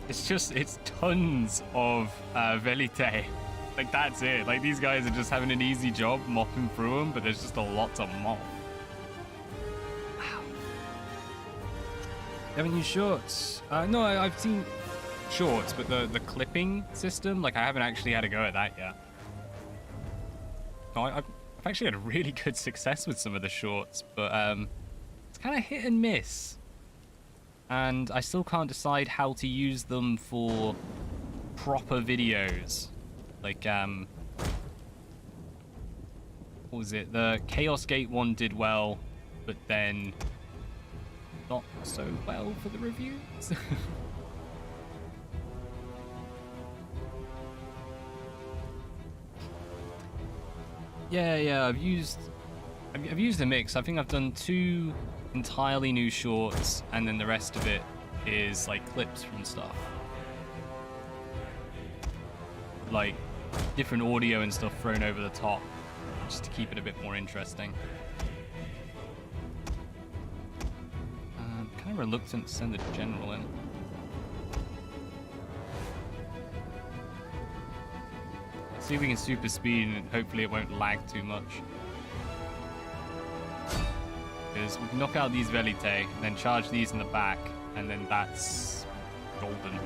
It's tons of Velite. Like, that's it. Like, these guys are just having an easy job mopping through them, but there's just a lot to mop. Wow. Haven't used shorts? No, I've seen shorts, but the clipping system, like, I haven't actually had a go at that yet. No, I've actually had really good success with some of the shorts, but it's kind of hit and miss. And I still can't decide how to use them for proper videos. Like, what was it? The Chaos Gate one did well, but then not so well for the reviews. Yeah, I've used a mix. I think I've done 2 entirely new shorts, and then the rest of it is like clips from stuff. Like different audio and stuff thrown over the top, just to keep it a bit more interesting. Kind of reluctant to send the general in. See if we can super speed and hopefully it won't lag too much. Because we can knock out these Velite, then charge these in the back, and then that's golden.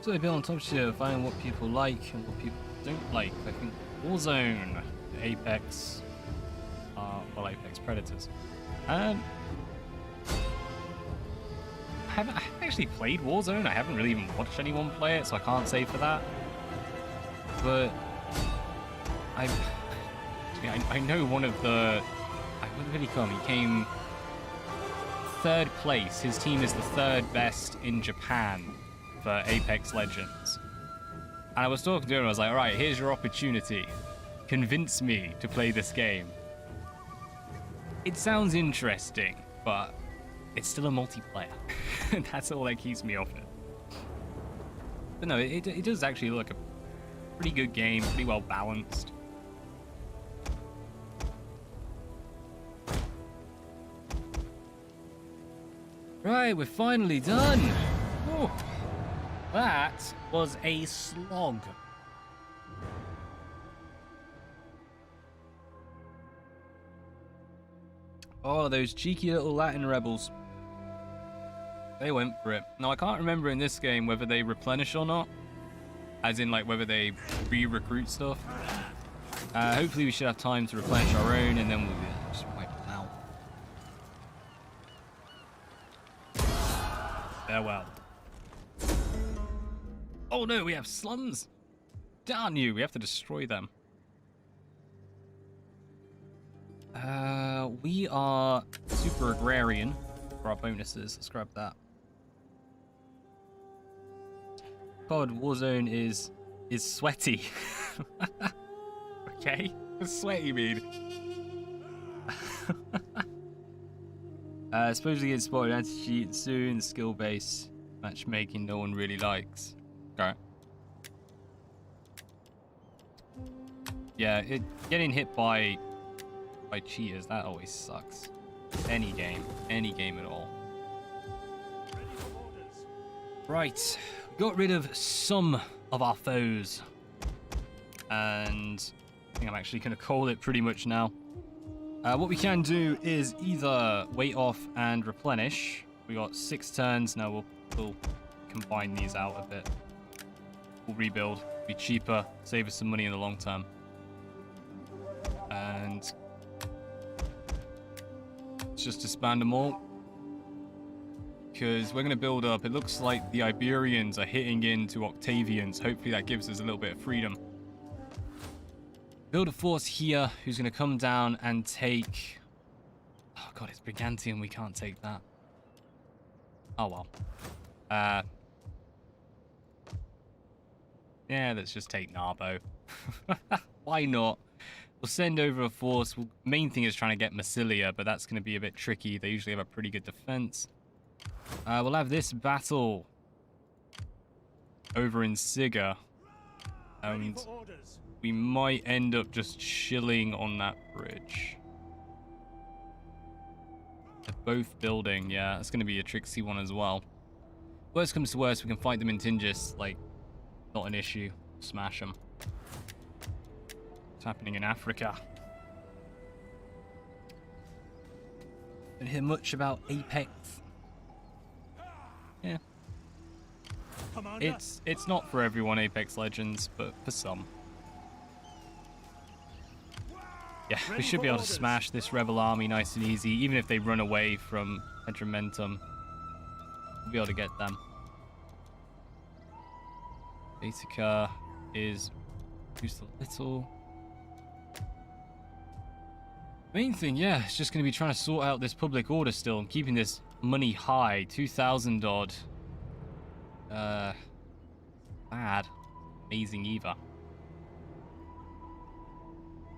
So they build on top shit, finding what people like and what people don't like. I think Warzone, Apex, well, Apex Predators. I haven't actually played Warzone. I haven't really even watched anyone play it, so I can't say for that. But I know one of the. When did he come? He came 3rd place. His team is the 3rd best in Japan for Apex Legends. And I was talking to him, I was like, alright, here's your opportunity. Convince me to play this game. It sounds interesting, but it's still a multiplayer. And that's all that keeps me off it. But no, it does actually look a pretty good game, pretty well balanced. Right, we're finally done. Whew. That was a slog. Oh, those cheeky little Latin rebels. They went for it. Now, I can't remember in this game whether they replenish or not. As in, like, whether they re-recruit stuff. Hopefully we should have time to replenish our own, and then we'll just wipe them out. Farewell. Oh no, we have slums! Darn you, we have to destroy them. We are super agrarian for our bonuses. Let's grab that. God, Warzone is sweaty. Okay, what's sweaty mean? Supposedly get spotted anti-cheat soon. Skill base matchmaking no one really likes. Okay. Yeah, getting hit by cheaters, that always sucks. Any game at all. Right, got rid of some of our foes, and I think I'm actually going to call it pretty much now. What we can do is either wait off and replenish. We got 6 turns now. We'll combine these out a bit. We'll rebuild, be cheaper, save us some money in the long term. And let's just disband them all, because we're going to build up. It looks like the Iberians are hitting into Octavians. Hopefully that gives us a little bit of freedom. Build a force here who's going to come down and take... Oh god, it's Brigantium. We can't take that. Oh well. Yeah, let's just take Narbo. Why not? We'll send over a force. Main thing is trying to get Massilia, but that's going to be a bit tricky. They usually have a pretty good defense. We'll have this battle over in Siga. And we might end up just chilling on that bridge. They're both building. Yeah, that's going to be a tricksy one as well. Worst comes to worst, we can fight them in Tingis. Like, not an issue. Smash them. What's happening in Africa? Don't hear much about Apex. Yeah. It's not for everyone, Apex Legends, but for some. Yeah, we should be able to smash this rebel army nice and easy, even if they run away from Hedromentum. We'll be able to get them. Baetica is used a little. Main thing, yeah, it's just going to be trying to sort out this public order still and keeping this money high. 2,000 odd. Bad. Amazing either.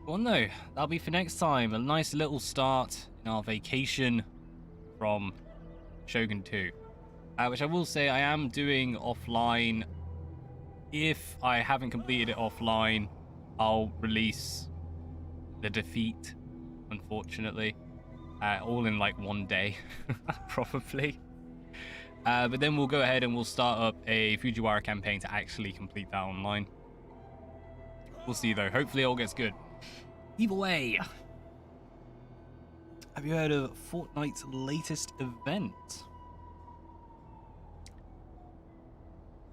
Well, no, that'll be for next time. A nice little start in our vacation from Shogun 2. Which I will say I am doing offline. If I haven't completed it offline, I'll release the defeat, unfortunately. All in like one day, probably. But then we'll go ahead and we'll start up a Fujiwara campaign to actually complete that online. We'll see though. Hopefully it all gets good. Either way, have you heard of Fortnite's latest event?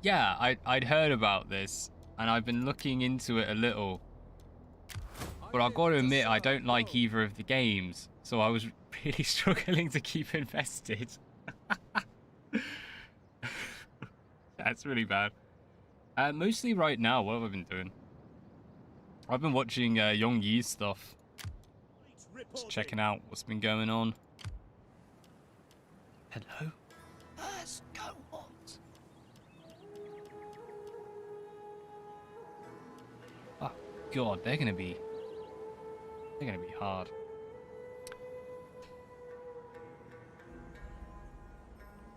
Yeah, I'd heard about this, and I've been looking into it a little. But I've got to admit, I don't like either of the games, so I was really struggling to keep invested. That's really bad. Mostly right now, what have I been doing? I've been watching Yong Yi's stuff. Just checking out what's been going on. Hello? First cohort. Oh god, they're gonna be hard.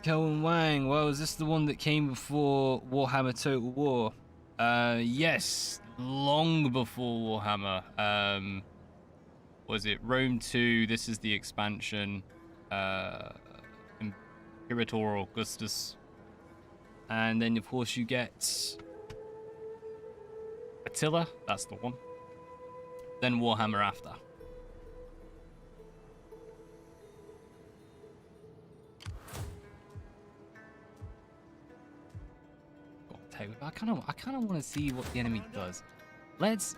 Kelvin Wang, well, is this the one that came before Warhammer Total War? Yes, long before Warhammer. Was it Rome 2? This is the expansion. Imperator Augustus. And then, of course, you get Attila. That's the one. Then Warhammer after. I kind of want to see what the enemy does. Let's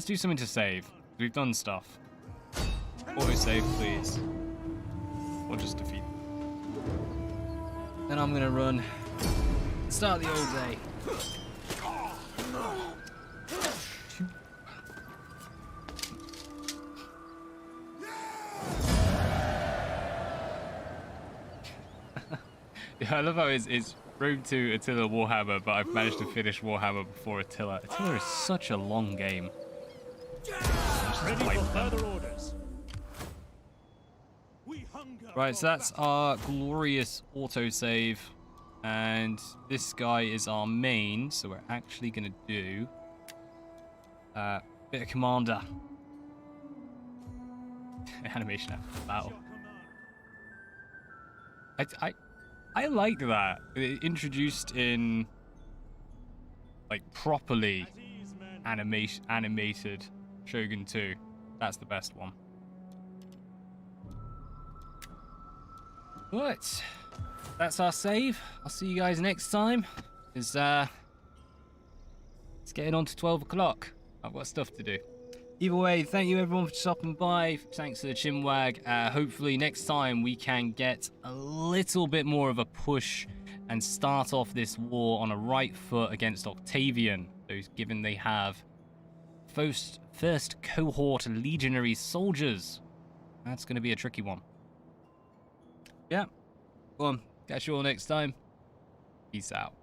do something to save. We've done stuff. Auto save, please. Or just defeat. Then I'm gonna run. Start the old day. Yeah, I love how it's Rome 2, Attila, Warhammer, but I've managed to finish Warhammer before Attila. Attila is such a long game. Ready for further orders. Right, so that's our glorious autosave. And this guy is our main, so we're actually going to do a bit of commander. Animation after the battle. I like that. It introduced in like properly animated Shogun 2. That's the best one. But that's our save. I'll see you guys next time. It's getting on to 12 o'clock. I've got stuff to do. Either way, thank you everyone for stopping by. Thanks to the Chinwag. Hopefully next time we can get a little bit more of a push and start off this war on a right foot against Octavian. Those given they have first cohort legionary soldiers. That's going to be a tricky one. Yeah. Go on. Catch you all next time. Peace out.